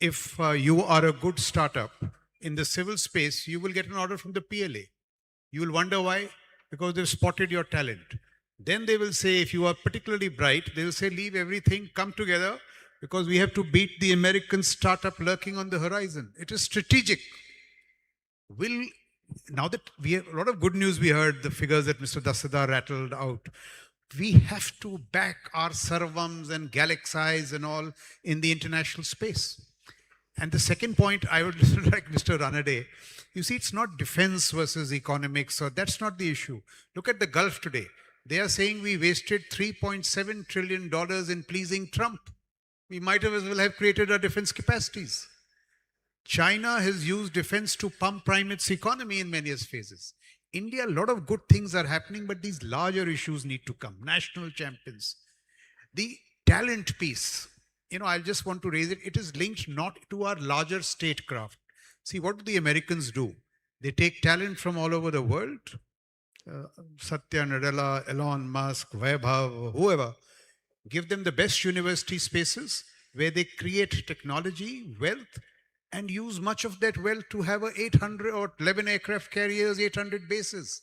if you are a good startup in the civil space, you will get an order from the PLA. You will wonder why? Because they've spotted your talent. Then they will say, if you are particularly bright, they will say, leave everything, come together, because we have to beat the American startup lurking on the horizon. It is strategic. Now that we have a lot of good news, we heard the figures that Mr. Dasadar rattled out. We have to back our Sarvams and Galaxies and all in the international space. And the second point, I would like Mr. Ranade. You see, it's not defense versus economics, so that's not the issue. Look at the Gulf today. They are saying we wasted $3.7 trillion in pleasing Trump. We might as well have created our defense capacities. China has used defense to pump prime its economy in many phases. India, a lot of good things are happening, but these larger issues need to come. National champions. The talent piece, you know, I just want to raise it. It is linked not to our larger statecraft. See, what do the Americans do? They take talent from all over the world, Satya Nadella, Elon Musk, Vaibhav, whoever, give them the best university spaces where they create technology, wealth, and use much of that wealth to have a 800 or 11 aircraft carriers, 800 bases.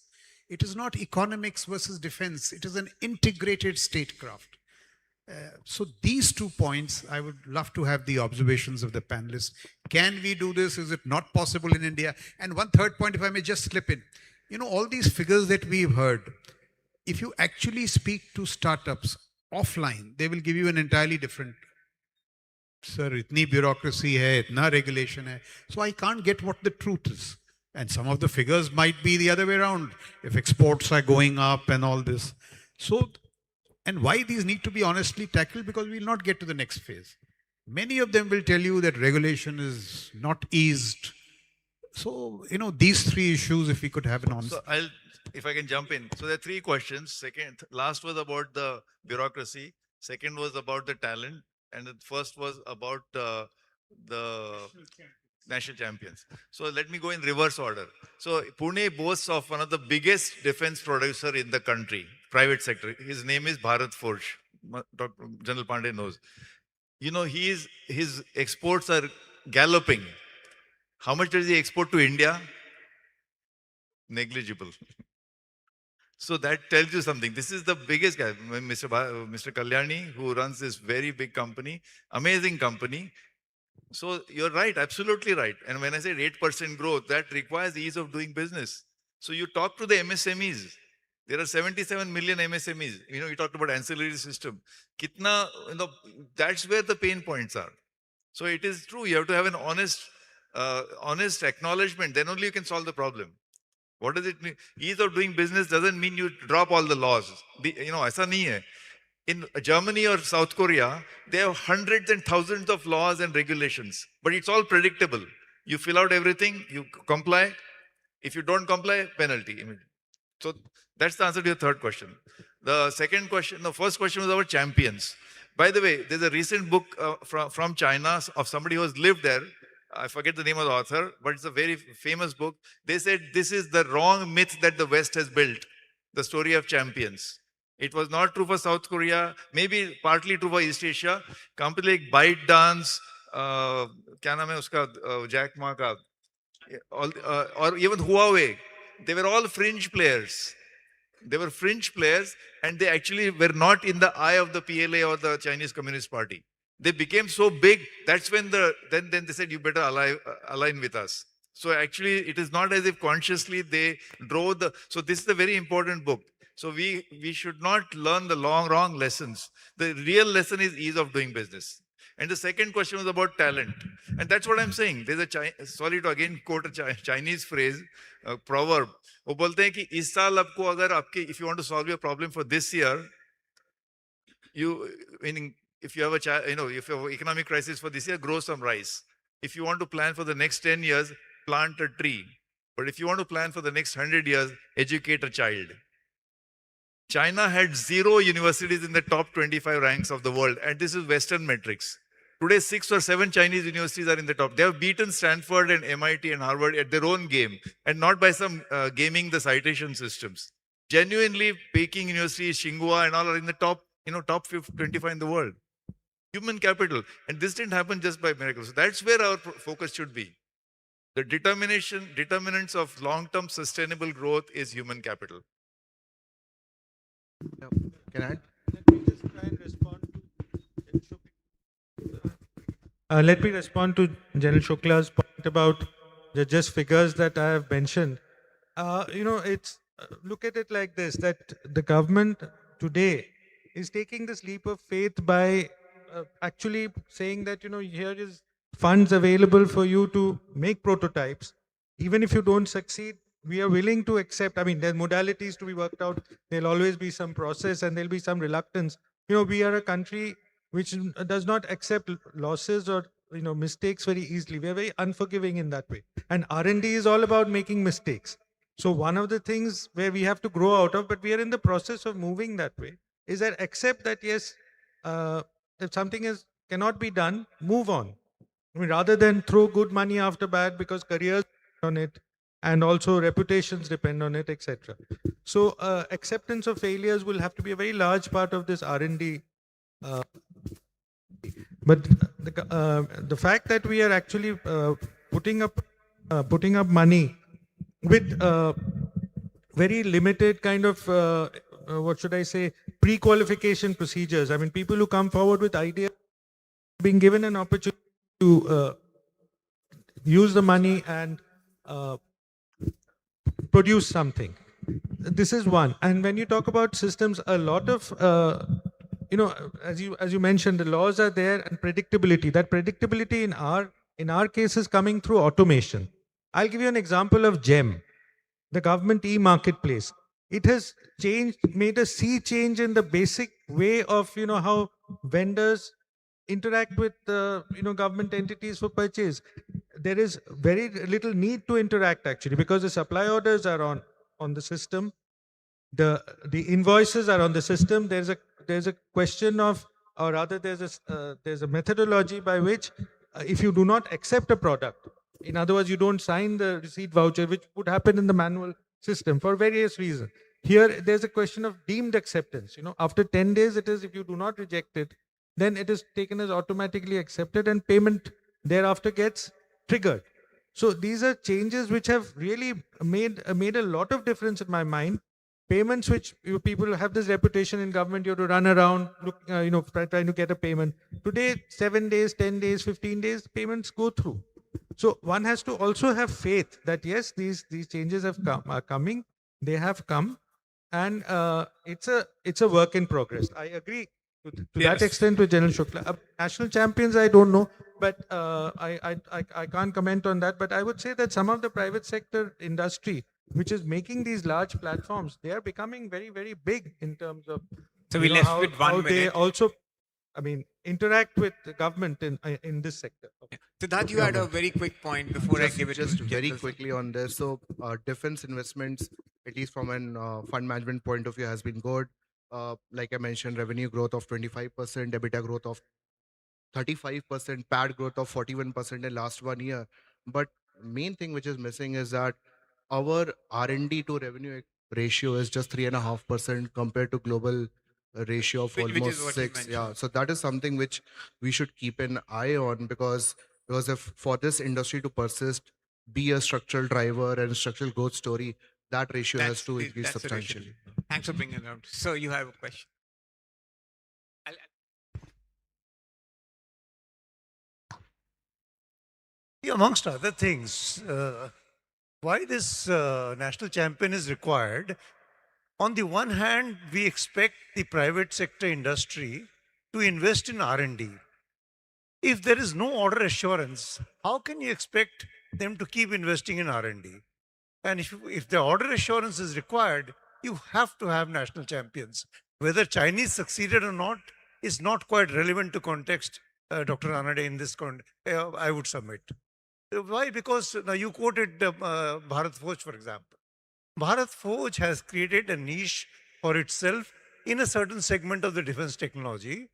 It is not economics versus defense. It is an integrated statecraft. So these 2 points, I would love to have the observations of the panelists. Can we do this? Is it not possible in India? And one third point, if I may just slip in. You know, all these figures that we've heard, if you actually speak to startups offline, they will give you an entirely different, sir, itni bureaucracy hai, itna regulation hai. So I can't get what the truth is. And some of the figures might be the other way around, if exports are going up and all this. So, and why these need to be honestly tackled? Because we'll not get to the next phase. Many of them will tell you that regulation is not eased. So, you know, these 3 issues, if we could have an honest. So if I can jump in. So there are 3 questions. Last was about the bureaucracy. Second was about the talent. And the first was about the national champions. So let me go in reverse order. So Pune boasts of one of the biggest defense producer in the country, private sector. His name is Bharat Forge. Dr. General Pandey knows. You know, his exports are galloping. How much does he export to India? Negligible. So that tells you something. This is the biggest guy, Mr. Kalyani, who runs this very big company, amazing company. So you're right, absolutely right. And when I say 8% growth, that requires ease of doing business. So you talk to the MSMEs. There are 77 million MSMEs. You know, you talked about ancillary system. Kitna, you know, that's where the pain points are. So it is true. You have to have an honest acknowledgement. Then only you can solve the problem. What does it mean? Ease of doing business doesn't mean you drop all the laws. You know, aisa nahi hai. In Germany or South Korea, they have hundreds and thousands of laws and regulations, but it's all predictable. You fill out everything, you comply. If you don't comply, penalty. So that's the answer to your third question. The second question, the first question was about champions. By the way, there's a recent book from China of somebody who has lived there. I forget the name of the author, but it's a very famous book. They said this is the wrong myth that the West has built, the story of champions. It was not true for South Korea, maybe partly true for East Asia. Company like ByteDance, क्या नाम है उसका, Jack Ma का, or even Huawei, they were all fringe players. They were fringe players, and they actually were not in the eye of the PLA or the Chinese Communist Party. They became so big, that's when then they said, you better align with us. So actually, it is not as if consciously they drove so this is a very important book. So we should not learn the wrong lessons. The real lesson is ease of doing business. And the second question was about talent. And that's what I'm saying. There's sorry to again quote a Chinese phrase, proverb. वो बोलते हैं कि इस साल आपको अगर आपके, if you want to solve your problem for this year, meaning if you have if you have an economic crisis for this year, grow some rice. If you want to plan for the next 10 years, plant a tree. But if you want to plan for the next 100 years, educate a child. China had 0 universities in the top 25 ranks of the world, and this is Western metrics. Today, 6 or 7 Chinese universities are in the top. They have beaten Stanford and MIT and Harvard at their own game, and not by some gaming the citation systems. Genuinely, Peking University, Tsinghua, and all are in the top, top 25 in the world. Human capital, and this didn't happen just by miracle. So that's where our focus should be. The determinants of long-term sustainable growth is human capital. Can I? Let me just try and respond to let me respond to General Shukla's point about the just figures that I have mentioned. It's look at it like this: that the government today is taking this leap of faith by actually saying that here is funds available for you to make prototypes. Even if you don't succeed, we are willing to accept. I mean, there's modalities to be worked out. There'll always be some process and there'll be some reluctance. We are a country which does not accept losses or mistakes very easily. We are very unforgiving in that way. And R&D is all about making mistakes. So one of the things where we have to grow out of, but we are in the process of moving that way, is that accept that yes, if something cannot be done, move on. I mean, rather than throw good money after bad because careers on it, and also reputations depend on it, etc. So acceptance of failures will have to be a very large part of this R&D. But the fact that we are actually putting up money with very limited kind of what should I say, pre-qualification procedures. I mean, people who come forward with ideas being given an opportunity to use the money and produce something. This is one. And when you talk about systems, a lot of as you mentioned, the laws are there and predictability. That predictability in our case is coming through automation. I'll give you an example of GEM, the government e-marketplace. It has changed, made a sea change in the basic way of how vendors interact with government entities for purchase. There is very little need to interact actually, because the supply orders are on the system, the invoices are on the system. There's a question of, or rather there's a methodology by which if you do not accept a product, in other words, you don't sign the receipt voucher, which would happen in the manual system for various reasons. Here there's a question of deemed acceptance. After 10 days, it is, if you do not reject it, then it is taken as automatically accepted and payment thereafter gets triggered. So these are changes which have really made a lot of difference in my mind. Payments, which people have this reputation in government, you have to run around, look, trying to get a payment. Today, 7 days, 10 days, 15 days, payments go through. So one has to also have faith that yes, these changes are coming. They have come, and it's a work in progress. I agree to that extent with General Shukla. National champions, I don't know, but I can't comment on that. But I would say that some of the private sector industry, which is making these large platforms, they are becoming very, very big in terms of So we left with how 1 they minute. also, I mean, interact with the government in this sector. Siddharth, you had a very quick point before I give it Just to very General. quickly on this. So defense investments, at least from an fund management point of view, has been good. Like I mentioned, revenue growth of 25%, EBITDA growth of 35%, PAT growth of 41% in last 1 year. But main thing which is missing is that our R&D to revenue ratio is just 3.5% compared to global ratio of Which is almost what you 6. Yeah, mentioned. so that is something which we should keep an eye on, because if for this industry to persist, be a structural driver and structural growth story, that ratio has to increase That's the ratio. substantially. Thanks for bringing it up. So you have a question. Amongst other things, why this national champion is required. On the one hand, we expect the private sector industry to invest in R&D. If there is no order assurance, how can you expect them to keep investing in R&D? And if the order assurance is required, you have to have national champions. Whether Chinese succeeded or not is not quite relevant to context, Dr. Anade, in this I would submit. Why? Because now you quoted Bharat Forge, for example. Bharat Forge has created a niche for itself in a certain segment of the defense technology.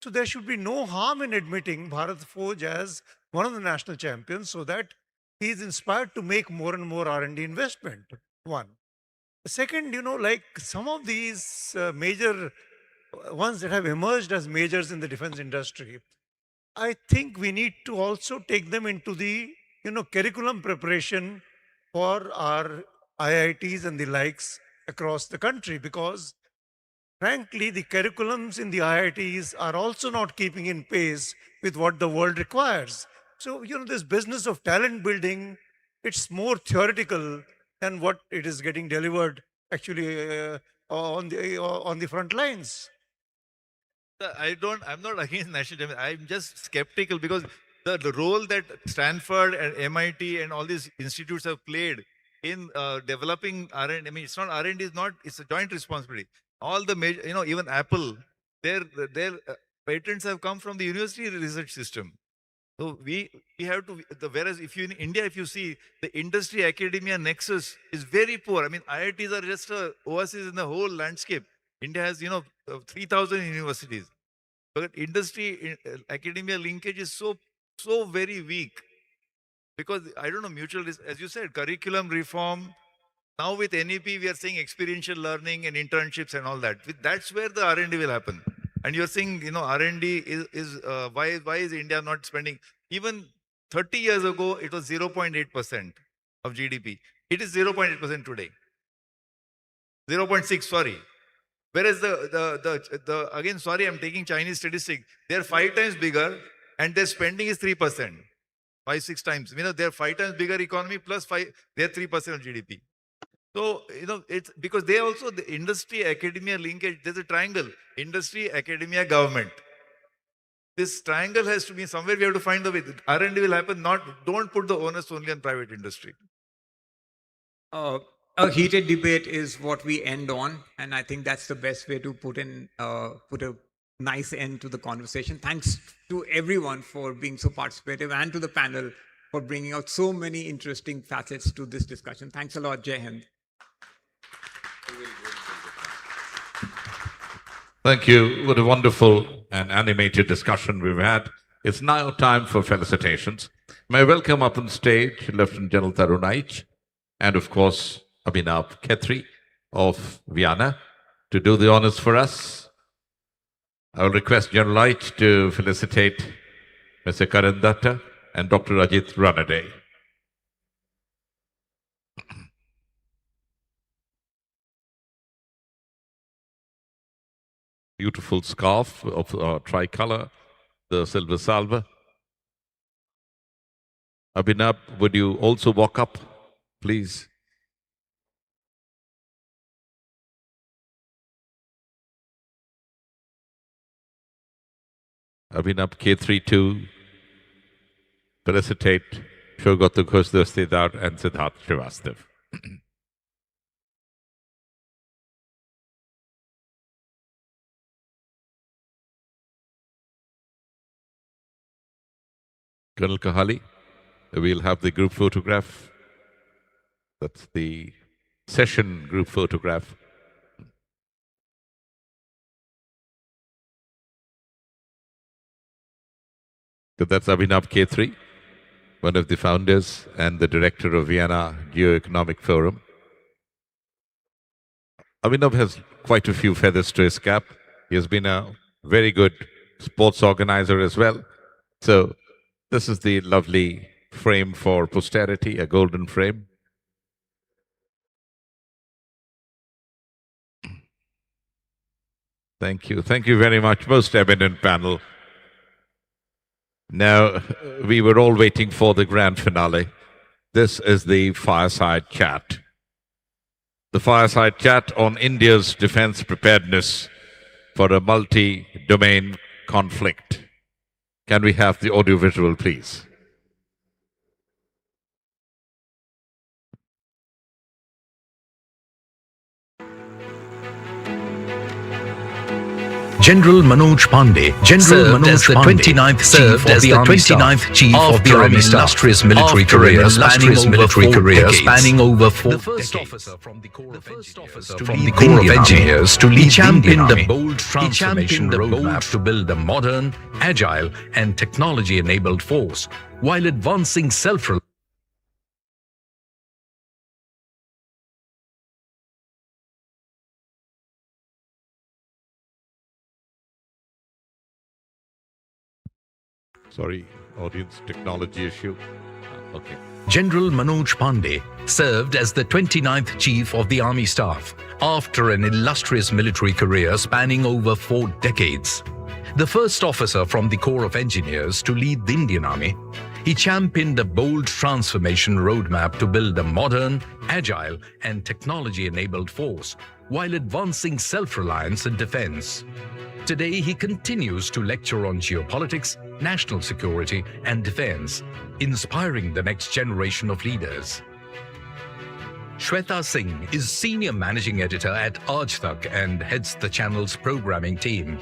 So there should be no harm in admitting Bharat Forge as one of the national champions, so that he is inspired to make more and more R&D investment. One. Second, like some of these major ones that have emerged as majors in the defense industry, I think we need to also take them into the curriculum preparation for our IITs and the likes across the country, because frankly the curriculums in the IITs are also not keeping in pace with what the world requires. So this business of talent building, it's more theoretical than what it is getting delivered actually on the front lines. I'm not against national champions. I'm just skeptical because the role that Stanford and MIT and all these institutes have played in developing R&D, I mean, it's not R&D, it's a joint responsibility. All the major, even Apple, their patents have come from the university research system. So we have to, whereas if you in India, if you see the industry academia nexus is very poor. I mean, IITs are just a oasis in the whole landscape. India has, 3,000 universities. But industry academia linkage is so very weak. Because I don't know, as you said, curriculum reform. Now with NEP, we are saying experiential learning and internships and all that. That's where the R&D will happen. And you're saying, R&D why is India not spending? Even 30 years ago, it was 0.8% of GDP. It is 0.8% today. 0.6, sorry. Whereas again, sorry, I'm taking Chinese statistic. They're 5 times bigger and their spending is 3%. 5-6 times. They're 5 times bigger economy plus 5, they're 3% of GDP. So, it's because they also, the industry academia linkage, there's a triangle, industry, academia, government. This triangle has to be somewhere, we have to find the way. R&D will happen, don't put the onus only on private industry. A heated debate is what we end on, and I think that's the best way to put a nice end to the conversation. Thanks to everyone for being so participative and to the panel for bringing out so many interesting facets to this discussion. Thanks a lot, Jai Hind. Thank you. What a wonderful and animated discussion we've had. It's now time for felicitations. May I welcome up on stage Lieutenant General Tarun Aich and, of course, Abhinav Khetri of Vyana to do the honors for us. I will request General Aich to felicitate Mr. Karan Datta and Dr. Ajit Ranade. Beautiful scarf of tricolor, the silver salver. Abhinav, would you also walk up, please? Abhinav K3 to felicitate Shogatu Ghosdastidar and Siddharth Srivastav. Colonel Kahali, we'll have the group photograph. That's the session group photograph. So that's Abhinav Khetri, one of the founders and the director of Vyana Geo-Economic Forum. Abhinav has quite a few feathers to his cap. He has been a very good sports organizer as well. So this is the lovely frame for posterity, a golden frame. Thank you. Thank you very much, most eminent panel. Now, we were all waiting for the grand finale. This is the fireside chat. The fireside chat on India's defense preparedness for a multi-domain conflict. Can we have the audiovisual, please? General Manoj Pandey, as the 29th Chief of the Army Staff, illustrious military career spanning over 4 decades. The first officer from the Corps of Engineers to lead the Indian Army, he championed a bold transformation roadmap to build a modern, agile, and technology-enabled force while advancing self-reliance. Sorry, audience technology issue. Okay. General Manoj Pandey served as the 29th Chief of the Army Staff after an illustrious military career spanning over 4 decades. The first officer from the Corps of Engineers to lead the Indian Army, he championed a bold transformation roadmap to build a modern, agile, and technology-enabled force while advancing self-reliance in defense. Today, he continues to lecture on geopolitics, national security, and defense, inspiring the next generation of leaders. Shweta Singh is Senior Managing Editor at Aaj Tak and heads the channel's programming team.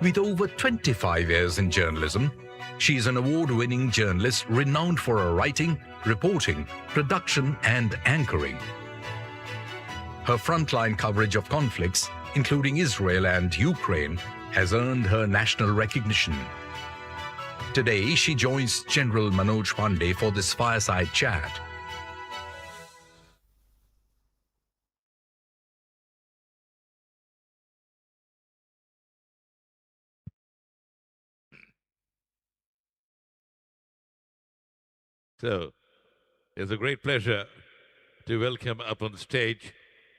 With over 25 years in journalism, she is an award-winning journalist renowned for her writing, reporting, production, and anchoring. Her frontline coverage of conflicts, including Israel and Ukraine, has earned her national recognition. Today, she joins General Manoj Pandey for this fireside chat. So it's a great pleasure to welcome up on stage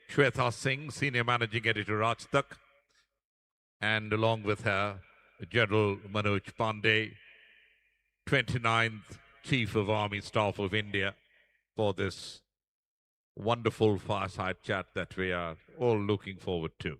Shweta Singh, Senior Managing Editor, Rajtak, and along with her, General Manoj Pandey, 29th Chief of Army Staff of India, for this wonderful fireside chat that we are all looking forward to.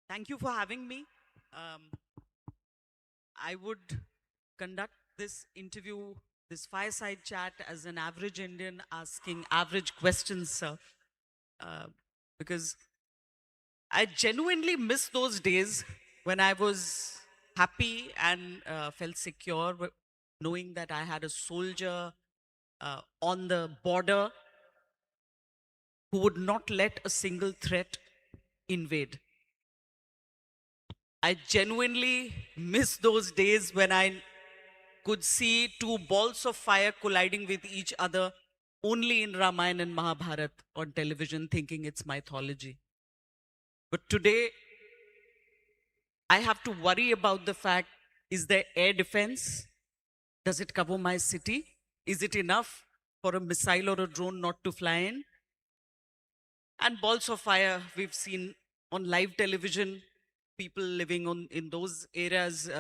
Thank you for having me. Um, I would conduct this interview, this fireside chat, as an average Indian asking average questions, sir. Uh, because I genuinely miss those days when I was happy and felt secure, knowing that I had a soldier on the border who would not let a single threat invade. I genuinely miss those days when I could see two balls of fire colliding with each other only in Ramayana and Mahabharata on television, thinking it's mythology. But today, I have to worry about the fact, is there air defense? Does it cover my city? Is it enough for a missile or a drone not to fly in? And balls of fire, we've seen on live television, people living in those areas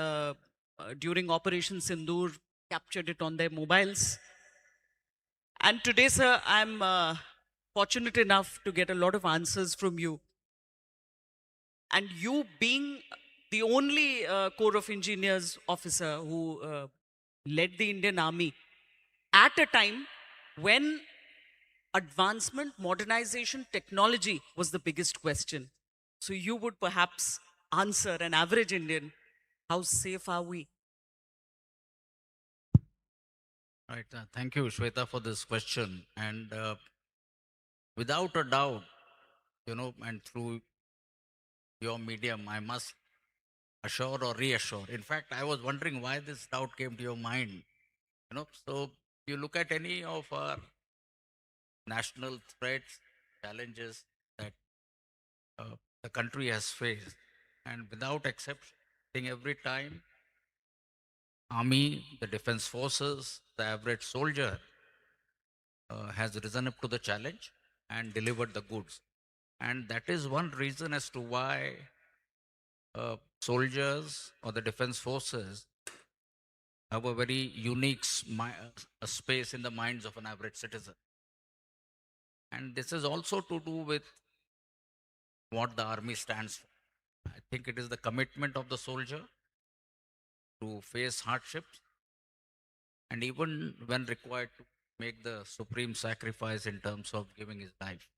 during Operation Sindoor captured it on their mobiles. And today, sir, I'm fortunate enough to get a lot of answers from you. And you being the only Corps of Engineers officer who led the Indian Army at a time when advancement, modernization, technology was the biggest question. So you would perhaps answer an average Indian, how safe are we? Right. Thank you, Shweta, for this question. And without a doubt, and through your medium, I must assure or reassure. In fact, I was wondering why this doubt came to your mind. So you look at any of our national threats, challenges that the country has faced, and without exception, I think every time army, the defense forces, the average soldier has risen up to the challenge and delivered the goods. And that is one reason as to why soldiers or the defense forces have a very unique space in the minds of an average citizen. And this is also to do with what the army stands for. I think it is the commitment of the soldier to face hardships and even when required to make the supreme sacrifice in terms of giving his life.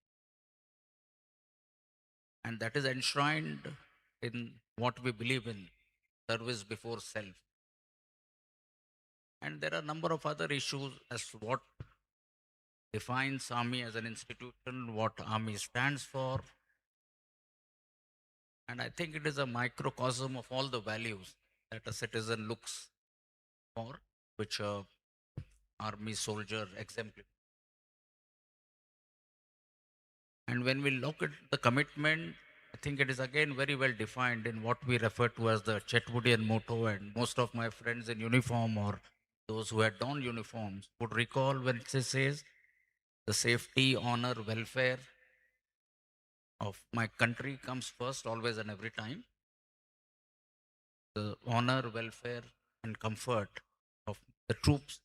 And that is enshrined in what we believe in, service before self. And there are a number of other issues as to what defines army as an institution, what army stands for. And I think it is a microcosm of all the values that a citizen looks for, which a army soldier exemplifies. And when we look at the commitment, I think it is again very well defined in what we refer to as the Chetwoodian motto. And most of my friends in uniform or those who had donned uniforms would recall when it says the safety, honor, welfare of my country comes first, always and every time. The honor, welfare, and comfort of the troops,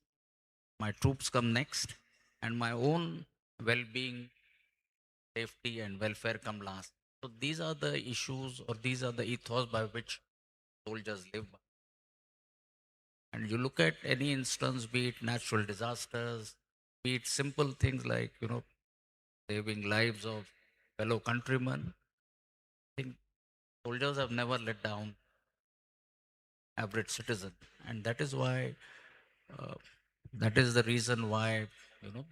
my troops come next, and my own well-being, safety, and welfare come last. So these are the issues or these are the ethos by which soldiers live by. And you look at any instance, be it natural disasters, be it simple things like, saving lives of fellow countrymen. I think soldiers have never let down average citizen, and that is why, uh, that is the reason why,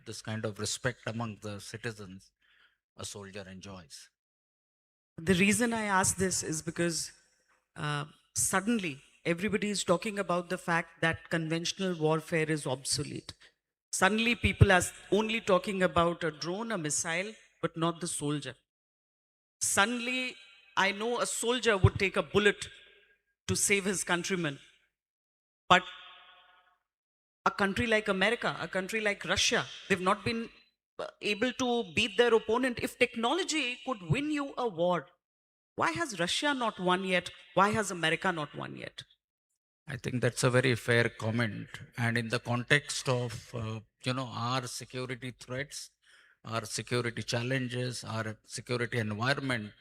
this kind of respect among the citizens a soldier enjoys. The reason I ask this is because suddenly everybody is talking about the fact that conventional warfare is obsolete. Suddenly people are only talking about a drone, a missile, but not the soldier. Suddenly, I know a soldier would take a bullet to save his countrymen, but a country like America, a country like Russia, they've not been able to beat their opponent. If technology could win you a war, why has Russia not won yet? Why has America not won yet? I think that's a very fair comment. And in the context of, our security threats, our security challenges, our security environment,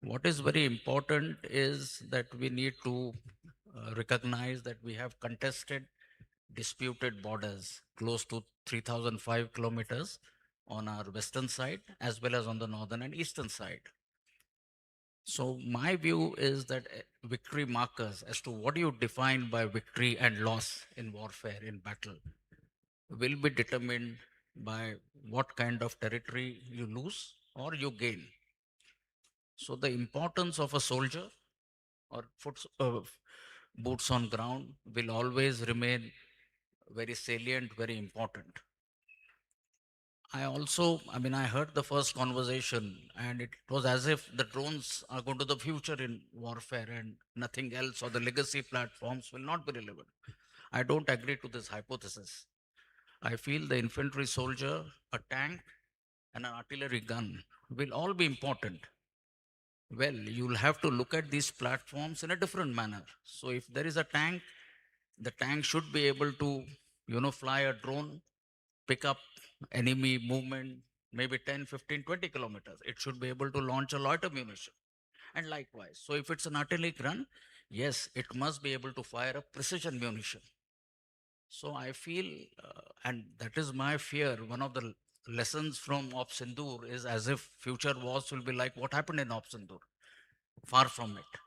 what is very important is that we need to recognize that we have contested, disputed borders close to 3,005 kilometers on our western side as well as on the northern and eastern side. So my view is that victory markers as to what you define by victory and loss in warfare, in battle, will be determined by what kind of territory you lose or you gain. So the importance of a soldier or boots on ground will always remain very salient, very important. I heard the first conversation and it was as if the drones are going to the future in warfare and nothing else or the legacy platforms will not be relevant. I don't agree to this hypothesis. I feel the infantry soldier, a tank, and an artillery gun will all be important. Well, you'll have to look at these platforms in a different manner. So if there is a tank, the tank should be able to, fly a drone, pick up enemy movement, maybe 10, 15, 20 kilometers. It should be able to launch a loiter munition. And likewise. So if it's an artillery gun, yes, it must be able to fire a precision munition. So I feel, and that is my fear, one of the lessons from Op Sindoor is as if future wars will be like what happened in Op Sindoor. Far from it.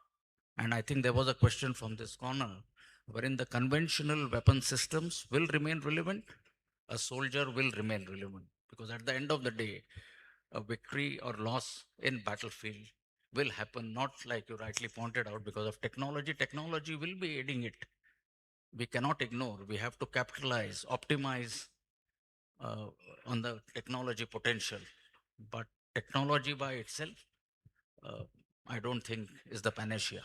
And I think there was a question from this corner wherein the conventional weapon systems will remain relevant, a soldier will remain relevant. Because at the end of the day, a victory or loss in battlefield will happen, not like you rightly pointed out, because of technology. Technology will be aiding it. We cannot ignore. We have to capitalize, optimize on the technology potential. But technology by itself, uh, I don't think is the panacea.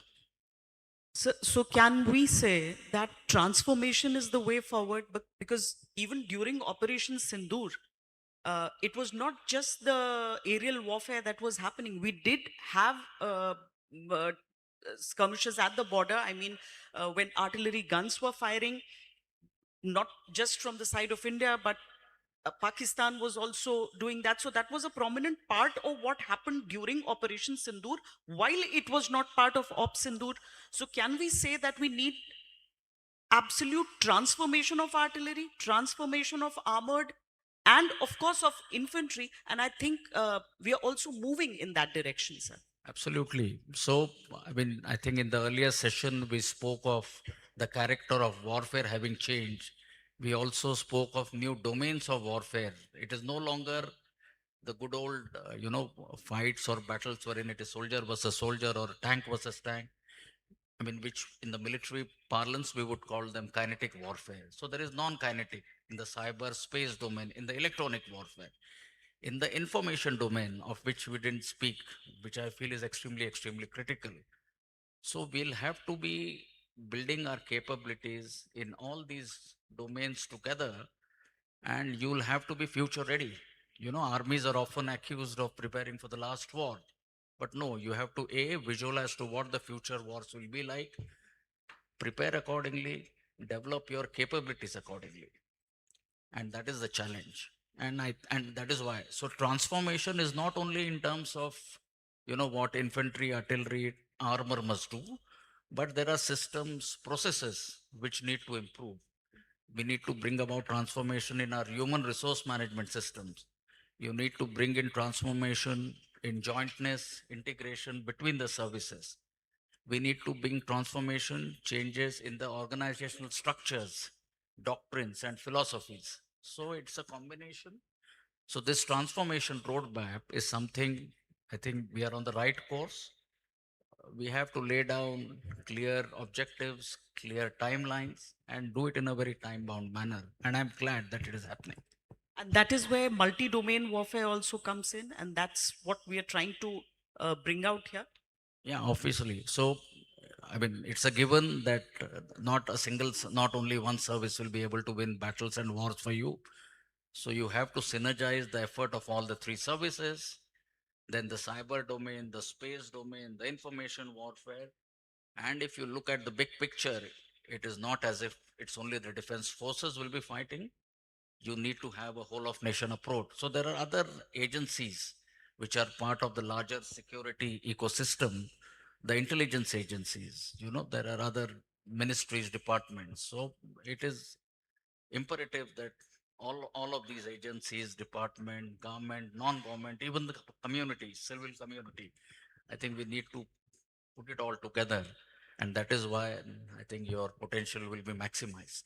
So can we say that transformation is the way forward? But because even during Operation Sindoor, it was not just the aerial warfare that was happening. We did have uh, skirmishes at the border. I mean, when artillery guns were firing, not just from the side of India, but Pakistan was also doing that. So that was a prominent part of what happened during Operation Sindoor, while it was not part of Op Sindoor. So can we say that we need absolute transformation of artillery, transformation of armored, and of course of infantry? And I think we are also moving in that direction, sir. Absolutely. So, I think in the earlier session, we spoke of the character of warfare having changed. We also spoke of new domains of warfare. It is no longer the good old, fights or battles wherein it is soldier versus soldier or tank versus tank. Which in the military parlance, we would call them kinetic warfare. So there is non-kinetic in the cyber space domain, in the electronic warfare, in the information domain, of which we didn't speak, which I feel is extremely, extremely critical. So we'll have to be building our capabilities in all these domains together, and you'll have to be future ready. Armies are often accused of preparing for the last war. But no, you have to visualize to what the future wars will be like, prepare accordingly, develop your capabilities accordingly. And that is the challenge. And that is why. So transformation is not only in terms of, what infantry, artillery, armor must do, but there are systems, processes which need to improve. We need to bring about transformation in our human resource management systems. You need to bring in transformation in jointness, integration between the services. We need to bring transformation, changes in the organizational structures, doctrines, and philosophies. So it's a combination. So this transformation roadmap is something I think we are on the right course. We have to lay down clear objectives, clear timelines, and do it in a very time bound manner. And I'm glad that it is happening. And that is where multi-domain warfare also comes in, and that's what we are trying to bring out here. Yeah, obviously. So, I mean, it's a given that not a single, not only one service will be able to win battles and wars for you. So you have to synergize the effort of all the three services, then the cyber domain, the space domain, the information warfare. And if you look at the big picture, it is not as if it's only the defense forces will be fighting. You need to have a whole of nation approach. So there are other agencies which are part of the larger security ecosystem, the intelligence agencies, there are other ministries, departments. So it is imperative that all of these agencies, department, government, non-government, even the community, civil community, I think we need to put it all together. And that is why I think your potential will be maximized.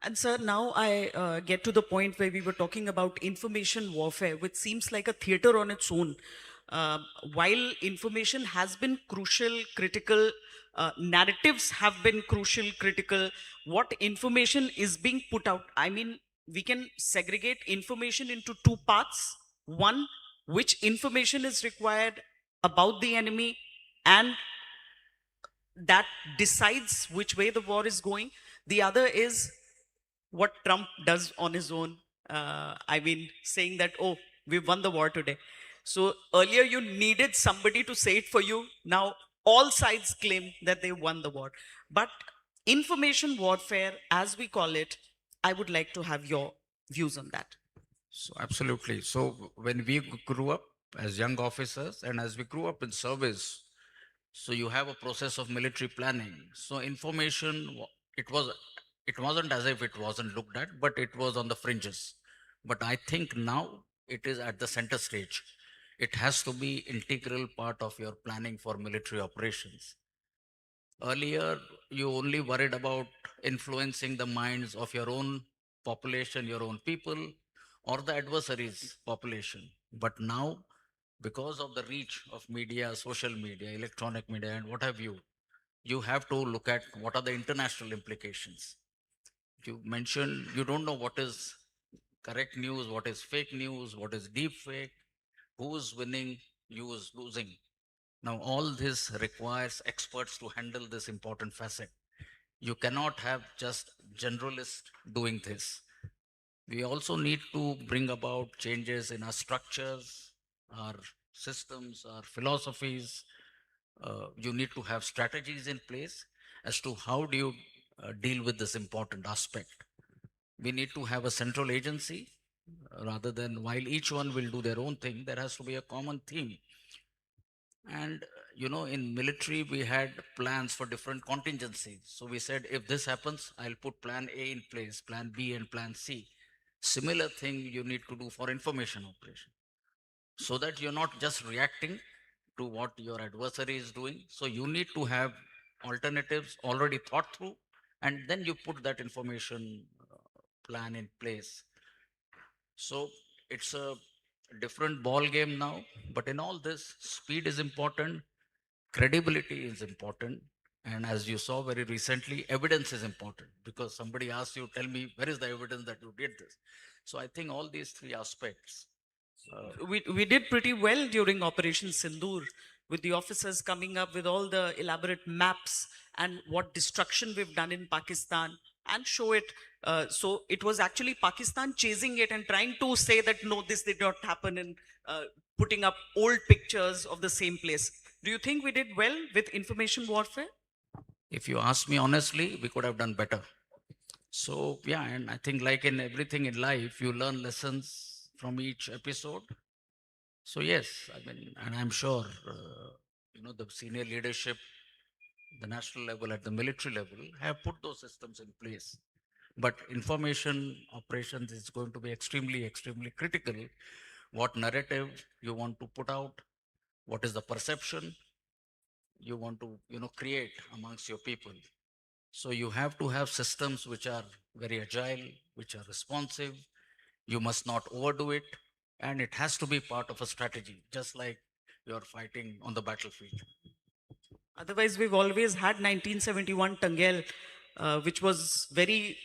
And sir, now I get to the point where we were talking about information warfare, which seems like a theater on its own. Uh, while information has been crucial, critical, narratives have been crucial, critical, what information is being put out? I mean, we can segregate information into two parts. One, which information is required about the enemy, and that decides which way the war is going. The other is what Trump does on his own. I mean, saying that, oh, we won the war today. So earlier you needed somebody to say it for you. Now all sides claim that they won the war. But information warfare, as we call it, I would like to have your views on that. So absolutely. So when we grew up as young officers and as we grew up in service, so you have a process of military planning. So information, it wasn't as if it wasn't looked at, but it was on the fringes. But I think now it is at the center stage. It has to be integral part of your planning for military operations. Earlier, you only worried about influencing the minds of your own population, your own people, or the adversaries' population. But now, because of the reach of media, social media, electronic media, and what have you, you have to look at what are the international implications. You mentioned you don't know what is correct news, what is fake news, what is deep fake, who is winning, who is losing. Now, all this requires experts to handle this important facet. You cannot have just generalists doing this. We also need to bring about changes in our structures, our systems, our philosophies. You need to have strategies in place as to how do you deal with this important aspect. We need to have a central agency rather than while each one will do their own thing, there has to be a common theme. And in military, we had plans for different contingencies. So we said, if this happens, I'll put plan A in place, plan B, and plan C. Similar thing you need to do for information operation, so that you're not just reacting to what your adversary is doing. So you need to have alternatives already thought through, and then you put that information plan in place. So it's a different ball game now. But in all this, speed is important, credibility is important, and as you saw very recently, evidence is important, because somebody asks you, tell me where is the evidence that you did this. So I think all these three aspects. We did pretty well during Operation Sindoor, with the officers coming up with all the elaborate maps and what destruction we've done in Pakistan, and show it. So it was actually Pakistan chasing it and trying to say that no, this did not happen, and putting up old pictures of the same place. Do you think we did well with information warfare? If you ask me honestly, we could have done better. So yeah, and I think like in everything in life, you learn lessons from each episode. So yes, I mean, and I'm sure the senior leadership, the national level, at the military level, have put those systems in place. But information operations is going to be extremely, extremely critical. What narrative you want to put out, what is the perception you want to, create amongst your people. So you have to have systems which are very agile, which are responsive. You must not overdo it, and it has to be part of a strategy, just like you're fighting on the battlefield. Otherwise, we've always had 1971 Tangel, which was very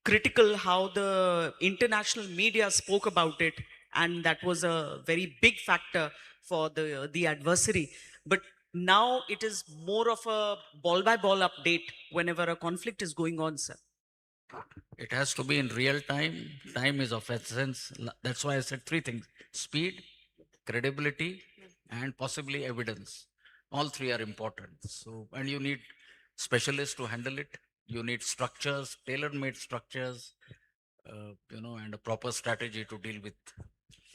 critical how the international media spoke about it, and that was a very big factor for the adversary. But now it is more of a ball by ball update whenever a conflict is going on, sir. It has to be in real time. Time is of essence. That's why I said three things: speed, credibility, and possibly evidence. All three are important. So, and you need specialists to handle it. You need structures, tailor-made structures, and a proper strategy to deal with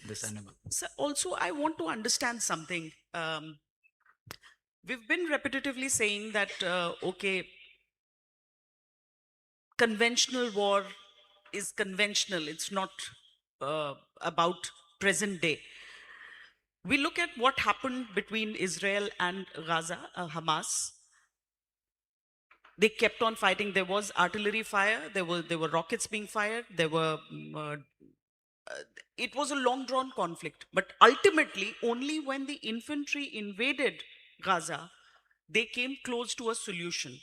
this animal. So also, I want to understand something. We've been repetitively saying that, okay, conventional war is conventional. It's not about present day. We look at what happened between Israel and Gaza, Hamas. They kept on fighting. There was artillery fire. There were rockets being fired. It was a long drawn conflict. But ultimately, only when the infantry invaded Gaza, they came close to a solution.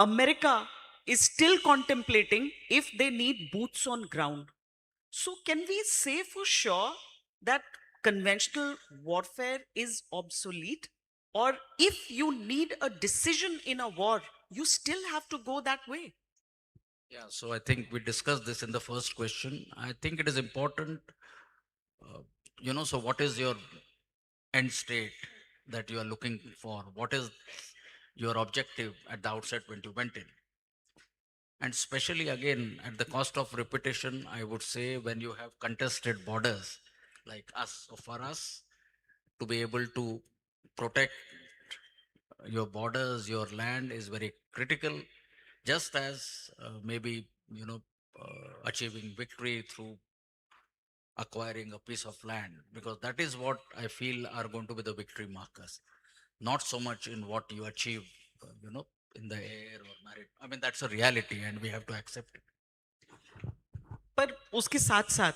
America is still contemplating if they need boots on ground. So, can we say for sure that conventional warfare is obsolete? Or if you need a decision in a war, you still have to go that way? Yeah, so I think we discussed this in the first question. I think it is important, so what is your end state that you are looking for? What is your objective at the outset when you went in? And especially again, at the cost of repetition, I would say when you have contested borders like us, so for us to be able to protect your borders, your land is very critical, just as maybe, achieving victory through acquiring a piece of land, because that is what I feel are going to be the victory markers, not so much in what you achieve, in the air or married. I mean, that's a reality and we have to accept it. पर उसके साथ साथ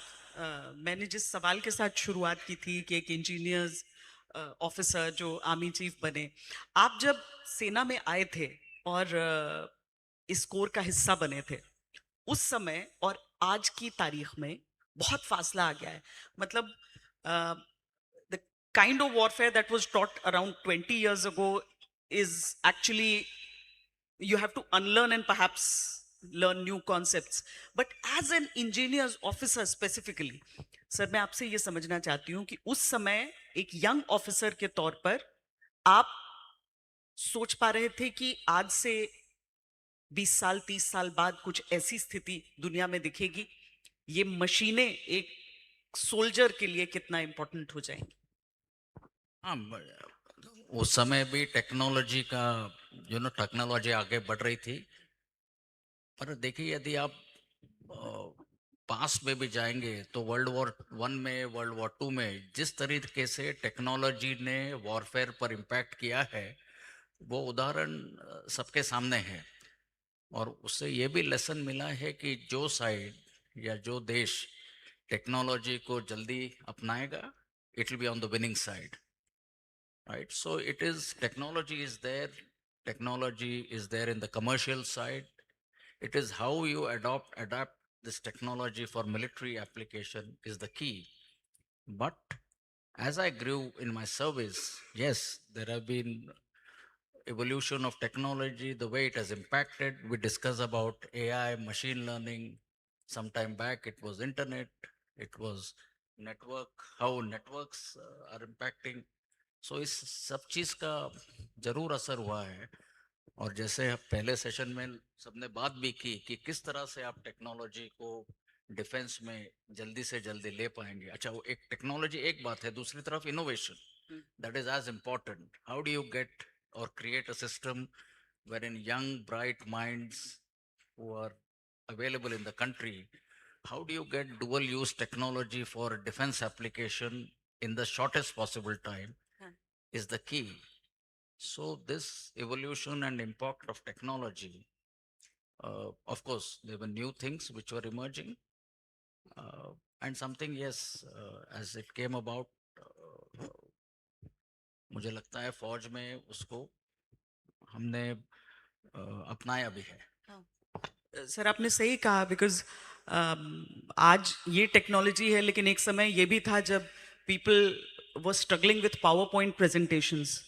मैंने जिस सवाल के साथ शुरुआत की थी कि एक इंजीनियर्स ऑफिसर जो आर्मी चीफ बने, आप जब सेना में आए थे और इस कोर का हिस्सा बने थे, उस समय और आज की तारीख में बहुत फासला आ गया है. मतलब the kind of warfare that was taught around 20 years ago is actually, you have to unlearn and perhaps learn new concepts. But as an engineer's officer specifically, sir मैं आपसे ये समझना चाहती हूँ कि उस समय एक यंग ऑफिसर के तौर पर आप सोच पा रहे थे कि आज से 20 साल 30 साल बाद कुछ ऐसी स्थिति दुनिया में दिखेगी, ये मशीनें एक सोल्जर के लिए कितना इंपॉर्टेंट हो जाएंगी? हाँ, उस समय भी टेक्नोलॉजी का टेक्नोलॉजी आगे बढ़ रही थी, पर देखिए यदि आप पास्ट में भी जाएंगे तो वर्ल्ड वॉर 1 में, वर्ल्ड वॉर 2 में जिस तरीके से टेक्नोलॉजी ने वॉरफेयर पर इम्पैक्ट किया है, वो उदाहरण सबके सामने है. और उससे ये भी लेसन मिला है कि जो साइड या जो देश टेक्नोलॉजी को जल्दी अपनाएगा, it will be on the winning side, right? So it is technology is there in the commercial side. It is how you adapt this technology for military application is the key. But as I grew in my service, yes, there have been evolution of technology, the way it has impacted. We discuss about AI, machine learning. Some time back it was internet, it was network, how networks are impacting. So इस सब चीज का जरूर असर हुआ है. और जैसे पहले सेशन में सबने बात भी की कि किस तरह से आप टेक्नोलॉजी को डिफेंस में जल्दी से जल्दी ले पाएंगे. अच्छा, वो एक टेक्नोलॉजी एक बात है, दूसरी तरफ innovation, that is as important. How do you get or create a system wherein young bright minds who are available in the country, how do you get dual use technology for defense application in the shortest possible time is the key. So this evolution and impact of technology, of course, there were new things which were emerging, and something, yes, as it came about, मुझे लगता है फौज में उसको हमने अपनाया भी है. सर आपने सही कहा बिकॉज आज ये टेक्नोलॉजी है लेकिन एक समय ये भी था जब people were struggling with power point presentations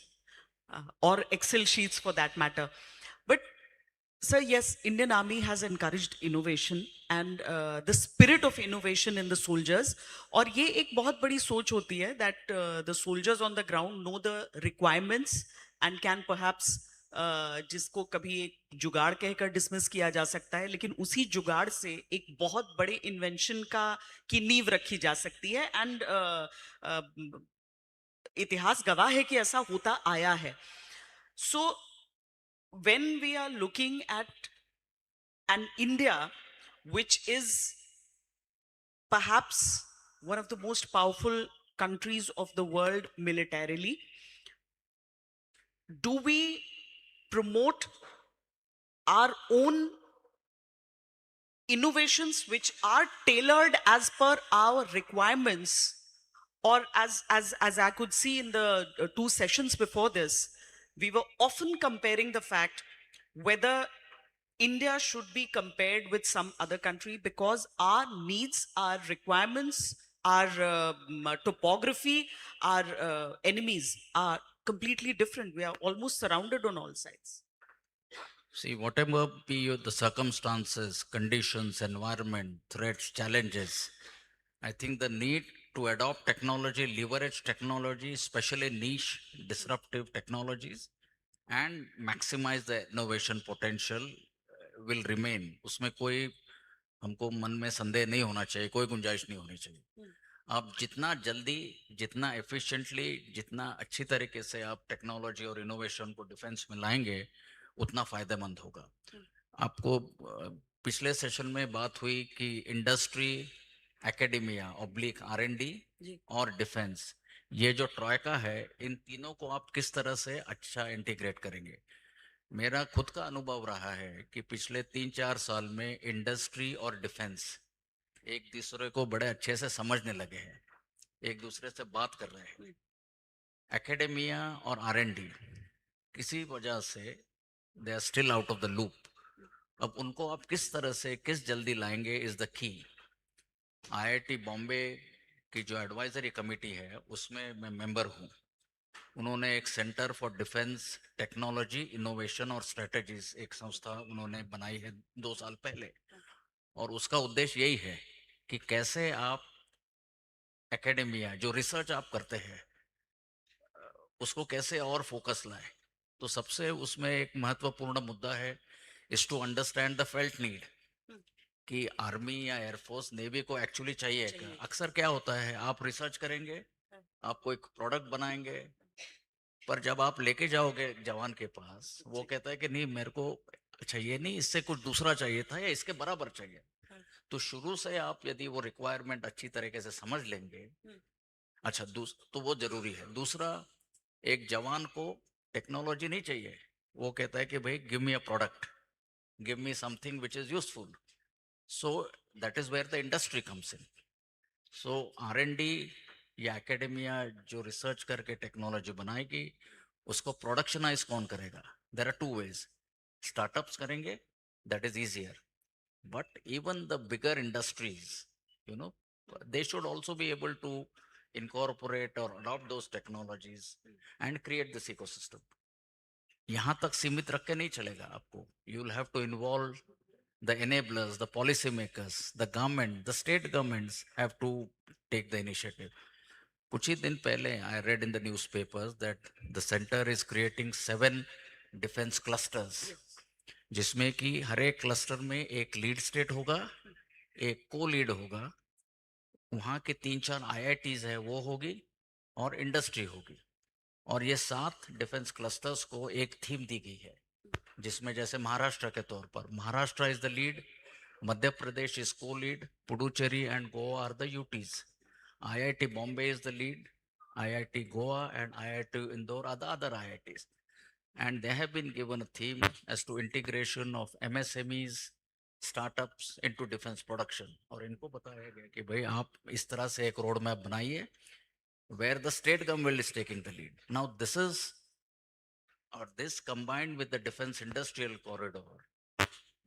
or Excel sheets for that matter. But sir, yes, Indian Army has encouraged innovation and the spirit of innovation in the soldiers. और ये एक बहुत बड़ी सोच होती है that the soldiers on the ground know the requirements and can perhaps जिसको कभी एक जुगाड़ कहकर डिसमिस किया जा सकता है लेकिन उसी जुगाड़ से एक बहुत बड़े इन्वेंशन की नींव रखी जा सकती है एंड इतिहास गवाह है कि ऐसा होता आया है. So when we are looking at an India which is perhaps one of the most powerful countries of the world militarily, do we promote our own innovations which are tailored as per our requirements? Or as I could see in the two sessions before this, we were often comparing the fact whether India should be compared with some other country because our needs, our requirements, our topography, our enemies are completely different. We are almost surrounded on all sides. See, whatever be the circumstances, conditions, environment, threats, challenges, I think the need to adopt technology, leverage technology, especially niche, disruptive technologies, and maximize the innovation potential will remain. उसमें कोई हमको मन में संदेह नहीं होना चाहिए, कोई गुंजाइश नहीं होनी चाहिए. आप जितना जल्दी, जितना एफिशिएंटली, जितना अच्छी तरीके से आप टेक्नोलॉजी और इनोवेशन को डिफेंस में लाएंगे, उतना फायदेमंद होगा. आपको पिछले सेशन में बात हुई कि इंडस्ट्री, एकेडेमिया ऑब्लिक R&D और डिफेंस, ये जो ट्रायका है, इन तीनों को आप किस तरह से अच्छा इंटीग्रेट करेंगे. मेरा खुद का अनुभव रहा है कि पिछले 3-4 साल में इंडस्ट्री और डिफेंस एक दूसरे को बड़े अच्छे से समझने लगे हैं, एक दूसरे से बात कर रहे हैं. एकेडेमिया और R&D किसी वजह से they are still out of the loop. अब उनको आप किस तरह से किस जल्दी लाएंगे is the key. IIT Bombay की जो एडवाइजरी कमेटी है उसमें मैं मेंबर हूँ. उन्होंने एक centre for defence technology innovation और स्ट्रेटजीज एक संस्था उन्होंने बनाई है 2 साल पहले, और उसका उद्देश्य यही है कि कैसे आप एकेडेमिया जो रिसर्च आप करते हैं उसको कैसे और फोकस लाए. तो सबसे उसमें एक महत्वपूर्ण मुद्दा है is to understand the felt need कि आर्मी या एयरफोर्स नेवी को एक्चुअली चाहिए क्या. अक्सर क्या होता है, आप रिसर्च करेंगे, आप कोई प्रोडक्ट बनाएंगे, पर जब आप लेके जाओगे जवान के पास, वो कहता है कि नहीं मेरे को चाहिए नहीं, इससे कुछ दूसरा चाहिए था या इसके बराबर चाहिए. तो शुरू से आप यदि वो रिक्वायरमेंट अच्छी तरीके से समझ लेंगे, अच्छा तो वो जरूरी है. दूसरा, एक जवान को टेक्नोलॉजी नहीं चाहिए, वो कहता है कि भाई give me a product, give me something which is useful. So that is where the industry comes in. So R&D या एकेडेमिया जो रिसर्च करके टेक्नोलॉजी बनाएगी, उसको प्रोडक्शनाइज कौन करेगा. There are 2 ways. स्टार्टअप्स करेंगे, that is easier, but even the bigger industries, you know, they should also be able to incorporate or adopt those technologies and create this ecosystem. यहाँ तक सीमित रख के नहीं चलेगा आपको. You will have to involve the enablers, the policymakers, the government, the state governments have to take the initiative. कुछ ही दिन पहले I read in the newspapers that the center is creating 7 defense clusters, जिसमें कि हर एक cluster में एक lead state होगा, एक को लीड होगा, वहाँ के 3-4 IITs है वो होगी और इंडस्ट्री होगी, और ये 7 डिफेंस क्लस्टर्स को एक थीम दी गई है. जिसमें जैसे महाराष्ट्र के तौर पर Maharashtra is the lead, Madhya Pradesh is co lead, Puducherry and Goa are the UTs, IIT Bombay is the lead, IIT Goa and IIT Indore are the other IITs, and they have been given a theme as to integration of MSMEs, startups into defense production, और इनको बताया गया कि भाई आप इस तरह से एक रोड मैप बनाइए where the state government is taking the lead. Now this is, or this combined with the defense industrial corridor,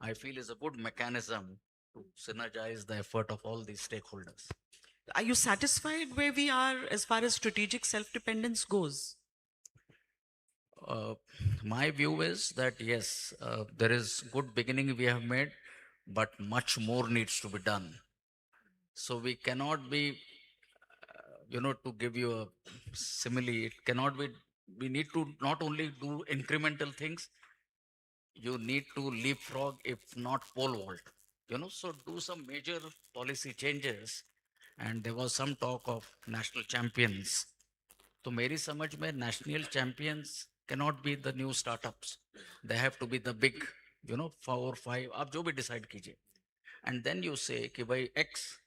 I feel is a good mechanism to synergize the effort of all these stakeholders. Are you satisfied where we are as far as strategic self-dependence goes? My view is that yes, there is good beginning we have made, but much more needs to be done. So we cannot be, to give you a simile, it cannot be, we need to not only do incremental things, you need to leapfrog, if not pole vault, so do some major policy changes. And there was some talk of national champions. तो मेरी समझ में national champions cannot be the new startups. They have to be the big, 4, 5, आप जो भी decide कीजिए. And then you say कि भाई X,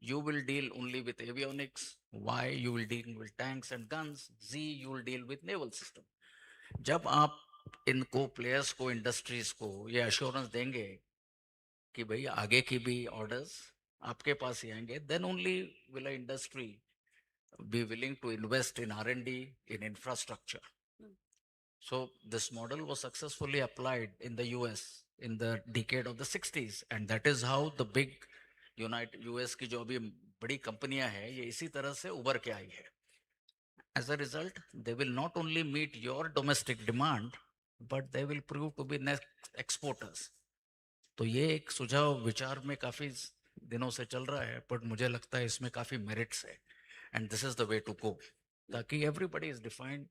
you will deal only with avionics, Y, you will deal with tanks and guns, Z, you will deal with naval system. जब आप इनको players को, industries को ये assurance देंगे कि भाई आगे की भी orders आपके पास ही आएंगे, then only will an industry be willing to invest in R&D, in infrastructure. So this model was successfully applied in the US in the decade of the 60s, and that is how the big US की जो अभी बड़ी कंपनियां हैं ये इसी तरह से उभर के आई है. As a result, they will not only meet your domestic demand, but they will prove to be next exporters. तो ये एक सुझाव विचार में काफी दिनों से चल रहा है, but मुझे लगता है इसमें काफी merits है, and this is the way to go. ताकि everybody is defined,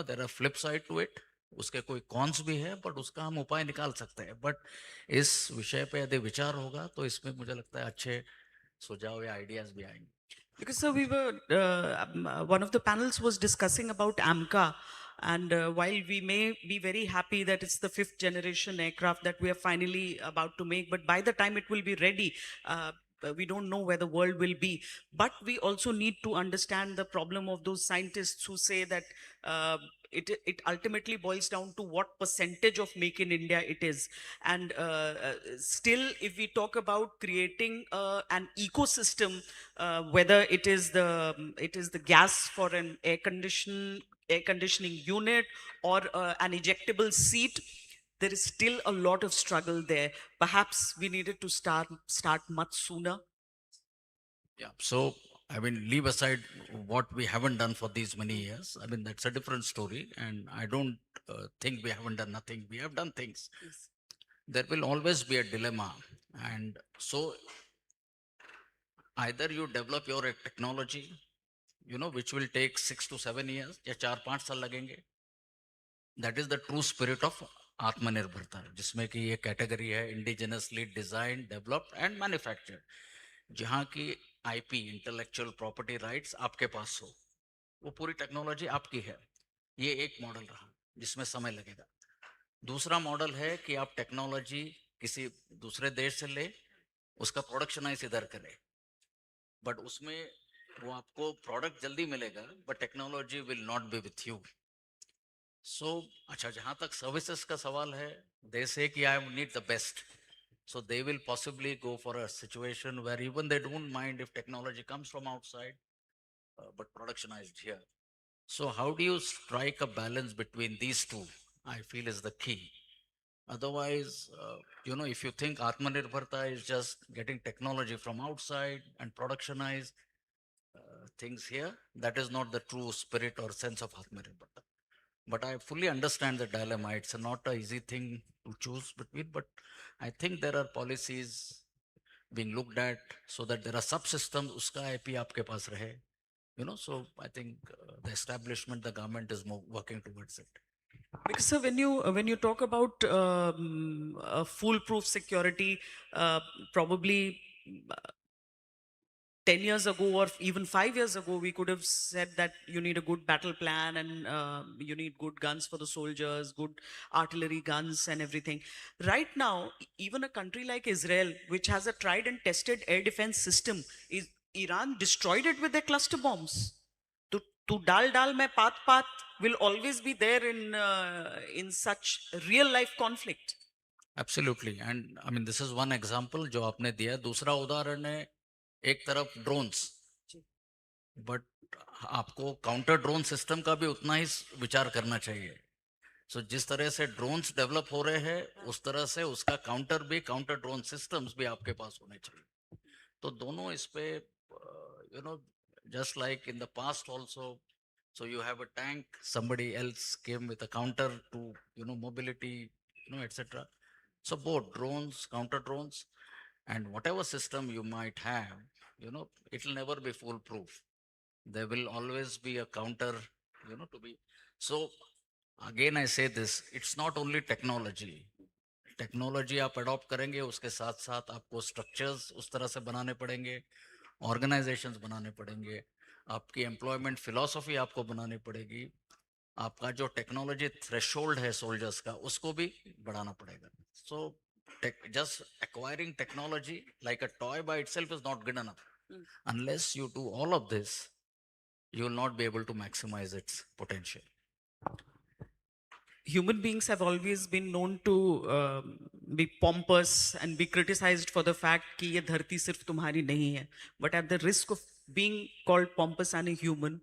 there are flip side to it, उसके कोई cons भी है, but उसका हम उपाय निकाल सकते हैं. But इस विषय पे यदि विचार होगा तो इसमें मुझे लगता है अच्छे सुझाव या ideas भी आएंगे. Because so we were, one of the panels was discussing about AMCA, and while we may be very happy that it's the 5th generation aircraft that we are finally about to make, but by the time it will be ready, we don't know where the world will be. But we also need to understand the problem of those scientists who say that it ultimately boils down to what percentage of make in India it is. And still, if we talk about creating an ecosystem, whether it is the gas for an air conditioning unit or an ejectable seat, there is still a lot of struggle there. Perhaps we needed to start much sooner. Yeah. So, I mean, leave aside what we haven't done for these many years. I mean, that's a different story. And I don't think we haven't done nothing. We have done things. Yes. There will always be a dilemma. And so, either you develop your technology, which will take 6 to 7 years, या 4-5 साल लगेंगे. That is the true spirit of आत्मनिर्भरता, जिसमें कि ये category है indigenously design, developed and manufactured, जहाँ की IP, इंटेलेक्चुअल प्रॉपर्टी राइट्स आपके पास हो, वो पूरी टेक्नोलॉजी आपकी है. ये एक मॉडल रहा जिसमें समय लगेगा. दूसरा मॉडल है कि आप टेक्नोलॉजी किसी दूसरे देश से ले, उसका प्रोडक्शनाइज इधर करें, बट उसमें वो आपको प्रोडक्ट जल्दी मिलेगा, but technology will not be with you. So, अच्छा, जहाँ तक services का सवाल है, they say कि I need the best. So they will possibly go for a situation where even they don't mind if technology comes from outside, but productionized here. So how do you strike a balance between these two? I feel is the key. Otherwise, if you think Atmanirbharta is just getting technology from outside and productionize things here, that is not the true spirit or sense of Atmanirbharta. But I fully understand the dilemma. It's not an easy thing to choose between, but I think there are policies being looked at so that there are subsystems, uska IP aapke paas rahe. So I think the establishment, the government is more working towards it. Because sir, when you talk about foolproof security, probably 10 years ago or even 5 years ago, we could have said that you need a good battle plan and you need good guns for the soldiers, good artillery guns and everything. Right now, even a country like Israel, which has a tried and tested air defense system, Iran destroyed it with their cluster bombs. To dal dal mein paat will always be there in such real life conflict. Absolutely. And I mean, this is one example जो आपने दिया. दूसरा उदाहरण है एक तरफ drones, but आपको counter drone system का भी उतना ही विचार करना चाहिए. सो जिस तरह से ड्रोन्स डेवलप हो रहे हैं, उस तरह से उसका काउंटर ड्रोन सिस्टम्स भी आपके पास होने चाहिए. तो दोनों इस पे you know just like in the past also, so you have a tank, somebody else came with a counter to mobility, etc. So both drones, counter drones, and whatever system you might have, it will never be foolproof. There will always be a counter, to be. So again I say this, it's not only technology. Technology आप adopt करेंगे, उसके साथ साथ आपको structures उस तरह से बनाने पड़ेंगे, ऑर्गेनाइजेशंस बनाने पड़ेंगे, आपकी एम्प्लॉयमेंट फिलॉसफी आपको बनानी पड़ेगी, आपका जो टेक्नोलॉजी थ्रेशोल्ड है सोल्जर्स का, उसको भी बढ़ाना पड़ेगा. सो just acquiring technology like a toy by itself is not good enough. Unless you do all of this, you will not be able to maximize its potential. Human beings have always been known to be pompous and be criticized for the fact कि ये धरती सिर्फ तुम्हारी नहीं है. But at the risk of being called pompous and a human,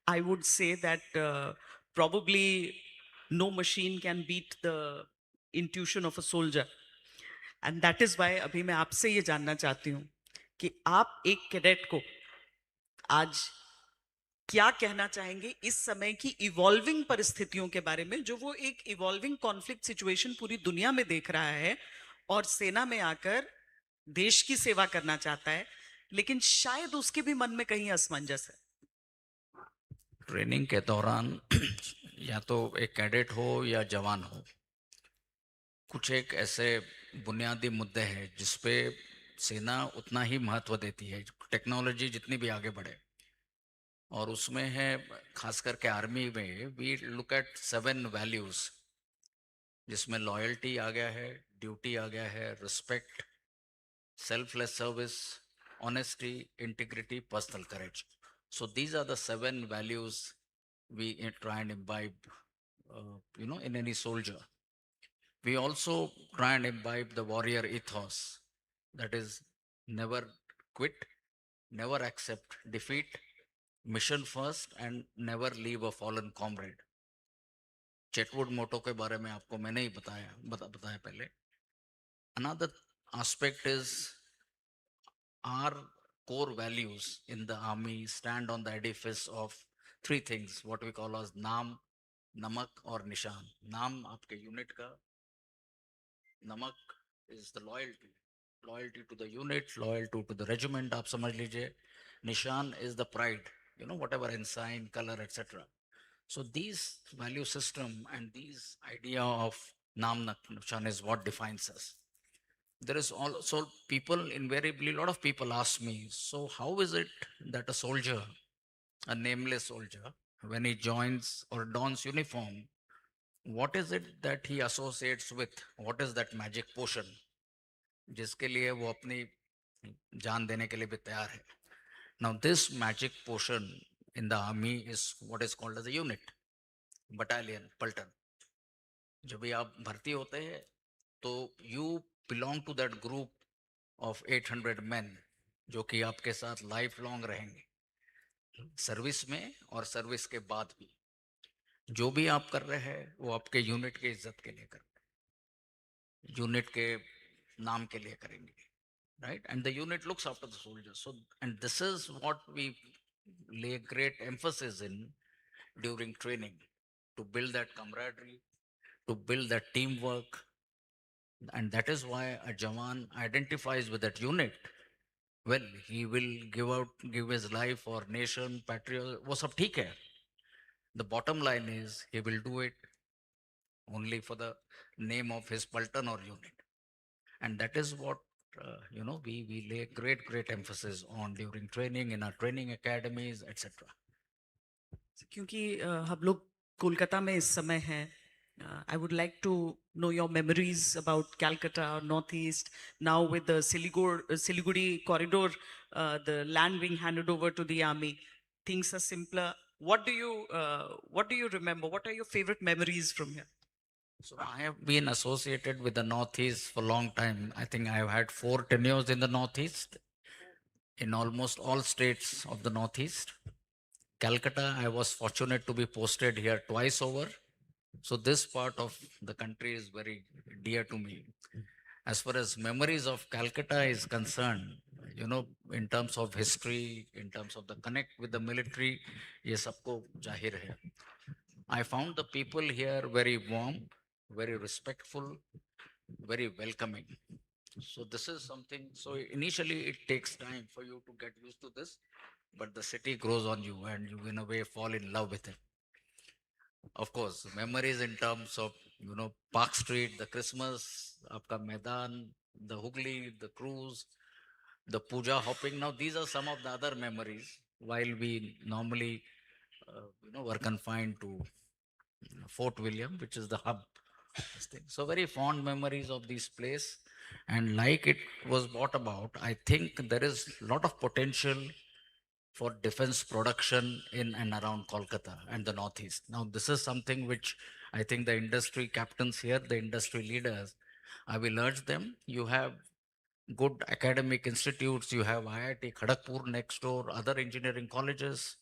I would say that probably no machine can beat the intuition of a soldier. And that is why अभी मैं आपसे ये जानना चाहती हूँ कि आप एक कैडेट को आज क्या कहना चाहेंगे इस समय की इवॉल्विंग परिस्थितियों के बारे में, जो वो एक इवॉल्विंग कॉन्फ्लिक्ट सिचुएशन पूरी दुनिया में देख रहा है और सेना में आकर देश की सेवा करना चाहता है, लेकिन शायद उसके भी मन में कहीं असमंजस है. ट्रेनिंग के दौरान या तो एक कैडेट हो या जवान हो, कुछ एक ऐसे बुनियादी मुद्दे हैं जिसपे सेना उतना ही महत्व देती है, टेक्नोलॉजी जितनी भी आगे बढ़े. और उसमें है, खास करके आर्मी में, वी लुक एट 7 वैल्यूज, जिसमें लॉयल्टी आ गया है, ड्यूटी आ गया है, respect, selfless service, honesty, integrity, personal courage. So these are the 7 values we try and imbibe, in any soldier. We also try and imbibe the warrior ethos, that is, never quit, never accept defeat, mission first, and never leave a fallen comrade. चेटवुड मोटो के बारे में आपको मैंने ही बताया पहले. Another aspect is our core values in the army stand on the edifice of 3 things, what we call as नाम, नमक और निशान. नाम आपके यूनिट का, नमक is the loyalty to the unit, loyalty to the regiment, आप समझ लीजिए. निशान is the pride, whatever ensign, color, etc. So these value system and these idea of naam nishan is what defines us. There is also people, invariably, a lot of people ask me, so how is it that a soldier, a nameless soldier, when he joins or dons uniform, what is it that he associates with? What is that magic potion जिसके लिए वो अपनी जान देने के लिए भी तैयार है? Now this magic potion in the army is what is called as a unit, battalion, pulton. जब भी आप भर्ती होते हैं तो you belong to that group of 800 men जो कि आपके साथ लाइफ लॉन्ग रहेंगे, सर्विस में और सर्विस के बाद भी. जो भी आप कर रहे हैं वो आपके यूनिट के इज्जत के लिए कर रहे हैं, यूनिट के नाम के लिए करेंगे, right? And the unit looks after the soldiers. So, and this is what we lay great emphasis in during training, to build that camaraderie, to build that teamwork. And that is why a Jawan identifies with that unit. Well, he will give his life for nation, patriot, वो सब ठीक है. The bottom line is he will do it only for the name of his Paltan or unit. And that is what we lay great emphasis on during training in our training academies, etc. क्योंकि हम लोग कोलकाता में इस समय हैं, I would like to know your memories about Calcutta or Northeast. Now with the Siliguri corridor, the land being handed over to the army, things are simpler. What do you remember? What are your favorite memories from here? So I have been associated with the Northeast for a long time. I think I have had 4 tenures in the Northeast, in almost all states of the Northeast. Calcutta, I was fortunate to be posted here twice over. So this part of the country is very dear to me. As far as memories of Calcutta is concerned, in terms of history, in terms of the connect with the military, ye sabko jahir hai. I found the people here very warm, very respectful, very welcoming. So this is something, so initially it takes time for you to get used to this, but the city grows on you and you in a way fall in love with it. Of course, memories in terms of, Park Street, the Christmas, Aapka Maidan, the Hooghly, the cruise, the puja hopping. Now, these are some of the other memories while we normally, were confined to Fort William, which is the hub. This thing. So very fond memories of this place. And like it was brought about, I think there is a lot of potential for defense production in and around Kolkata and the Northeast. Now, this is something which I think the industry captains here, the industry leaders, I will urge them. You have good academic institutes, you have IIT Kharagpur next door, other engineering colleges,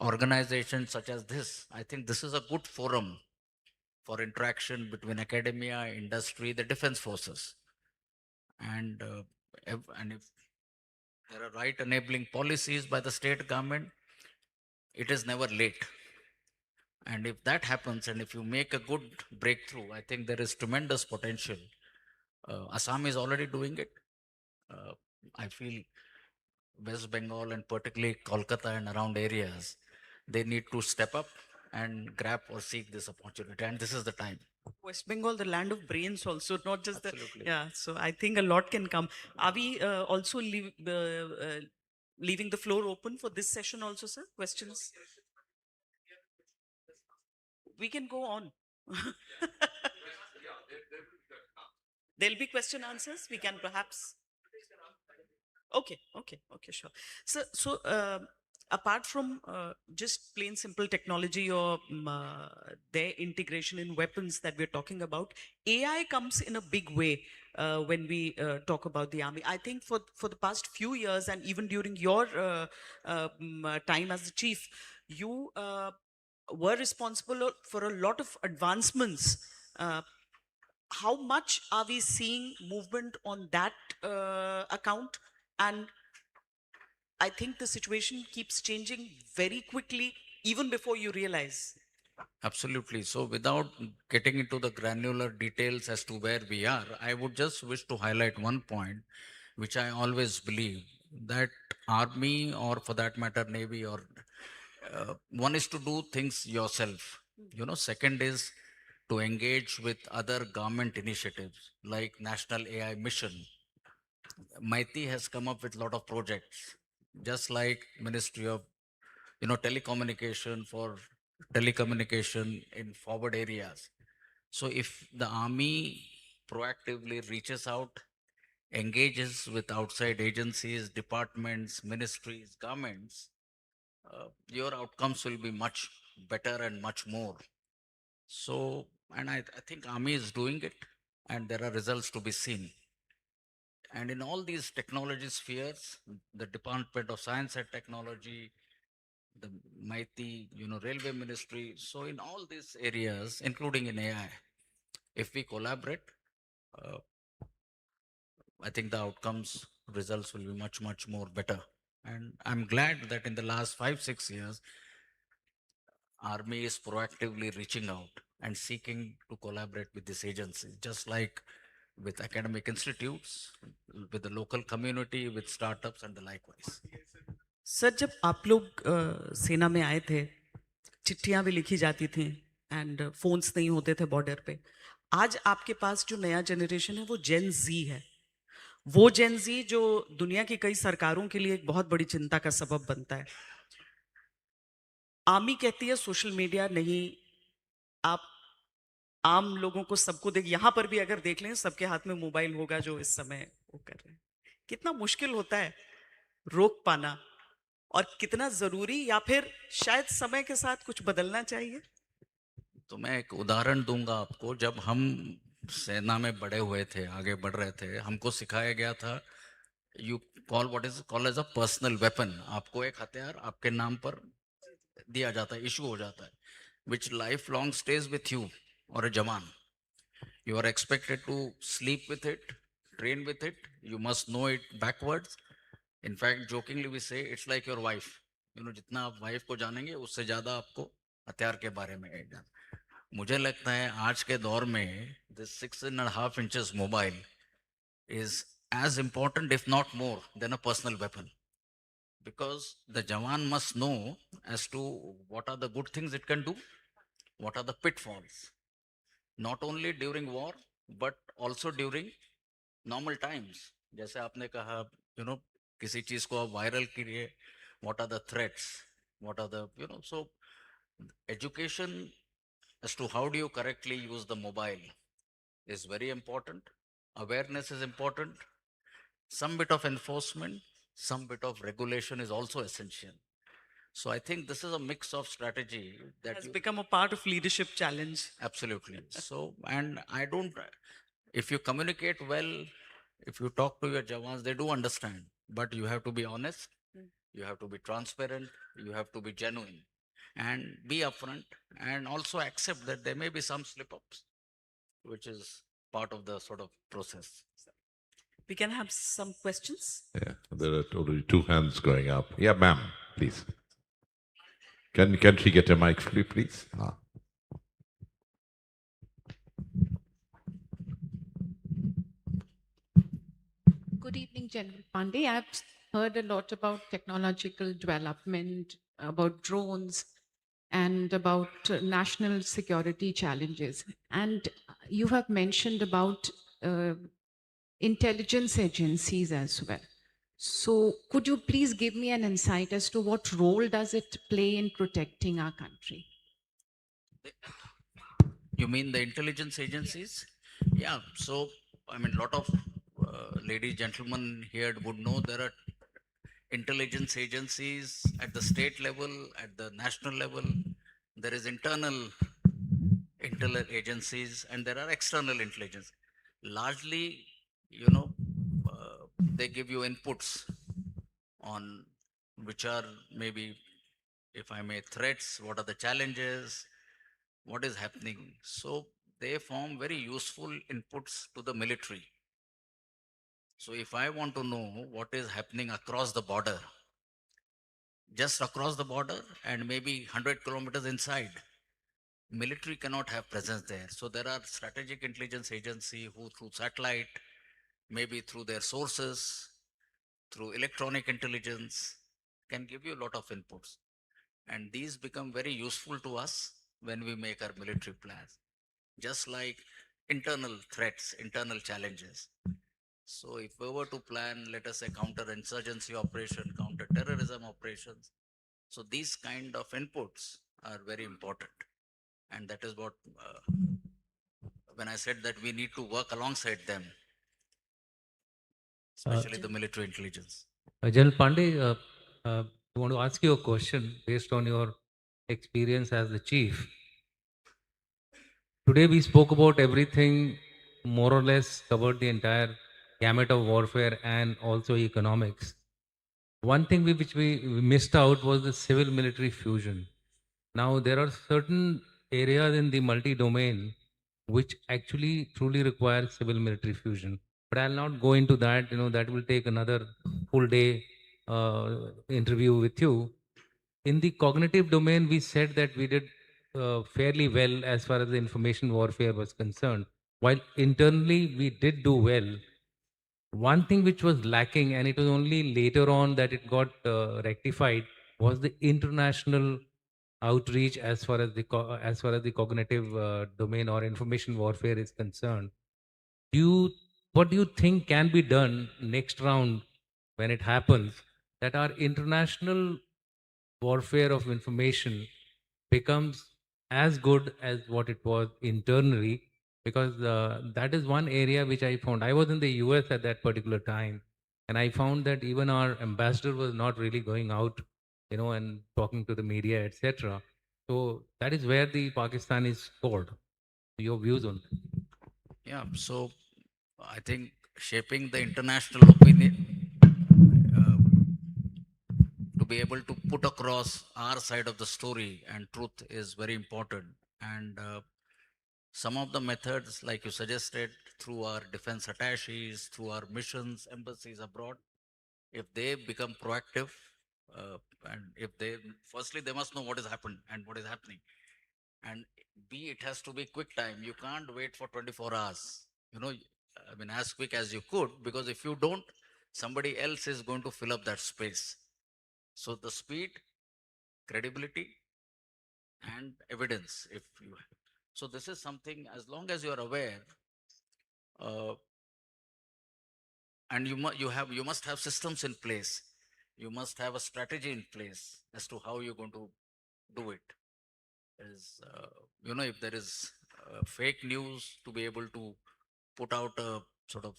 organizations such as this. I think this is a good forum for interaction between academia, industry, the defense forces. And if there are right enabling policies by the state government, it is never late. And if that happens, and if you make a good breakthrough, I think there is tremendous potential. Assam is already doing it. I feel West Bengal and particularly Kolkata and around areas, they need to step up and grab or seek this opportunity. And this is the time. West Bengal, the land of brains, also not just Absolutely. So I think a lot can come. Are we also leaving the floor open for this session also, sir? Questions? We can go on. There'll be question answers. We can perhaps. Okay, sure. So apart from just plain simple technology or their integration in weapons that we're talking about, AI comes in a big way when we talk about the army. I think for the past few years, and even during your time as the chief, you were responsible for a lot of advancements. How much are we seeing movement on that account? And I think the situation keeps changing very quickly, even before you realize. Absolutely. So without getting into the granular details as to where we are, I would just wish to highlight one point, which I always believe, that army, or for that matter, navy, or one is to do things yourself. Second is to engage with other government initiatives like National AI Mission. MIT has come up with a lot of projects, just like Ministry of telecommunication for telecommunication in forward areas. So if the army proactively reaches out, engages with outside agencies, departments, ministries, governments, your outcomes will be much better and much more. So, and I think army is doing it, and there are results to be seen. And in all these technology spheres, the Department of Science and Technology, the mighty, railway ministry. So in all these areas, including in AI, if we collaborate, I think the outcomes, results will be much, much more better. And I'm glad that in the last 5-6 years, Army is proactively reaching out and seeking to collaborate with this agency, just like with academic institutes, with the local community, with startups and the likewise. Sir, जब आप लोग सेना में आए थे, चिट्ठियां भी लिखी जाती थी एंड फोन्स नहीं होते थे बॉर्डर पे. आज आपके पास जो नया जनरेशन है वो जेन जी है. वो जेन ज़ी जो दुनिया की कई सरकारों के लिए एक बहुत बड़ी चिंता का सबब बनता है। आर्मी कहती है सोशल मीडिया नहीं, आप आम लोगों को सबको देख, यहाँ पर भी अगर देख लें सबके हाथ में मोबाइल होगा जो इस समय वो कर रहे हैं। कितना मुश्किल होता है रोक पाना, और कितना जरूरी, या फिर शायद समय के साथ कुछ बदलना चाहिए। तो मैं एक उदाहरण दूंगा आपको। जब हम सेना में बड़े हुए थे, आगे बढ़ रहे थे, हमको सिखाया गया था you call what is call as a personal weapon. आपको एक हथियार आपके नाम पर दिया जाता है, इशू हो जाता है, विच life long stage with you और अ जवान। You are expected to sleep with it, train with it. You must know it backwards. In fact, jokingly we say it's like your wife. You know, जितना आप wife को जानेंगे उससे ज्यादा आपको हथियार के बारे में जान। मुझे लगता है आज के दौर में this 6.5 inches mobile is as important, if not more, than a personal weapon. Because the Jawan must know as to what are the good things it can do, what are the pitfalls, not only during war, but also during normal times. जैसे आपने कहा, you know, किसी चीज को आप viral करिए, what are the threats, what are the, you know, so education as to how do you correctly use the mobile is very important. Awareness is important. Some bit of enforcement, some bit of regulation is also essential. So I think this is a mix of strategy that has become a part of leadership challenge. Absolutely. So, and I don't, if you communicate well, if you talk to your Jawans, they do understand, but you have to be honest, you have to be transparent, you have to be genuine, and be upfront, and also accept that there may be some slip ups, which is part of the sort of process. We can have some questions. Yeah, there are already two hands going up. Yeah, ma'am, please. Can she get a mic, please? Ah. Good evening, General Pandey. I've heard a lot about technological development, about drones, and about national security challenges. And you have mentioned about intelligence agencies as well. So could you please give me an insight as to what role does it play in protecting our country? You mean the intelligence agencies? Yeah. So, I mean, a lot of ladies, gentlemen here would know there are intelligence agencies at the state level, at the national level. There is internal agencies, and there are external intelligence. Largely, you know, they give you inputs on which are maybe, if I may, threats, what are the challenges, what is happening. So they form very useful inputs to the military. So if I want to know what is happening across the border, just across the border and maybe 100 kilometers inside, military cannot have presence there. So there are strategic intelligence agency who through satellite, maybe through their sources, through electronic intelligence, can give you a lot of inputs. And these become very useful to us when we make our military plans, just like internal threats, internal challenges. So if we were to plan, let us say, counter-insurgency operation, counter-terrorism operations, so these kind of inputs are very important. And that is what, when I said that we need to work alongside them, especially the military intelligence. General Pandey, I want to ask you a question based on your experience as the chief. Today we spoke about everything, more or less covered the entire gamut of warfare and also economics. One thing which we missed out was the civil military fusion. Now there are certain areas in the multi-domain which actually truly require civil military fusion. But I'll not go into that. You know, that will take another full day interview with you. In the cognitive domain, we said that we did fairly well as far as the information warfare was concerned. While internally we did do well, one thing which was lacking, and it was only later on that it got rectified, was the international outreach as far as the cognitive domain or information warfare is concerned. Do you what do you think can be done next round when it happens, that our international warfare of information becomes as good as what it was internally? Because that is one area which I found. I was in the US at that particular time, and I found that even our ambassador was not really going out, and talking to the media, etc. So that is where the Pakistan is scored. Your views on that? Yeah, so I think shaping the international opinion to be able to put across our side of the story and truth is very important. And some of the methods, like you suggested, through our defense attaches, through our missions, embassies abroad, if they become proactive, uh, and if they, firstly, they must know what has happened and what is happening. And B, it has to be quick time. You can't wait for 24 hours. I mean, as quick as you could, because if you don't, somebody else is going to fill up that space. So the speed, credibility, and evidence, if you have. So this is something, as long as you are aware, uh, and you must have systems in place. You must have a strategy in place as to how you're going to do it. If there is fake news, to be able to put out a sort of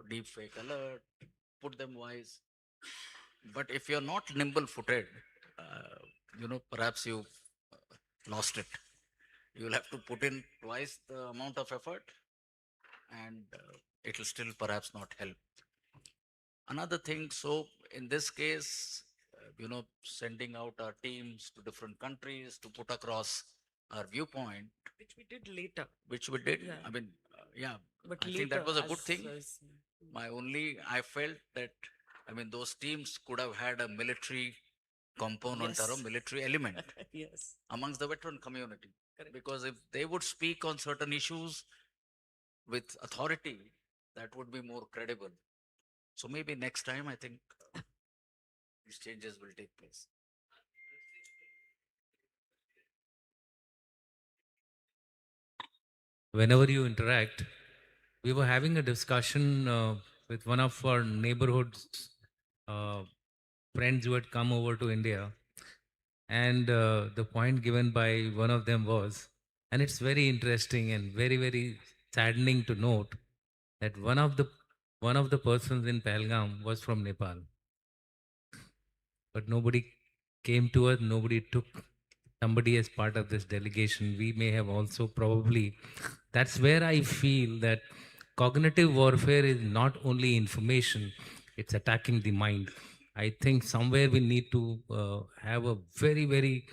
deep fake alert, put them wise. But if you're not nimble footed, perhaps you lost it. You'll have to put in twice the amount of effort, and it will still perhaps not help. Another thing, so in this case, sending out our teams to different countries to put across our viewpoint, Which we did later. which we did. Yeah. I mean, yeah, But I think that later, was a good thing. as- I felt that, those teams could have had a military component or a Yes. military element Yes. amongst the veteran community. Because if they would speak on certain issues with authority, that would be more credible. So maybe next time, I think these changes will take place. Whenever you interact, we were having a discussion with one of our neighborhood uh, friends who had come over to India, and the point given by one of them was, and it's very interesting and very very saddening to note, that one of the persons in Pahalgam was from Nepal, but nobody came to us, nobody took somebody as part of this delegation. We may have also probably, that's where I feel that cognitive warfare is not only information, it's attacking the mind. I think somewhere we need to have a very, very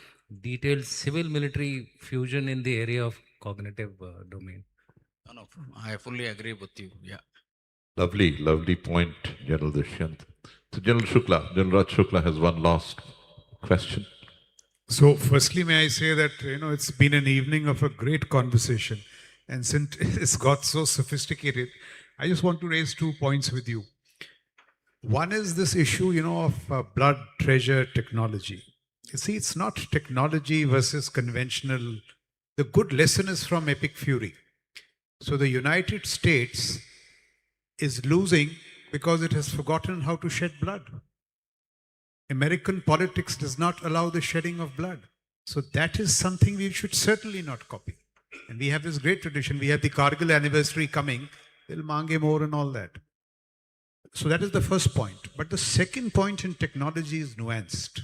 detailed civil military fusion in the area of cognitive domain. No, I fully agree with you. Yeah. Lovely, lovely point, General Dushyant. So General Raj Shukla has one last question. So, firstly, may I say that it's been an evening of a great conversation, and since it's got so sophisticated, I just want to raise 2 points with you. One is this issue, of blood treasure technology. You see, it's not technology versus conventional. The good lesson is from Epic Fury. So the United States is losing because it has forgotten how to shed blood. American politics does not allow the shedding of blood. So that is something we should certainly not copy. And we have this great tradition. We have the Kargil anniversary coming, Dil Mange More and all that. So that is the first point. But the second point in technology is nuanced.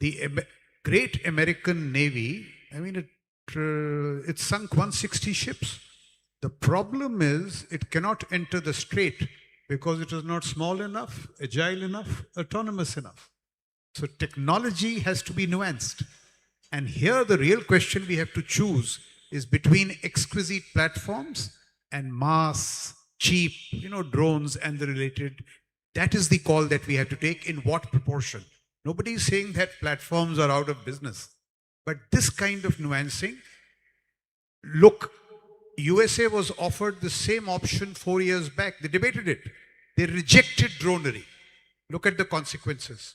The great American Navy, it sunk 160 ships. The problem is it cannot enter the strait because it is not small enough, agile enough, autonomous enough. So technology has to be nuanced. And here the real question we have to choose is between exquisite platforms and mass, cheap, drones and the related. That is the call that we have to take. In what proportion? Nobody is saying that platforms are out of business. But this kind of nuancing, look, USA was offered the same option 4 years back. They debated it. They rejected dronery. Look at the consequences.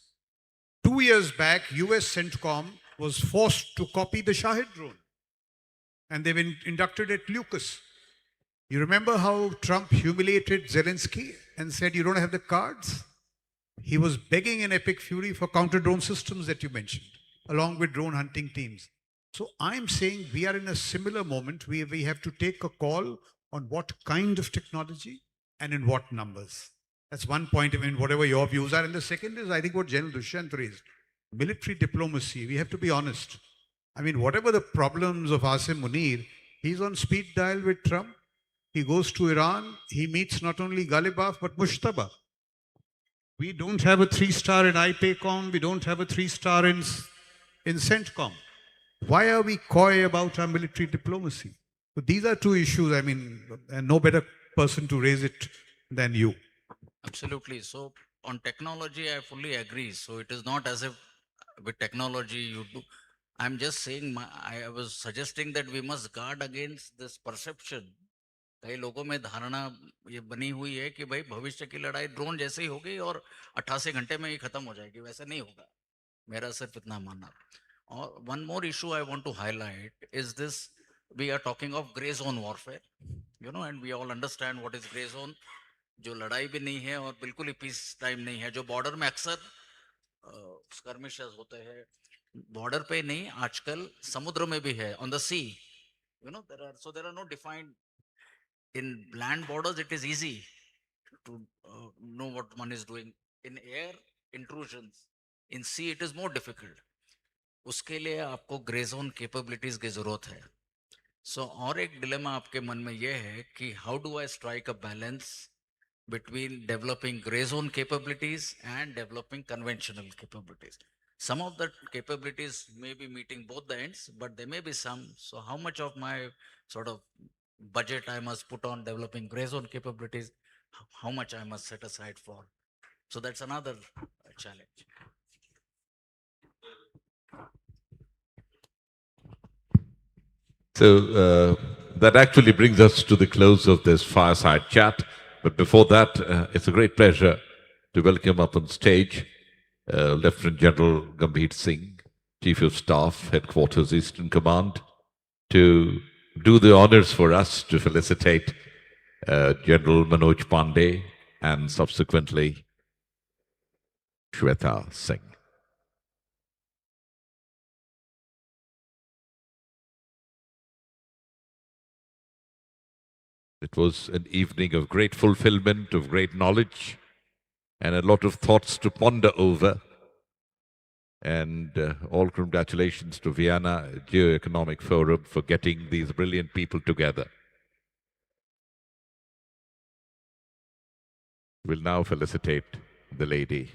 2 years back, US CENTCOM was forced to copy the Shahid drone. And they've been inducted at Lucas. You remember how Trump humiliated Zelensky and said, you don't have the cards? He was begging in epic fury for counter drone systems that you mentioned, along with drone hunting teams. So I'm saying we are in a similar moment. We have to take a call on what kind of technology and in what numbers. That's one point, I mean, whatever your views are. And the second is, I think, what General Dushyant raised, military diplomacy. We have to be honest. I mean, whatever the problems of Asim Munir, he's on speed dial with Trump. He goes to Iran. He meets not only Ghalibaf, but Mushtaba. We don't have a 3-star in IPACOM. We don't have a 3-star in CENTCOM. Why are we coy about our military diplomacy? So these are two issues, I mean, and no better person to raise it than you. Absolutely. So on technology, I fully agree. So it is not as if with technology you do. I'm just saying, I was suggesting that we must guard against this perception. कई लोगों में धारणा ये बनी हुई है कि भाई भविष्य की लड़ाई ड्रोन जैसे ही होगी और 88 घंटे में ही खत्म हो जाएगी, वैसे नहीं होगा. मेरा सिर्फ इतना मानना. और one more issue I want to highlight is this, we are talking of grey zone warfare, you know, and we all understand what is grey zone. जो लड़ाई भी नहीं है और बिल्कुल ही पीस टाइम नहीं है, जो बॉर्डर में अक्सर स्कर्मिशेस होते हैं, बॉर्डर पे नहीं, आजकल समुद्र में भी है, on the sea, you know, there are no defined. In land borders it is easy to know what one is doing. In air intrusions, in sea it is more difficult. उसके लिए आपको ग्रे जोन कैपेबिलिटीज की जरूरत है. सो और एक dilemma आपके मन में ये है कि how do I strike a balance between developing gray zone capabilities and developing conventional capabilities. Some of the capabilities may be meeting both the ends, but there may be some. So how much of my sort of budget I must put on developing gray zone capabilities, how much I must set aside for. So that's another challenge. So that actually brings us to the close of this fireside chat. But before that, it's a great pleasure to welcome up on stage Lieutenant General Gambhir Singh, Chief of Staff, Headquarters, Eastern Command, to do the honors for us to felicitate General Manoj Pandey and subsequently Shweta Singh. It was an evening of great fulfillment, of great knowledge, and a lot of thoughts to ponder over. And all congratulations to Vyana Geo-Economic Forum for getting these brilliant people together. We'll now felicitate the lady.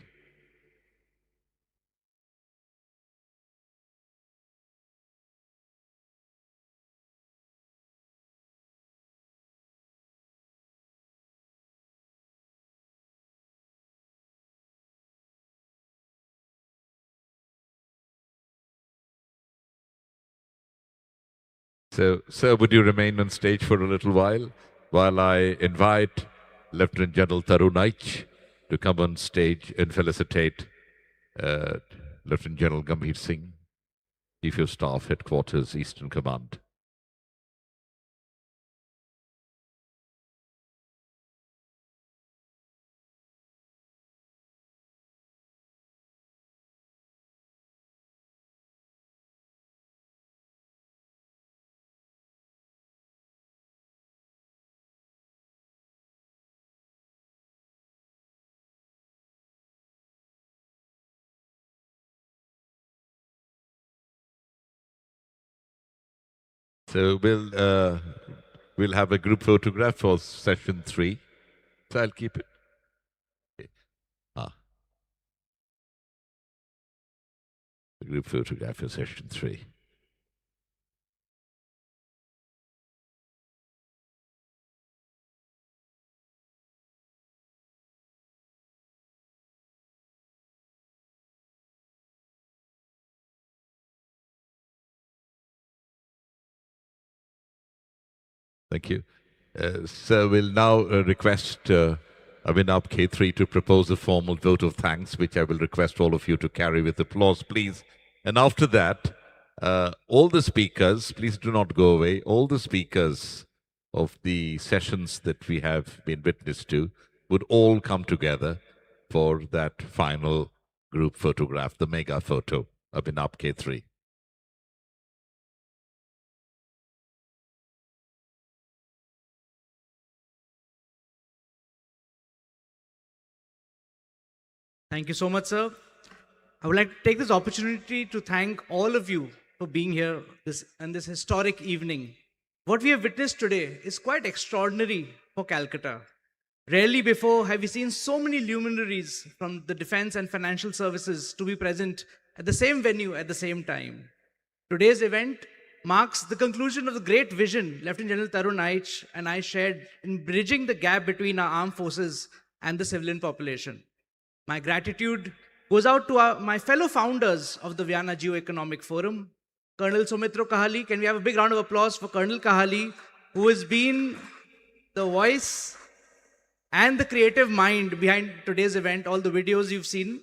So, sir, would you remain on stage for a little while I invite Lieutenant General Tarun to come on stage and felicitate Lieutenant General Gambhir Singh, Chief of Staff, Headquarters, Eastern Command. So we'll have a group photograph for session 3. So I'll keep it. Okay. The group photograph for session 3. Thank you. So we'll now request Abhinav K3 to propose a formal vote of thanks, which I will request all of you to carry with applause, please. And after that, all the speakers, please do not go away, all the speakers of the sessions that we have been witness to would all come together for that final group photograph, the mega photo of Abhinav K3. Thank you so much, sir. I would like to take this opportunity to thank all of you for being here on this historic evening. What we have witnessed today is quite extraordinary for Calcutta. Rarely before have we seen so many luminaries from the defense and financial services to be present at the same venue at the same time. Today's event marks the conclusion of the great vision Lieutenant General Tarun Aich and I shared in bridging the gap between our armed forces and the civilian population. My gratitude goes out to my fellow founders of the Vyana Geo-Economic Forum. Colonel Soumitra Kahali, can we have a big round of applause for Colonel Kahali, who has been the voice and the creative mind behind today's event, all the videos you've seen.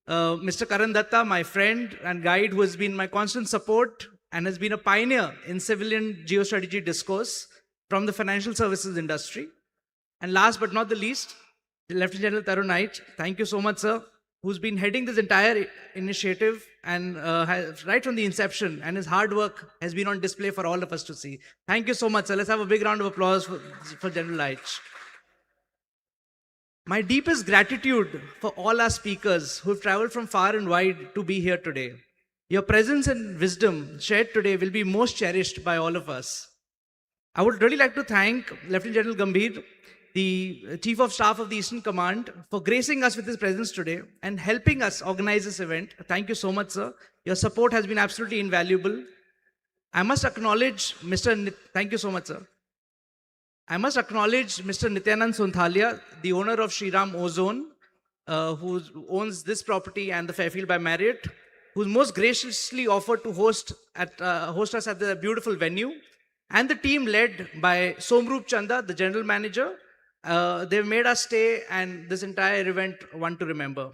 Mr. Karan Datta, my friend and guide, who has been my constant support and has been a pioneer in civilian geostrategy discourse from the financial services industry. And last but not the least, Lieutenant General Tarun Aich, thank you so much, sir, who's been heading this entire initiative and right from the inception, and his hard work has been on display for all of us to see. Thank you so much, sir. Let's have a big round of applause for General Aich. My deepest gratitude for all our speakers who have traveled from far and wide to be here today. Your presence and wisdom shared today will be most cherished by all of us. I would really like to thank Lieutenant General Gambhir, the Chief of Staff of the Eastern Command, for gracing us with his presence today and helping us organize this event. Thank you so much, sir. Your support has been absolutely invaluable. I must acknowledge thank you so much, sir. I must acknowledge Mr. Nityanand Sonthalia, the owner of Shriram Ozone, who owns this property and the Fairfield by Marriott, who's most graciously offered to host us at the beautiful venue, and the team led by Somroop Chanda, the general manager. They've made us stay and this entire event one to remember.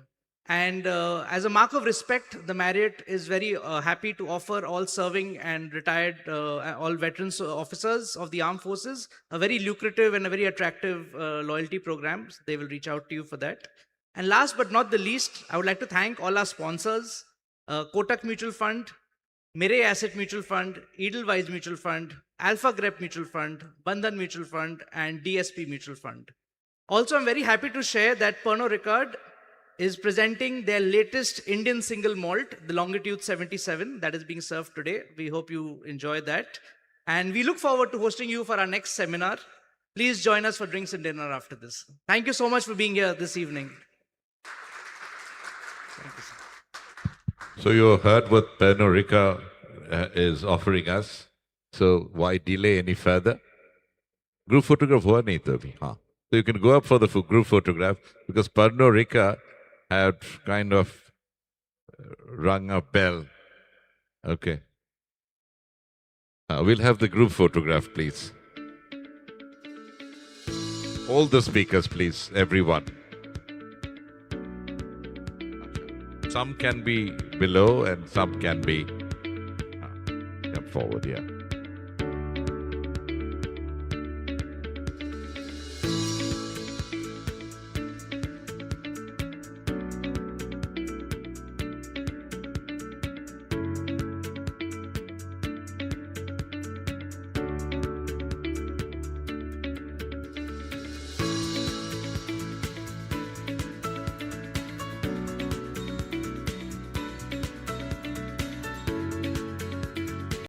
And as a mark of respect, the Marriott is very happy to offer all serving and retired, all veterans officers of the armed forces, a very lucrative and a very attractive loyalty program. So they will reach out to you for that. And last but not the least, I would like to thank all our sponsors, Kotak Mutual Fund, Mirae Asset Mutual Fund, Edelweiss Mutual Fund, Alpha Grep Mutual Fund, Bandhan Mutual Fund, and DSP Mutual Fund. Also, I'm very happy to share that Pernod Ricard is presenting their latest Indian single malt, the Longitude 77, that is being served today. We hope you enjoy that. And we look forward to hosting you for our next seminar. Please join us for drinks and dinner after this. Thank you so much for being here this evening. Thank you, sir. So you heard what Pernod Ricard is offering us. So why delay any further? Group photograph hua nahi tha abhi. Haan. So you can go up for the group photograph because Pernod Ricard had kind of rung a bell. Okay. We'll have the group photograph, please. All the speakers, please, everyone. Some can be below and some can be come forward here.